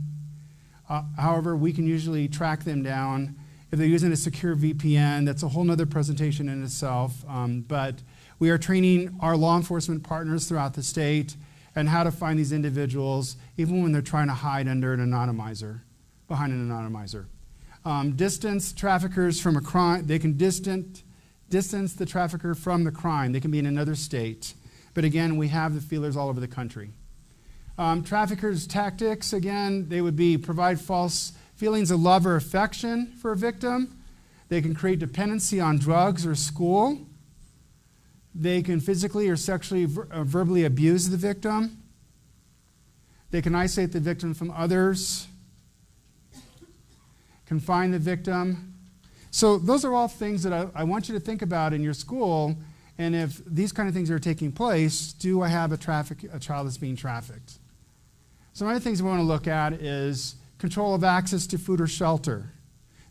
C: However, we can usually track them down. If they're using a secure VPN, that's a whole other presentation in itself. But we are training our law enforcement partners throughout the state on how to find these individuals, even when they're trying to hide under an anonymizer, behind an anonymizer. Distance traffickers from a crime. They can distance the trafficker from the crime. They can be in another state. But again, we have the feelers all over the country. Traffickers' tactics, again, they would be provide false feelings of love or affection for a victim. They can create dependency on drugs or school. They can physically or sexually verbally abuse the victim. They can isolate the victim from others. Confine the victim. So those are all things that I want you to think about in your school. And if these kind of things are taking place, do I have a child that's being trafficked? Some other things we want to look at is control of access to food or shelter.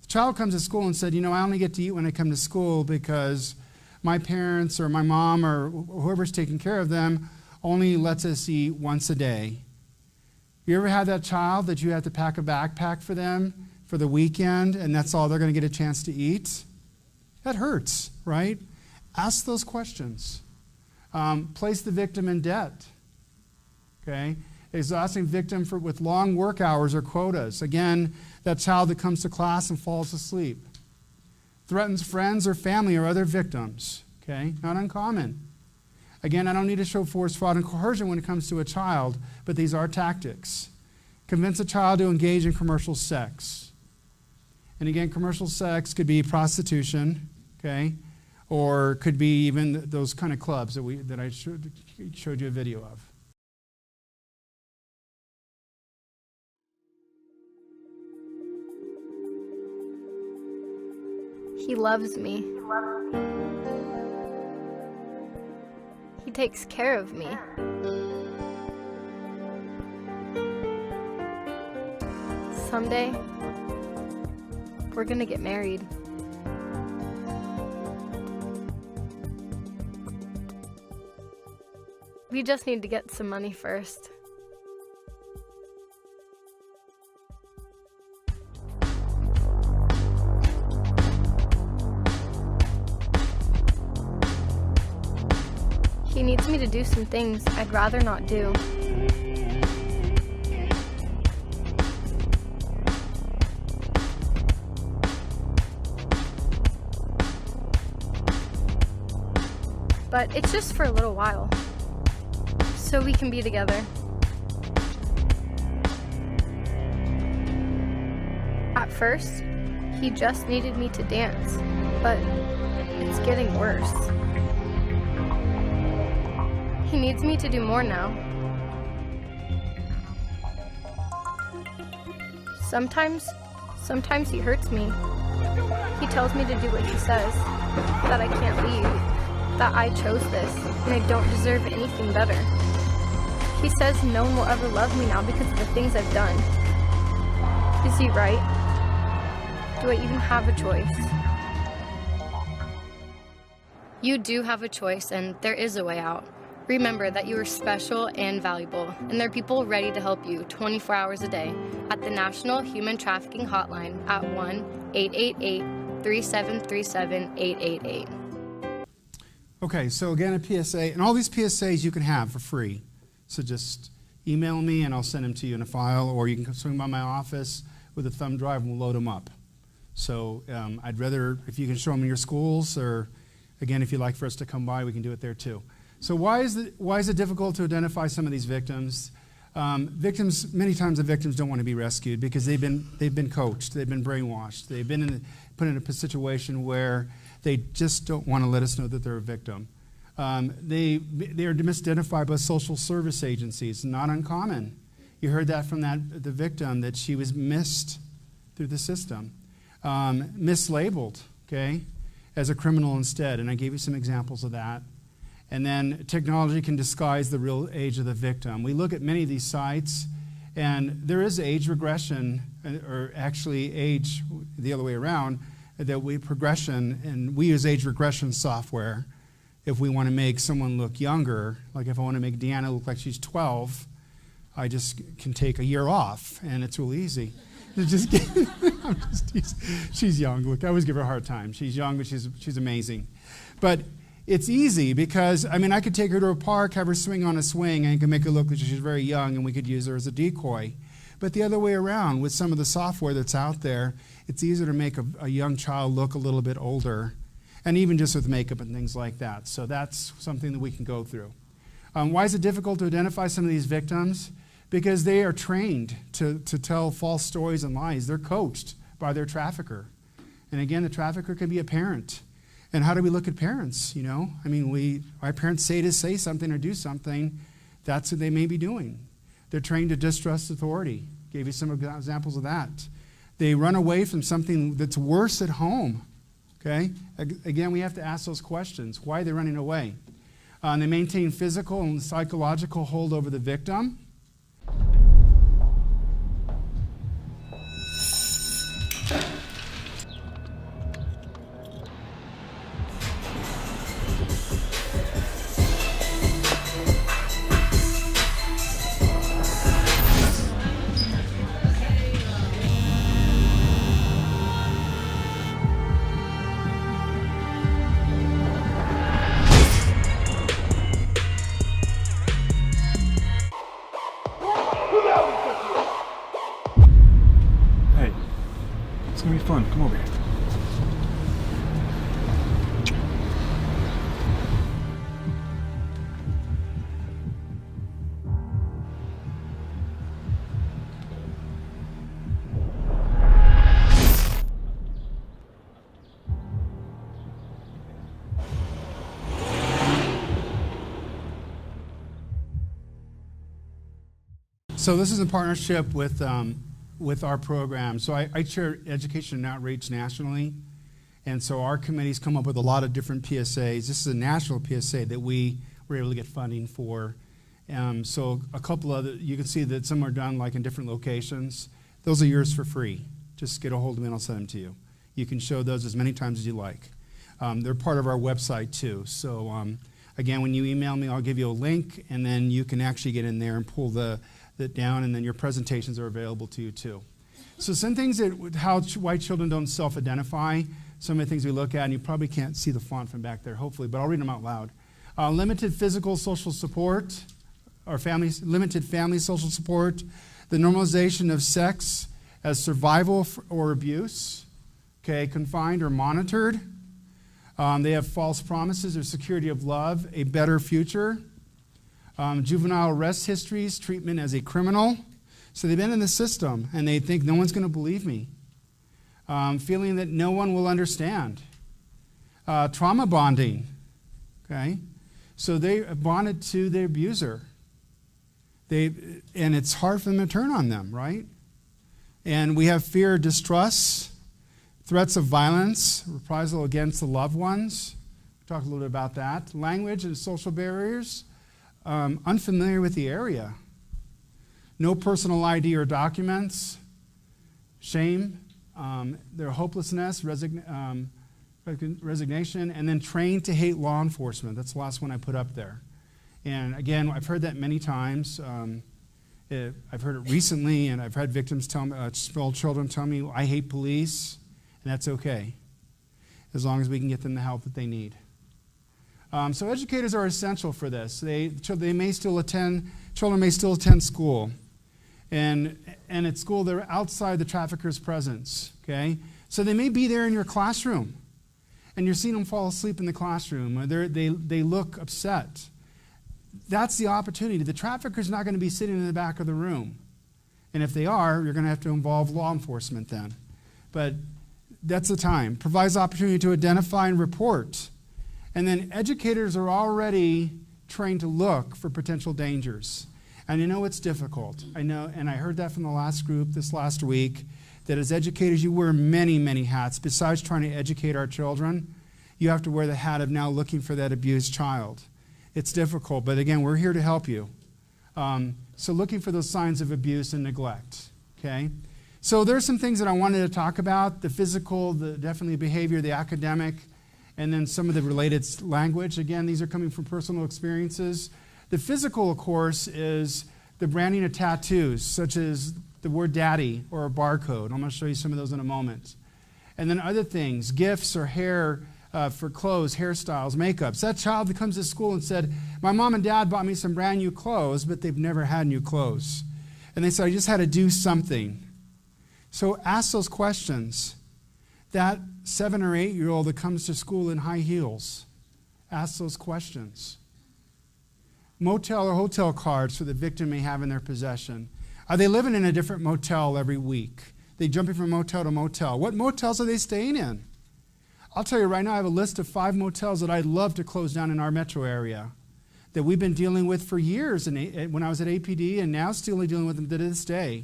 C: The child comes to school and said, I only get to eat when I come to school because my parents or my mom or whoever's taking care of them only lets us eat once a day. You ever had that child that you have to pack a backpack for them for the weekend and that's all they're going to get a chance to eat? That hurts, right? Ask those questions. Place the victim in debt. Okay? Exhausting victim with long work hours or quotas. Again, that child that comes to class and falls asleep. Threatens friends or family or other victims. Okay? Not uncommon. Again, I don't need to show force, fraud, and coercion when it comes to a child, but these are tactics. Convince a child to engage in commercial sex. And again, commercial sex could be prostitution, okay? Or could be even those kind of clubs that I showed you a video of.
J: He loves me. He takes care of me. Someday, we're gonna get married. We just need to get some money first. He needs me to do some things I'd rather not do.
L: but it's just for a little while, so we can be together. At first, he just needed me to dance, but it's getting worse. He needs me to do more now. Sometimes he hurts me. He tells me to do what he says, that I can't leave, that I chose this, and I don't deserve anything better. He says no one will ever love me now because of the things I've done. Is he right? Do I even have a choice? You do have a choice, and there is a way out. Remember that you are special and valuable, and there are people ready to help you 24 hours a day at the National Human Trafficking Hotline at 1-888-3737-888.
C: Okay, so again, a PSA, and all these PSAs you can have for free. So just email me and I'll send them to you in a file, or you can swing by my office with a thumb drive and we'll load them up. So I'd rather, if you can show them in your schools, or again, if you'd like for us to come by, we can do it there too. So why is it difficult to identify some of these victims? Many times the victims don't want to be rescued because they've been coached, they've been brainwashed, they've been put in a situation where they just don't want to let us know that they're a victim. They are misidentified by social service agencies, not uncommon. You heard that from the victim, that she was missed through the system, mislabeled, okay, as a criminal instead, and I gave you some examples of that. And then technology can disguise the real age of the victim. We look at many of these sites, and there is age regression, or actually age the other way around, progression, and we use age regression software if we want to make someone look younger. Like if I want to make Deanna look like she's 12, I just can take a year off, and it's real easy. She's young. Look, I always give her a hard time. She's young, but she's amazing. But it's easy because, I could take her to a park, have her swing on a swing, and I can make her look like she's very young, and we could use her as a decoy. But the other way around, with some of the software that's out there, it's easier to make a young child look a little bit older, and even just with makeup and things like that. So that's something that we can go through. Why is it difficult to identify some of these victims? Because they are trained to tell false stories and lies. They're coached by their trafficker. And again, the trafficker can be a parent. And how do we look at parents, our parents say something or do something, that's what they may be doing. They're trained to distrust authority. Gave you some examples of that. They run away from something that's worse at home, okay? Again, we have to ask those questions. Why are they running away? They maintain physical and psychological hold over the victim.
M: Hey, it's gonna be fun. Come over here.
C: So this is in partnership with our program. So I chair education and outreach nationally. And so our committees come up with a lot of different PSAs. This is a national PSA that we were able to get funding for. So a couple other, you can see that some are done like in different locations. Those are yours for free. Just get a hold of me and I'll send them to you. You can show those as many times as you like. They're part of our website too. So again, when you email me, I'll give you a link, and then you can actually get in there and pull that down, and then your presentations are available to you too. So some things why children don't self-identify, some of the things we look at, and you probably can't see the font from back there, hopefully, but I'll read them out loud. Limited physical social support, or limited family social support, the normalization of sex as survival or abuse, okay, confined or monitored, They have false promises of security of love, a better future. Juvenile arrest histories, treatment as a criminal. So they've been in the system, and they think no one's going to believe me. Feeling that no one will understand. Trauma bonding. Okay? So they bonded to the abuser. And it's hard for them to turn on them, right? And we have fear, distrust, threats of violence, reprisal against the loved ones. We talked a little bit about that. Language and social barriers. Unfamiliar with the area. No personal ID or documents. Shame. Their hopelessness, resignation, and then trained to hate law enforcement. That's the last one I put up there. And again, I've heard that many times. I've heard it recently, and I've had victims tell me, small children tell me, I hate police, and that's okay, as long as we can get them the help that they need. So educators are essential for this. Children may still attend school. And at school, they're outside the trafficker's presence, okay? So they may be there in your classroom, and you're seeing them fall asleep in the classroom, or they look upset. That's the opportunity. The trafficker's not going to be sitting in the back of the room. And if they are, you're going to have to involve law enforcement then. But that's the time. Provides opportunity to identify and report. And then educators are already trained to look for potential dangers. And I know it's difficult. I know, and I heard that from the last group this last week, that as educators you wear many, many hats. Besides trying to educate our children, you have to wear the hat of now looking for that abused child. It's difficult, but again, we're here to help you. So looking for those signs of abuse and neglect, okay? So there's some things that I wanted to talk about, the physical, definitely behavior, the academic, and then some of the related language. Again, these are coming from personal experiences. The physical, of course, is the branding of tattoos, such as the word daddy or a barcode. I'm going to show you some of those in a moment. And then other things, gifts or hair for clothes, hairstyles, makeups. That child that comes to school and said, my mom and dad bought me some brand new clothes, but they've never had new clothes. And they said, I just had to do something. So ask those questions. That 7 or 8-year-old that comes to school in high heels, ask those questions. Motel or hotel cards for the victim may have in their possession. Are they living in a different motel every week? They jumping from motel to motel. What motels are they staying in? I'll tell you right now, I have a list of 5 motels that I'd love to close down in our metro area that we've been dealing with for years when I was at APD, and now still dealing with them to this day.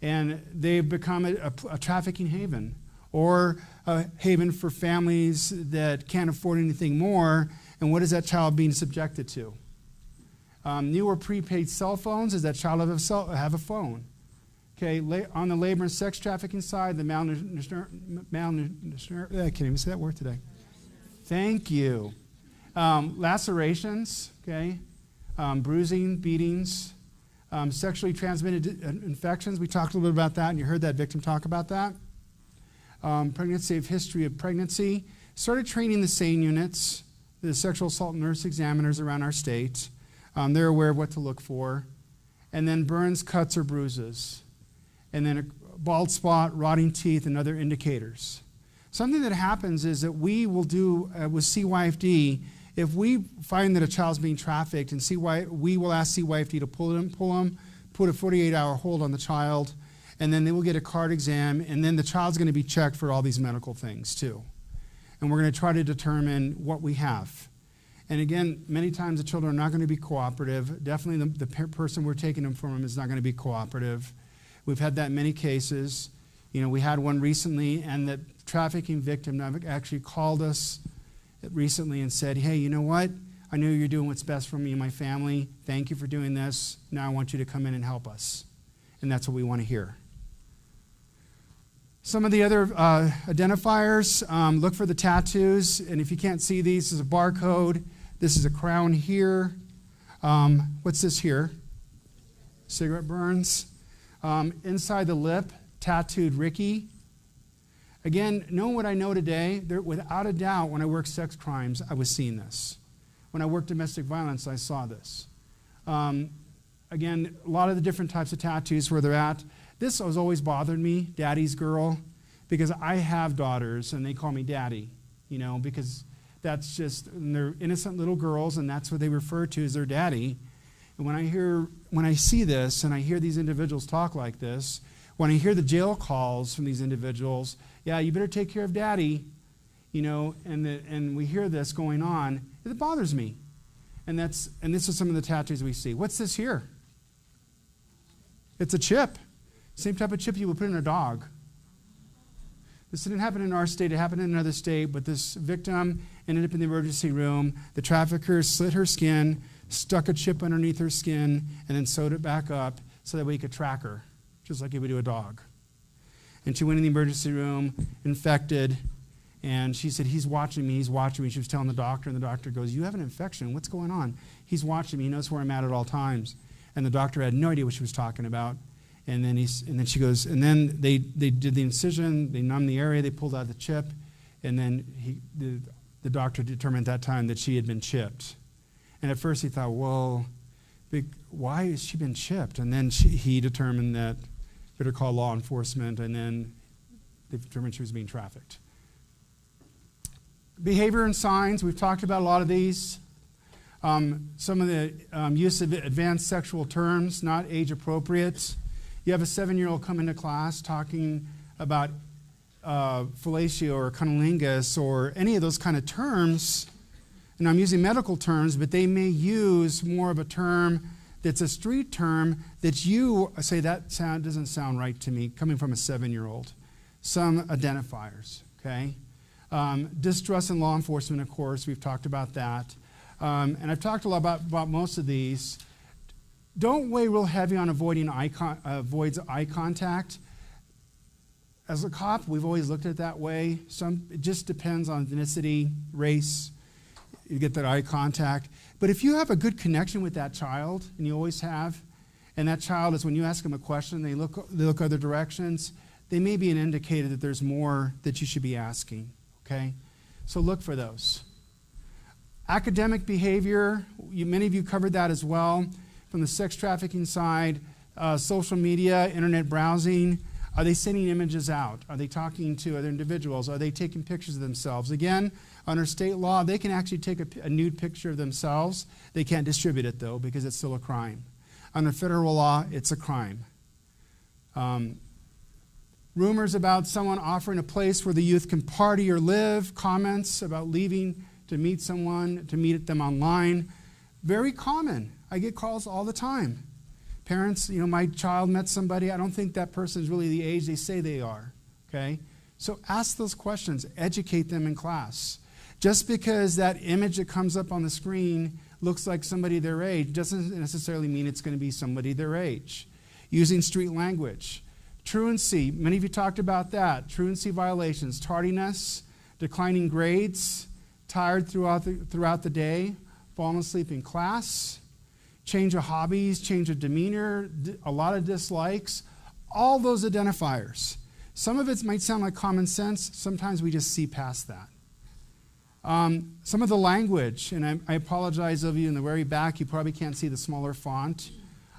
C: And they've become a trafficking haven, or a haven for families that can't afford anything more. And what is that child being subjected to? Newer prepaid cell phones, does that child have a phone? Okay, on the labor and sex trafficking side, the I can't even say that word today. Thank you. Lacerations, okay, bruising, beatings, sexually transmitted infections. We talked a little bit about that, and you heard that victim talk about that. Pregnancy, history of pregnancy. Started training the SANE units, the sexual assault nurse examiners around our state. They're aware of what to look for. And then burns, cuts, or bruises. And then a bald spot, rotting teeth, and other indicators. Something that happens is that we will do with CYFD, if we find that a child's being trafficked, and we will ask CYFD to pull them, put a 48-hour hold on the child, and then they will get a card exam, and then the child's going to be checked for all these medical things too. And we're going to try to determine what we have. And again, many times the children are not going to be cooperative. Definitely the person we're taking them from is not going to be cooperative. We've had that in many cases. You know, we had one recently, and the trafficking victim actually called us recently and said, hey, you know what? I know you're doing what's best for me and my family. Thank you for doing this. Now I want you to come in and help us. And that's what we want to hear. Some of the other identifiers, look for the tattoos. And if you can't see these, this is a barcode. This is a crown here. What's this here? Cigarette burns. Inside the lip, tattooed Ricky. Again, knowing what I know today, without a doubt, when I worked sex crimes, I was seeing this. When I worked domestic violence, I saw this. Again, a lot of the different types of tattoos where they're at. This has always bothered me, daddy's girl, because I have daughters and they call me daddy. because that's just, and they're innocent little girls, and that's what they refer to as their daddy. And when I see this, and I hear these individuals talk like this, when I hear the jail calls from these individuals, yeah, you better take care of daddy, and we hear this going on, it bothers me. And this is some of the tattoos we see. What's this here? It's a chip. Same type of chip you would put in a dog. This didn't happen in our state. It happened in another state, but this victim ended up in the emergency room. The trafficker slit her skin, stuck a chip underneath her skin, and then sewed it back up so that we could track her, just like you would do a dog. And she went in the emergency room, infected, and she said, he's watching me. She was telling the doctor, and the doctor goes, you have an infection. What's going on? He's watching me. He knows where I'm at all times. And the doctor had no idea what she was talking about. And then she goes, and then they did the incision, they numbed the area, they pulled out the chip, and then the doctor determined at that time that she had been chipped. And at first he thought, well, why has she been chipped? And then he determined that better call law enforcement, and then they determined she was being trafficked. Behavior and signs, we've talked about a lot of these. Some of the use of advanced sexual terms, not age appropriate. You have a 7-year-old come into class talking about fellatio or cunnilingus or any of those kind of terms, and I'm using medical terms, but they may use more of a term that's a street term that you say that doesn't sound right to me, coming from a 7-year-old. Some identifiers, okay? Distrust in law enforcement, of course, we've talked about that. And I've talked a lot about most of these. Don't weigh real heavy on avoids eye contact. As a cop, we've always looked at it that way. It just depends on ethnicity, race. You get that eye contact. But if you have a good connection with that child, and you always have, and that child is, when you ask them a question, they look other directions, they may be an indicator that there's more that you should be asking, okay? So look for those. Academic behavior, many of you covered that as well. From the sex trafficking side, social media, internet browsing, are they sending images out? Are they talking to other individuals? Are they taking pictures of themselves? Again, under state law, they can actually take a nude picture of themselves. They can't distribute it, though, because it's still a crime. Under federal law, it's a crime. Rumors about someone offering a place where the youth can party or live, comments about leaving to meet someone, to meet them online. Very common. I get calls all the time. Parents, my child met somebody. I don't think that person is really the age they say they are, okay? So ask those questions. Educate them in class. Just because that image that comes up on the screen looks like somebody their age doesn't necessarily mean it's going to be somebody their age. Using street language. Truancy, many of you talked about that. Truancy violations, tardiness, declining grades, tired throughout the day, falling asleep in class, change of hobbies, change of demeanor, a lot of dislikes, all those identifiers. Some of it might sound like common sense. Sometimes we just see past that. Some of the language, and I apologize of you in the very back, you probably can't see the smaller font.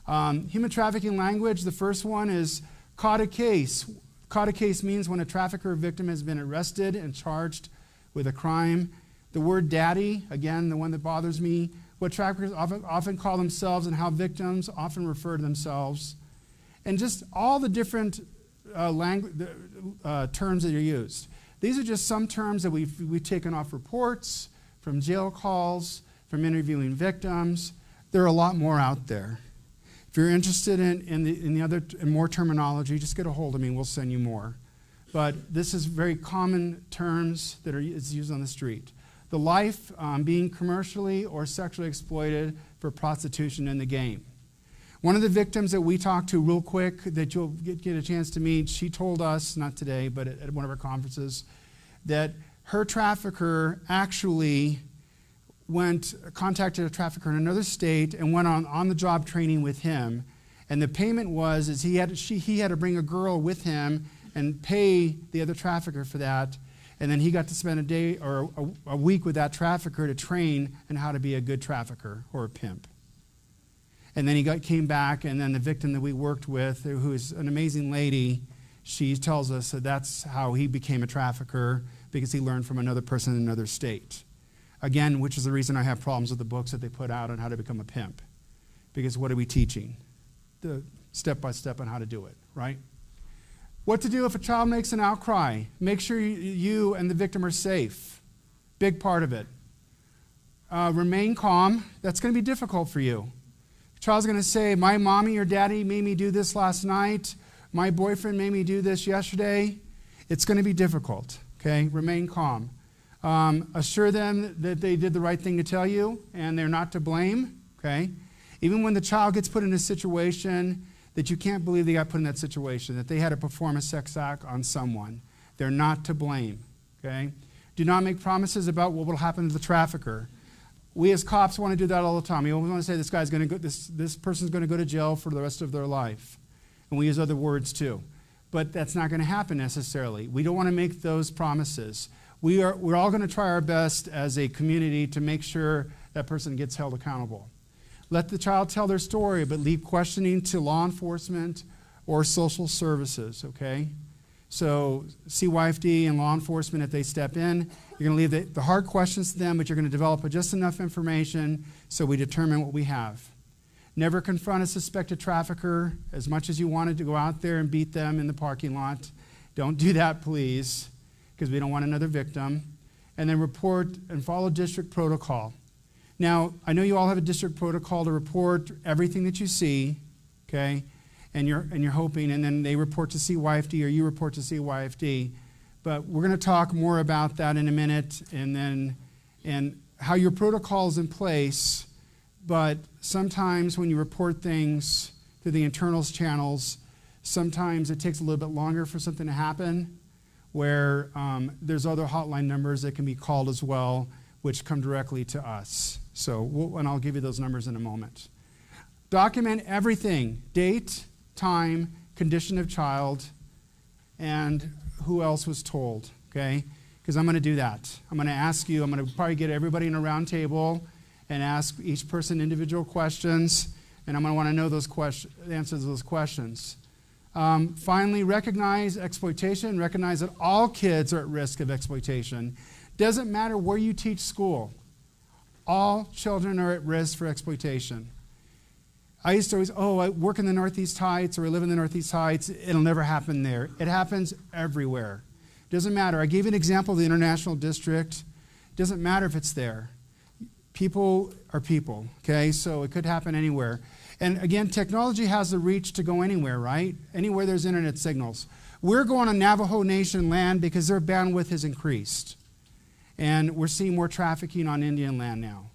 C: Human trafficking language, the first one is caught a case. Caught a case means when a trafficker or victim has been arrested and charged with a crime. The word daddy, again, the one that bothers me, what traffickers often call themselves and how victims often refer to themselves. And just all the different terms that are used. These are just some terms that we've taken off reports, from jail calls, from interviewing victims. There are a lot more out there. If you're interested in more terminology, just get a hold of me and we'll send you more. But this is very common terms that is used on the street. The life being commercially or sexually exploited for prostitution in the game. One of the victims that we talked to real quick that you'll get a chance to meet, she told us, not today, but at one of our conferences, that her trafficker actually contacted a trafficker in another state and went on the job training with him. And the payment was he had to bring a girl with him and pay the other trafficker for that. And then he got to spend a day or a week with that trafficker to train on how to be a good trafficker or a pimp. And then he came back, and then the victim that we worked with, who is an amazing lady, she tells us that that's how he became a trafficker, because he learned from another person in another state. Again, which is the reason I have problems with the books that they put out on how to become a pimp. Because what are we teaching? The step-by-step on how to do it, right? What to do if a child makes an outcry. Make sure you and the victim are safe. Big part of it. Remain calm. That's going to be difficult for you. The child's going to say, my mommy or daddy made me do this last night. My boyfriend made me do this yesterday. It's going to be difficult, okay? Remain calm. Assure them that they did the right thing to tell you and they're not to blame, okay? Even when the child gets put in a situation that you can't believe they got put in that situation, that they had to perform a sex act on someone, they're not to blame, okay? Do not make promises about what will happen to the trafficker. We as cops want to do that all the time. We always want to say this guy's going to go, this person's going to go to jail for the rest of their life. And we use other words too. But that's not going to happen necessarily. We don't want to make those promises. We're all going to try our best as a community to make sure that person gets held accountable. Let the child tell their story, but leave questioning to law enforcement or social services, okay? So CYFD and law enforcement, if they step in, you're going to leave the hard questions to them, but you're going to develop just enough information so we determine what we have. Never confront a suspected trafficker as much as you wanted to go out there and beat them in the parking lot. Don't do that, please, because we don't want another victim. And then report and follow district protocol. Now, I know you all have a district protocol to report everything that you see, okay? And you're hoping, and then they report to CYFD or you report to CYFD. But we're going to talk more about that in a minute, and how your protocol is in place. But sometimes when you report things through the internals channels, sometimes it takes a little bit longer for something to happen, where there's other hotline numbers that can be called as well, which come directly to us. And I'll give you those numbers in a moment. Document everything: date, time, condition of child, and who else was told, okay? Because I'm going to do that. I'm going to ask you, I'm going to probably get everybody in a round table and ask each person individual questions, and I'm going to want to know those answers to those questions. Finally, recognize exploitation. Recognize that all kids are at risk of exploitation. Doesn't matter where you teach school. All children are at risk for exploitation. I used to always, I work in the Northeast Heights, or I live in the Northeast Heights. It'll never happen there. It happens everywhere. Doesn't matter. I gave you an example of the International District. Doesn't matter if it's there. People are people, okay? So it could happen anywhere. And again, technology has the reach to go anywhere, right? Anywhere there's internet signals. We're going on Navajo Nation land because their bandwidth has increased. And we're seeing more trafficking on Indian land now,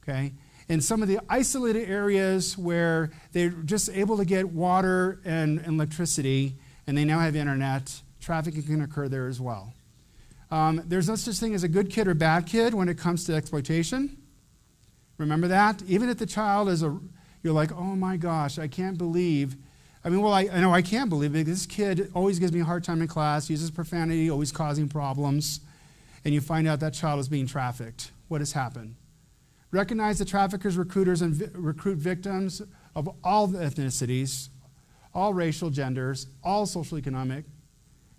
C: okay? In some of the isolated areas where they're just able to get water and electricity, and they now have internet, trafficking can occur there as well. There's no such thing as a good kid or bad kid when it comes to exploitation. Remember that? Even if the child is you're like, oh my gosh, I can't believe. I mean, well, I know I can't believe it. This kid always gives me a hard time in class, uses profanity, always causing problems. And you find out that child is being trafficked. What has happened? Recognize the traffickers, recruiters, and recruit victims of all ethnicities, all racial genders, all social economic,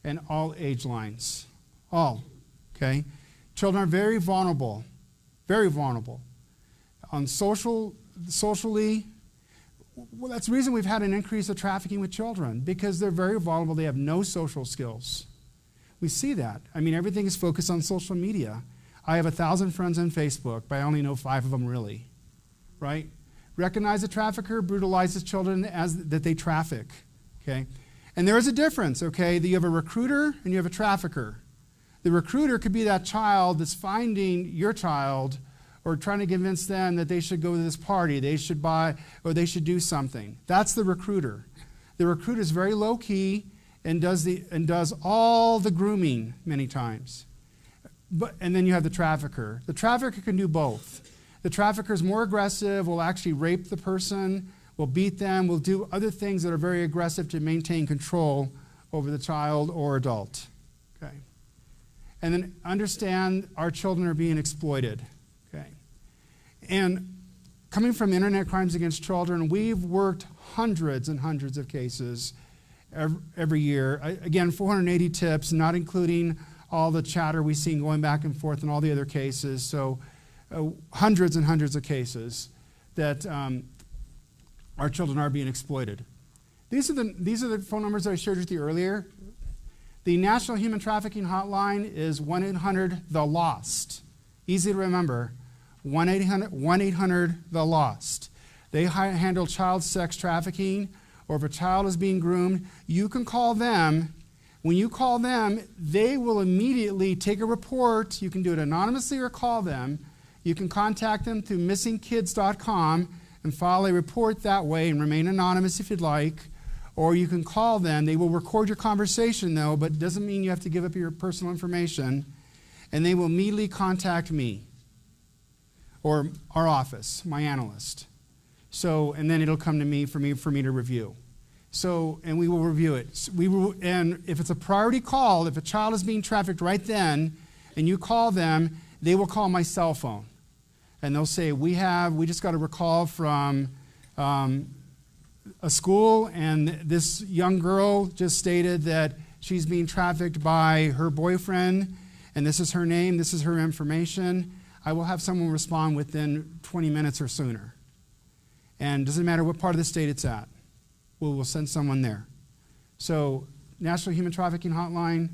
C: and all age lines. All, okay? Children are very vulnerable, very vulnerable. Socially, well, that's the reason we've had an increase of trafficking with children, because they're very vulnerable. They have no social skills. We see that. I mean, everything is focused on social media. I have 1,000 friends on Facebook, but I only know 5 of them really, right? Recognize a trafficker brutalizes children that they traffic, okay? And there is a difference, okay? You have a recruiter and you have a trafficker. The recruiter could be that child that's finding your child or trying to convince them that they should go to this party, they should buy, or they should do something. That's the recruiter. The recruiter is very low key and does all the grooming many times. And then you have the trafficker. The trafficker can do both. The trafficker is more aggressive, will actually rape the person, will beat them, will do other things that are very aggressive to maintain control over the child or adult. Okay. And then understand our children are being exploited. Okay. And coming from internet crimes against children, we've worked hundreds and hundreds of cases every year. Again, 480 tips, not including all the chatter we've seen going back and forth in all the other cases. So hundreds and hundreds of cases that our children are being exploited. These are the phone numbers that I shared with you earlier. The National Human Trafficking Hotline is 1-800-THE-LOST. Easy to remember, 1-800-THE-LOST. They handle child sex trafficking, or if a child is being groomed, you can call them. When you call them, they will immediately take a report. You can do it anonymously or call them. You can contact them through missingkids.com and file a report that way and remain anonymous if you'd like. Or you can call them. They will record your conversation, though, but it doesn't mean you have to give up your personal information. And they will immediately contact me or our office, my analyst. So, and then it'll come to me for me to review. So, and we will review it. And if it's a priority call, if a child is being trafficked right then, and you call them, they will call my cell phone. And they'll say, we just got a recall from a school, and this young girl just stated that she's being trafficked by her boyfriend, and this is her name, this is her information. I will have someone respond within 20 minutes or sooner. And it doesn't matter what part of the state it's at. We'll send someone there. So National Human Trafficking Hotline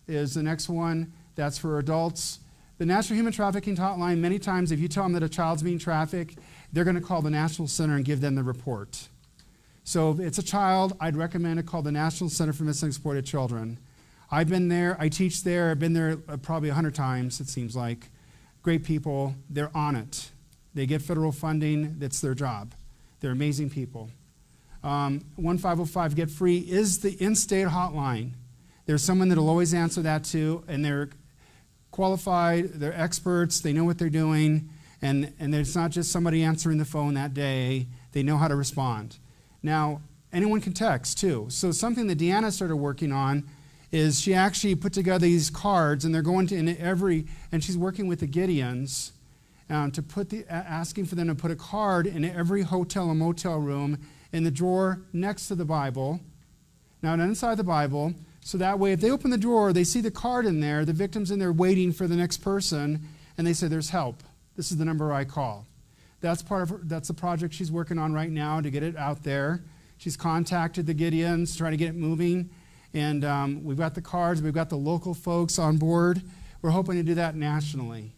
C: is the next one. That's for adults. The National Human Trafficking Hotline, many times if you tell them that a child's being trafficked, they're going to call the National Center and give them the report. So if it's a child, I'd recommend it call the National Center for Missing and Exploited Children. I've been there, I teach there, I've been there probably 100 times, it seems like. Great people, they're on it. They get federal funding, that's their job. They're amazing people. 1505 Get Free is the in-state hotline. There's someone that'll always answer that too, and they're qualified, they're experts, they know what they're doing, and it's not just somebody answering the phone that day, they know how to respond. Now, anyone can text too. So something that Deanna started working on is she actually put together these cards, and they're going to and she's working with the Gideons to asking for them to put a card in every hotel and motel room in the drawer next to the Bible. Now, inside the Bible, so that way if they open the drawer, they see the card in there, the victim's in there waiting for the next person, and they say, there's help. This is the number I call. That's the project she's working on right now to get it out there. She's contacted the Gideons, trying to get it moving. And we've got the cards, we've got the local folks on board. We're hoping to do that nationally.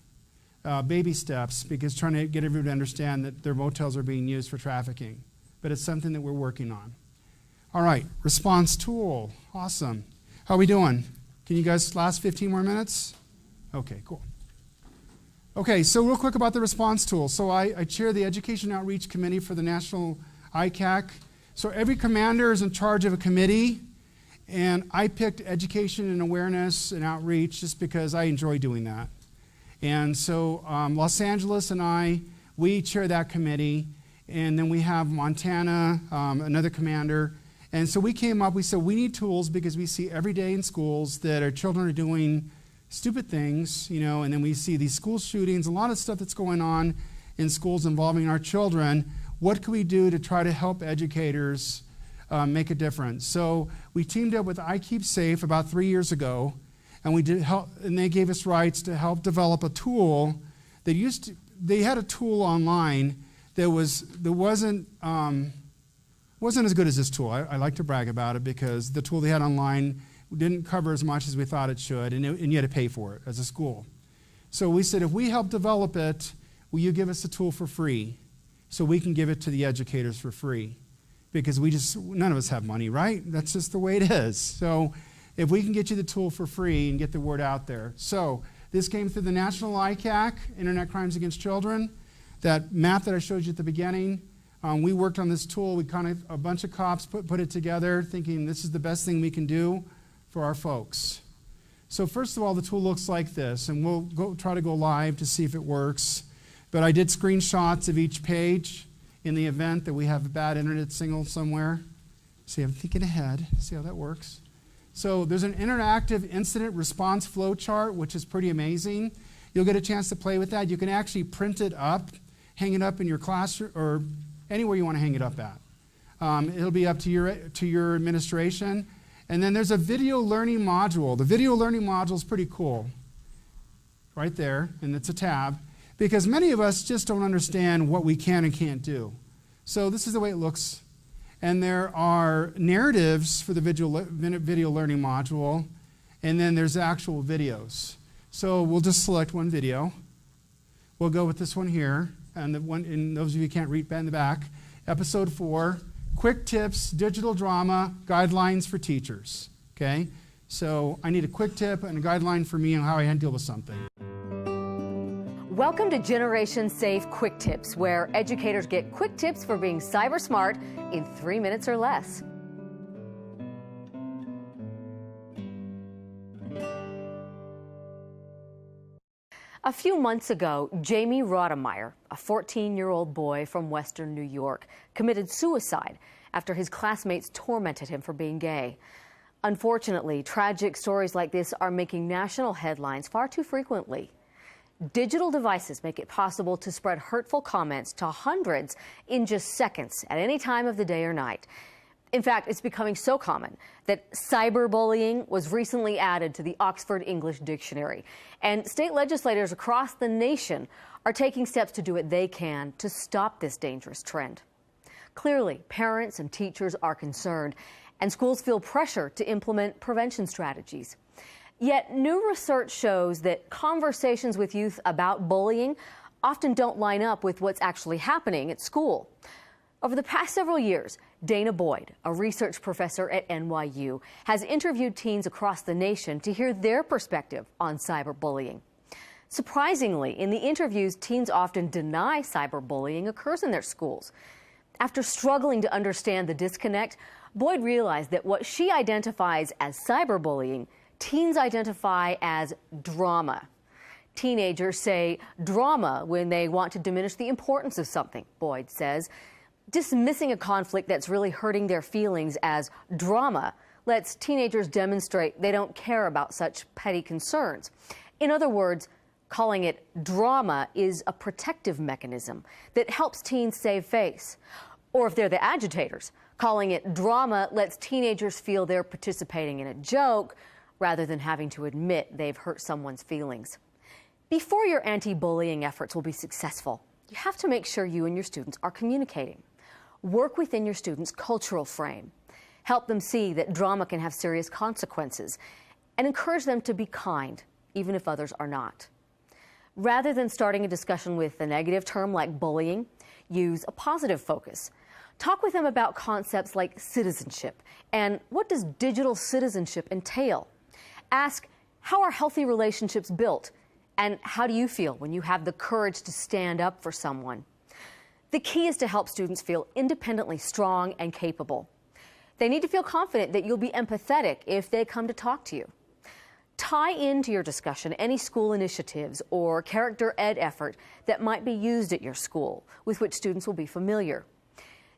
C: Baby steps, because trying to get everybody to understand that their motels are being used for trafficking. But it's something that we're working on. All right, response tool. Awesome. How are we doing? Can you guys last 15 more minutes? Okay, cool. Okay, so real quick about the response tool. So I chair the Education Outreach Committee for the National ICAC. So every commander is in charge of a committee, and I picked education and awareness and outreach just because I enjoy doing that. And so Los Angeles and we chair that committee, and then we have Montana, another commander. And so we came up, we said we need tools because we see every day in schools that our children are doing stupid things, and then we see these school shootings, a lot of stuff that's going on in schools involving our children. What can we do to try to help educators make a difference? So we teamed up with I Keep Safe about 3 years ago, and they gave us rights to help develop a tool that they had a tool online that wasn't as good as this tool. I like to brag about it because the tool they had online didn't cover as much as we thought it should, and you had to pay for it as a school. So we said, if we help develop it, will you give us the tool for free so we can give it to the educators for free? Because none of us have money, right? That's just the way it is. So if we can get you the tool for free and get the word out there. So this came through the National ICAC, Internet Crimes Against Children. That map that I showed you at the beginning, we worked on this tool. A bunch of cops put it together thinking this is the best thing we can do for our folks. So first of all, the tool looks like this, and we'll try to go live to see if it works. But I did screenshots of each page in the event that we have a bad internet signal somewhere. See, I'm thinking ahead. See how that works. So there's an interactive incident response flow chart, which is pretty amazing. You'll get a chance to play with that. You can actually print it up, hang it up in your classroom, or anywhere you want to hang it up at. It'll be up to your administration. And then there's a video learning module. The video learning module is pretty cool. Right there, and it's a tab. Because many of us just don't understand what we can and can't do. So this is the way it looks. And there are narratives for the video learning module. And then there's actual videos. So we'll just select one video. We'll go with this one here. And those of you who can't read in the back, episode 4, quick tips, digital drama, guidelines for teachers. Okay? So I need a quick tip and a guideline for me on how I deal with something.
N: Welcome to Generation Safe Quick Tips, where educators get quick tips for being cyber smart in 3 minutes or less. A few months ago, Jamie Rodemeyer, a 14-year-old boy from Western New York, committed suicide after his classmates tormented him for being gay. Unfortunately, tragic stories like this are making national headlines far too frequently. Digital devices make it possible to spread hurtful comments to hundreds in just seconds at any time of the day or night. In fact, it's becoming so common that cyberbullying was recently added to the Oxford English Dictionary. And state legislators across the nation are taking steps to do what they can to stop this dangerous trend. Clearly, parents and teachers are concerned, and schools feel pressure to implement prevention strategies. Yet new research shows that conversations with youth about bullying often don't line up with what's actually happening at school. Over the past several years, Dana Boyd, a research professor at NYU, has interviewed teens across the nation to hear their perspective on cyberbullying. Surprisingly, in the interviews, teens often deny cyberbullying occurs in their schools. After struggling to understand the disconnect, Boyd realized that what she identifies as cyberbullying, teens identify as drama. Teenagers say drama when they want to diminish the importance of something, Boyd says. Dismissing a conflict that's really hurting their feelings as drama lets teenagers demonstrate they don't care about such petty concerns. In other words, calling it drama is a protective mechanism that helps teens save face. Or if they're the agitators, calling it drama lets teenagers feel they're participating in a joke rather than having to admit they've hurt someone's feelings. Before your anti-bullying efforts will be successful, you have to make sure you and your students are communicating. Work within your students' cultural frame. Help them see that drama can have serious consequences, and encourage them to be kind, even if others are not. Rather than starting a discussion with a negative term like bullying, use a positive focus. Talk with them about concepts like citizenship and what does digital citizenship entail. Ask, how are healthy relationships built? And how do you feel when you have the courage to stand up for someone? The key is to help students feel independently strong and capable. They need to feel confident that you'll be empathetic if they come to talk to you. Tie into your discussion any school initiatives or character ed effort that might be used at your school, with which students will be familiar.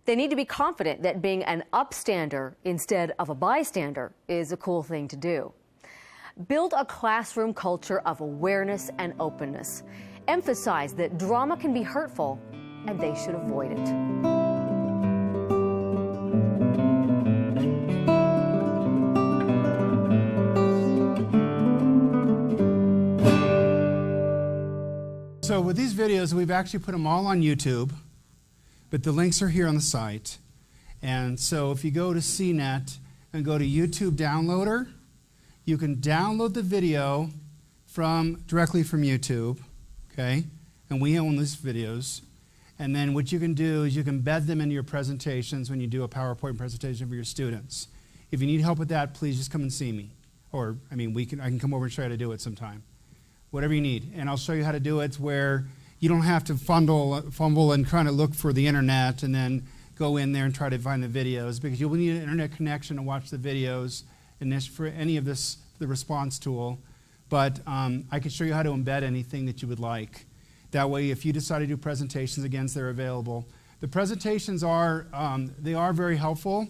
N: They need to be confident that being an upstander instead of a bystander is a cool thing to do. Build a classroom culture of awareness and openness. Emphasize that drama can be hurtful and they should avoid it.
C: So with these videos, we've actually put them all on YouTube, but the links are here on the site. And so if you go to CNET and go to YouTube Downloader, you can download the video directly from YouTube, okay? And we own these videos. And then what you can do is you can embed them into your presentations when you do a PowerPoint presentation for your students. If you need help with that, please just come and see me. Or, I mean, I can come over and show you how to do it sometime. Whatever you need. And I'll show you how to do it where you don't have to fumble and try to look for the internet and then go in there and try to find the videos, because you'll need an internet connection to watch the videos and for any of this, the response tool. But I can show you how to embed anything that you would like. That way, if you decide to do presentations, again, they're available. The presentations are, they are very helpful.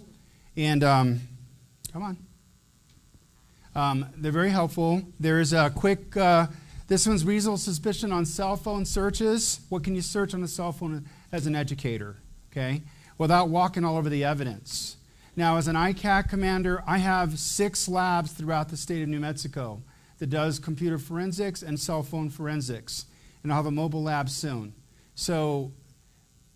C: And, come on. They're very helpful. There's a quick, this one's reasonable suspicion on cell phone searches. What can you search on a cell phone as an educator, okay? Without walking all over the evidence. Now, as an ICAC commander, I have 6 labs throughout the state of New Mexico that does computer forensics and cell phone forensics, and I'll have a mobile lab soon. So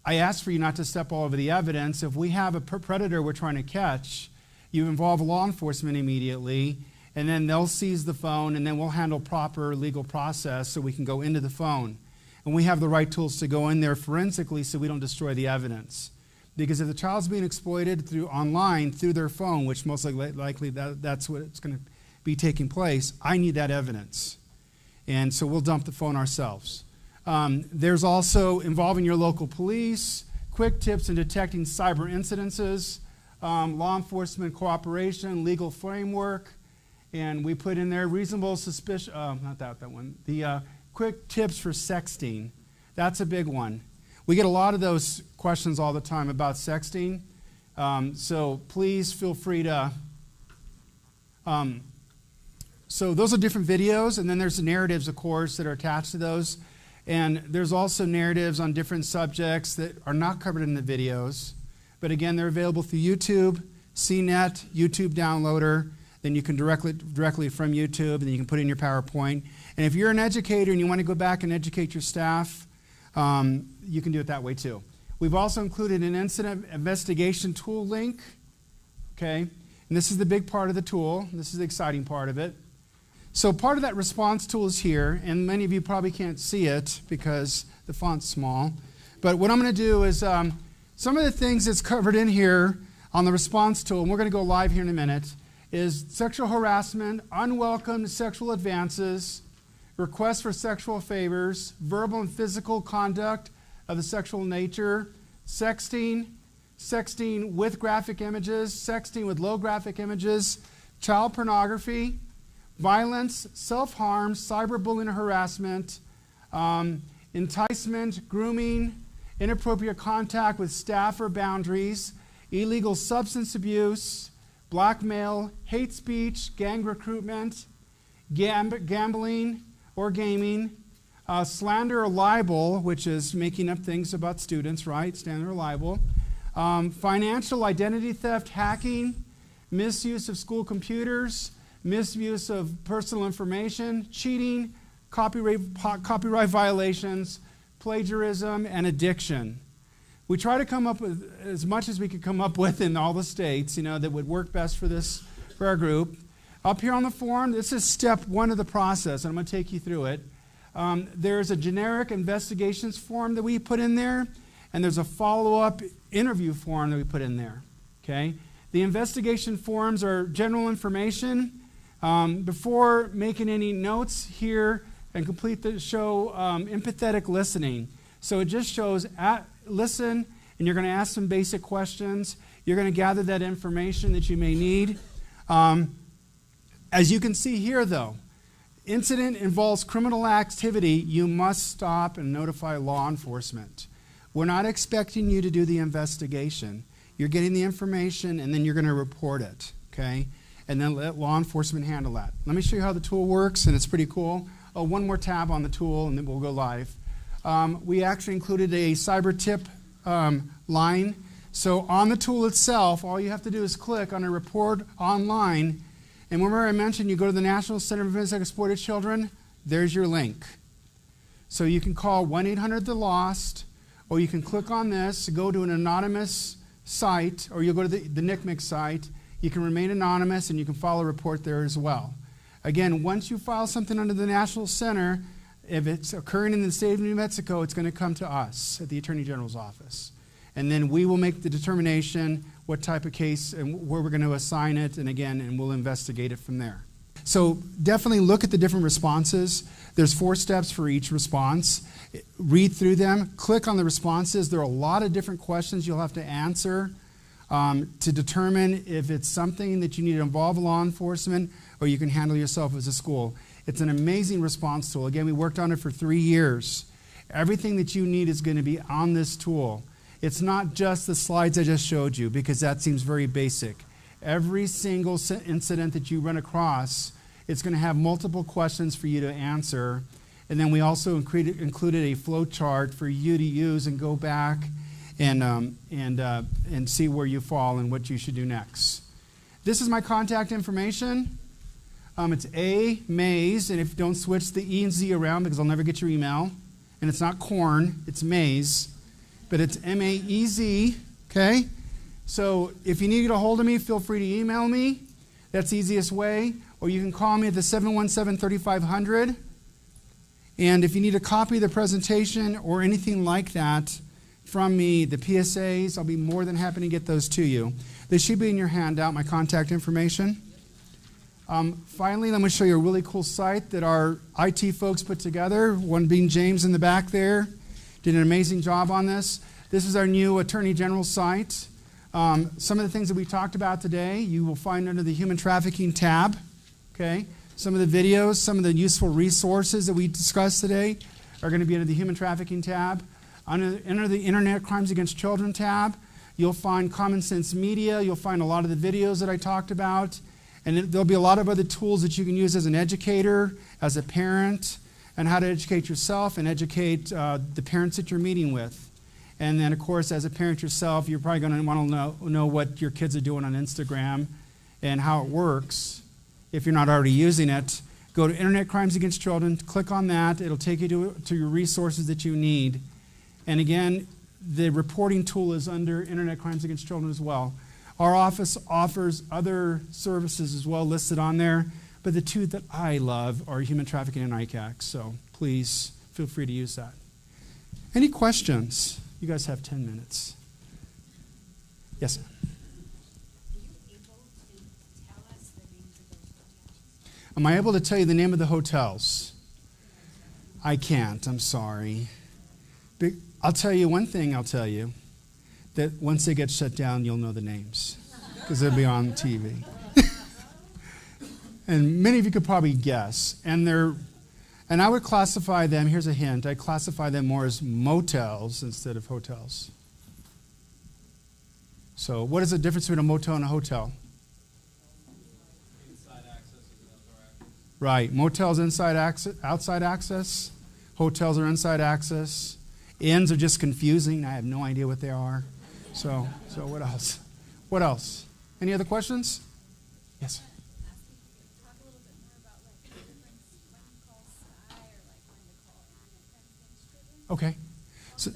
C: I ask for you not to step all over the evidence. If we have a predator we're trying to catch, you involve law enforcement immediately, and then they'll seize the phone, and then we'll handle proper legal process so we can go into the phone. And we have the right tools to go in there forensically so we don't destroy the evidence. Because if the child's being exploited through online, through their phone, which most likely that's what it's going to be taking place, I need that evidence. And so we'll dump the phone ourselves. There's also involving your local police, quick tips in detecting cyber incidences, law enforcement cooperation, legal framework, and we put in there reasonable suspicion, not that one, the quick tips for sexting. That's a big one. We get a lot of those questions all the time about sexting, so please feel free to, so those are different videos, and then there's the narratives, of course, that are attached to those. And there's also narratives on different subjects that are not covered in the videos. But again, they're available through YouTube, CNET, YouTube downloader. Then you can directly from YouTube, and then you can put in your PowerPoint. And if you're an educator and you want to go back and educate your staff, you can do it that way too. We've also included an incident investigation tool link. Okay, and this is the big part of the tool. This is the exciting part of it. So part of that response tool is here, and many of you probably can't see it because the font's small. But what I'm going to do is some of the things that's covered in here on the response tool, and we're going to go live here in a minute, is sexual harassment, unwelcome sexual advances, requests for sexual favors, verbal and physical conduct of the sexual nature, sexting, sexting with graphic images, sexting with low graphic images, child pornography, violence, self-harm, cyberbullying and harassment, enticement, grooming, inappropriate contact with staff or boundaries, illegal substance abuse, blackmail, hate speech, gang recruitment, gambling or gaming, slander or libel, which is making up things about students, right? Slander or libel, financial identity theft, hacking, misuse of school computers, misuse of personal information, cheating, copyright violations, plagiarism, and addiction. We try to come up with as much as we could come up with in all the states, that would work best for our group. Up here on the form, this is step 1 of the process, and I'm going to take you through it. There's a generic investigations form that we put in there, and there's a follow-up interview form that we put in there. Okay? The investigation forms are general information. Before making any notes here and complete the show, empathetic listening. So it just shows listen, and you're going to ask some basic questions. You're going to gather that information that you may need. As you can see here, though, incident involves criminal activity. You must stop and notify law enforcement. We're not expecting you to do the investigation. You're getting the information, and then you're going to report it, okay? And then let law enforcement handle that. Let me show you how the tool works, and it's pretty cool. Oh, one more tab on the tool, and then we'll go live. We actually included a cyber tip line. So on the tool itself, all you have to do is click on a report online. And remember I mentioned you go to the National Center for Missing and Exploited Children? There's your link. So you can call 1-800-THE-LOST, or you can click on this, go to an anonymous site, or you'll go to the NCMEC site. You can remain anonymous, and you can file a report there as well. Again, once you file something under the National Center, if it's occurring in the state of New Mexico, it's going to come to us at the Attorney General's office. And then we will make the determination what type of case and where we're going to assign it, and we'll investigate it from there. So definitely look at the different responses. There's 4 steps for each response. Read through them. Click on the responses. There are a lot of different questions you'll have to answer to determine if it's something that you need to involve law enforcement or you can handle yourself as a school. It's an amazing response tool. Again, we worked on it for 3 years. Everything that you need is going to be on this tool. It's not just the slides I just showed you, because that seems very basic. Every single incident that you run across, it's going to have multiple questions for you to answer. And then we also included a flow chart for you to use and go back and see where you fall and what you should do next. This is my contact information. It's A, Maze, and if don't switch the E and Z around because I'll never get your email. And it's not corn, it's Maze, but it's M-A-E-Z, okay? So if you need to get a hold of me, feel free to email me. That's the easiest way. Or you can call me at the 717-3500. And if you need a copy of the presentation or anything like that from me, the PSAs, I'll be more than happy to get those to you. They should be in your handout, my contact information. Finally, let me show you a really cool site that our IT folks put together, one being James in the back there. Did an amazing job on this. This is our new Attorney General site. Some of the things that we talked about today, you will find under the Human Trafficking tab. Okay? Some of the videos, some of the useful resources that we discussed today are going to be under the Human Trafficking tab. Under the Internet Crimes Against Children tab, you'll find Common Sense Media. You'll find a lot of the videos that I talked about. And there'll be a lot of other tools that you can use as an educator, as a parent, and how to educate yourself and educate the parents that you're meeting with. And then, of course, as a parent yourself, you're probably going to want to know what your kids are doing on Instagram and how it works. If you're not already using it, go to Internet Crimes Against Children, click on that. It'll take you to your resources that you need. And again, the reporting tool is under Internet Crimes Against Children as well. Our office offers other services as well listed on there, but the two that I love are human trafficking and ICAC, so please feel free to use that. Any questions? You guys have 10 minutes. Yes, ma'am. Am I able to tell you the name of the hotels? I can't, I'm sorry. But I'll tell you one thing, I'll tell you. That once they get shut down, you'll know the names because they'll be on TV. And many of you could probably guess. And I would classify them, here's a hint, I classify them more as motels instead of hotels. So what is the difference between a motel and a hotel?
A: Inside access is outdoor access.
C: Right, motels inside access, outside access. Hotels are inside access. Inns are just confusing. I have no idea what they are. So what else? What else? Any other questions? Yes.
H: Talk a little bit more about the difference when you call SCI or when to call Internet Crimes Against Children.
C: Okay. So,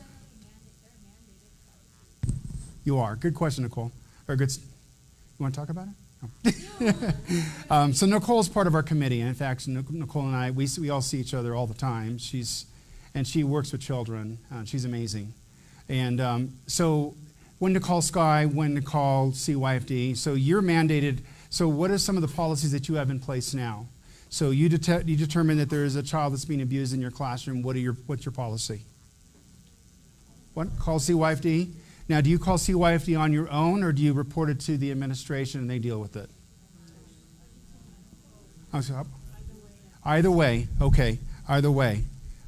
C: you are. Good question, Nicole. Or good. You want to talk about it? No. So Nicole is part of our committee. In fact, Nicole and I, we all see each other all the time. She works with children. She's amazing. And so when to call SCI, when to call CYFD. So you're mandated. So what are some of the policies that you have in place now? So you determine that there is a child that's being abused in your classroom. What's your policy? What? Call CYFD? Now, do you call CYFD on your own, or do you report it to the administration and they deal with it? Either way. Okay. Either way.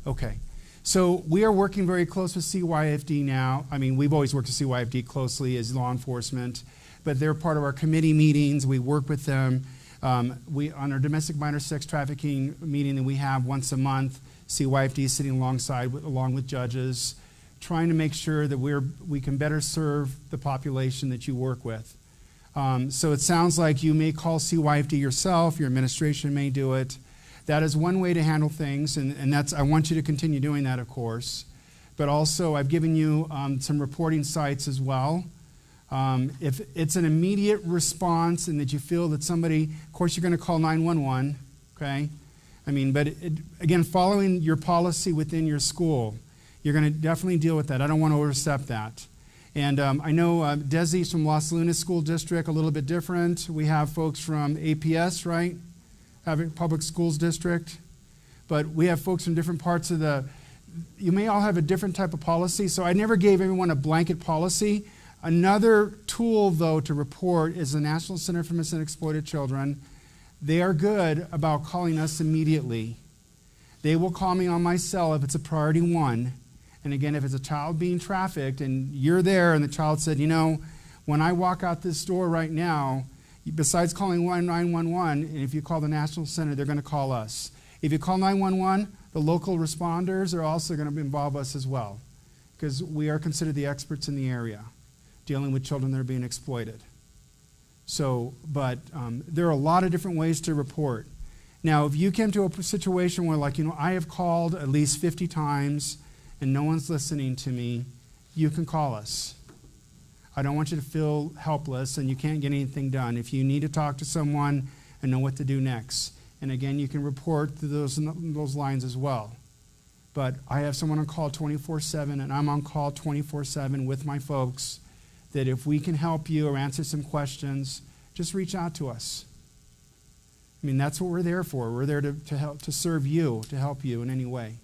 C: Okay. So we are working very close with CYFD now. I mean, we've always worked with CYFD closely as law enforcement, but they're part of our committee meetings. We work with them. On our domestic minor sex trafficking meeting that we have once a month, CYFD is sitting along with judges, trying to make sure that we can better serve the population that you work with. So it sounds like you may call CYFD yourself, your administration may do it. That is one way to handle things, and I want you to continue doing that, of course. But also, I've given you some reporting sites as well. If it's an immediate response and that you feel that somebody, of course, you're going to call 911, okay? I mean, but again, following your policy within your school, you're going to definitely deal with that. I don't want to overstep that. And I know Desi's from Los Lunas School District, a little bit different. We have folks from APS, right? Public Schools District. But we have folks from different parts of you may all have a different type of policy. So I never gave everyone a blanket policy. Another tool, though, to report is the National Center for Missing and Exploited Children. They are good about calling us immediately. They will call me on my cell if it's a priority 1. And again, if it's a child being trafficked and you're there and the child said, you know, when I walk out this door right now, besides calling 911, and if you call the National Center, they're going to call us. If you call 911, the local responders are also going to involve us as well. because we are considered the experts in the area, dealing with children that are being exploited. So, but there are a lot of different ways to report. Now, if you came to a situation where, like, I have called at least 50 times and no one's listening to me, you can call us. I don't want you to feel helpless and you can't get anything done. If you need to talk to someone and know what to do next. And again, you can report to those lines as well. But I have someone on call 24/7, and I'm on call 24/7 with my folks, that if we can help you or answer some questions, just reach out to us. I mean, that's what we're there for. We're there to help, to serve you, to help you in any way.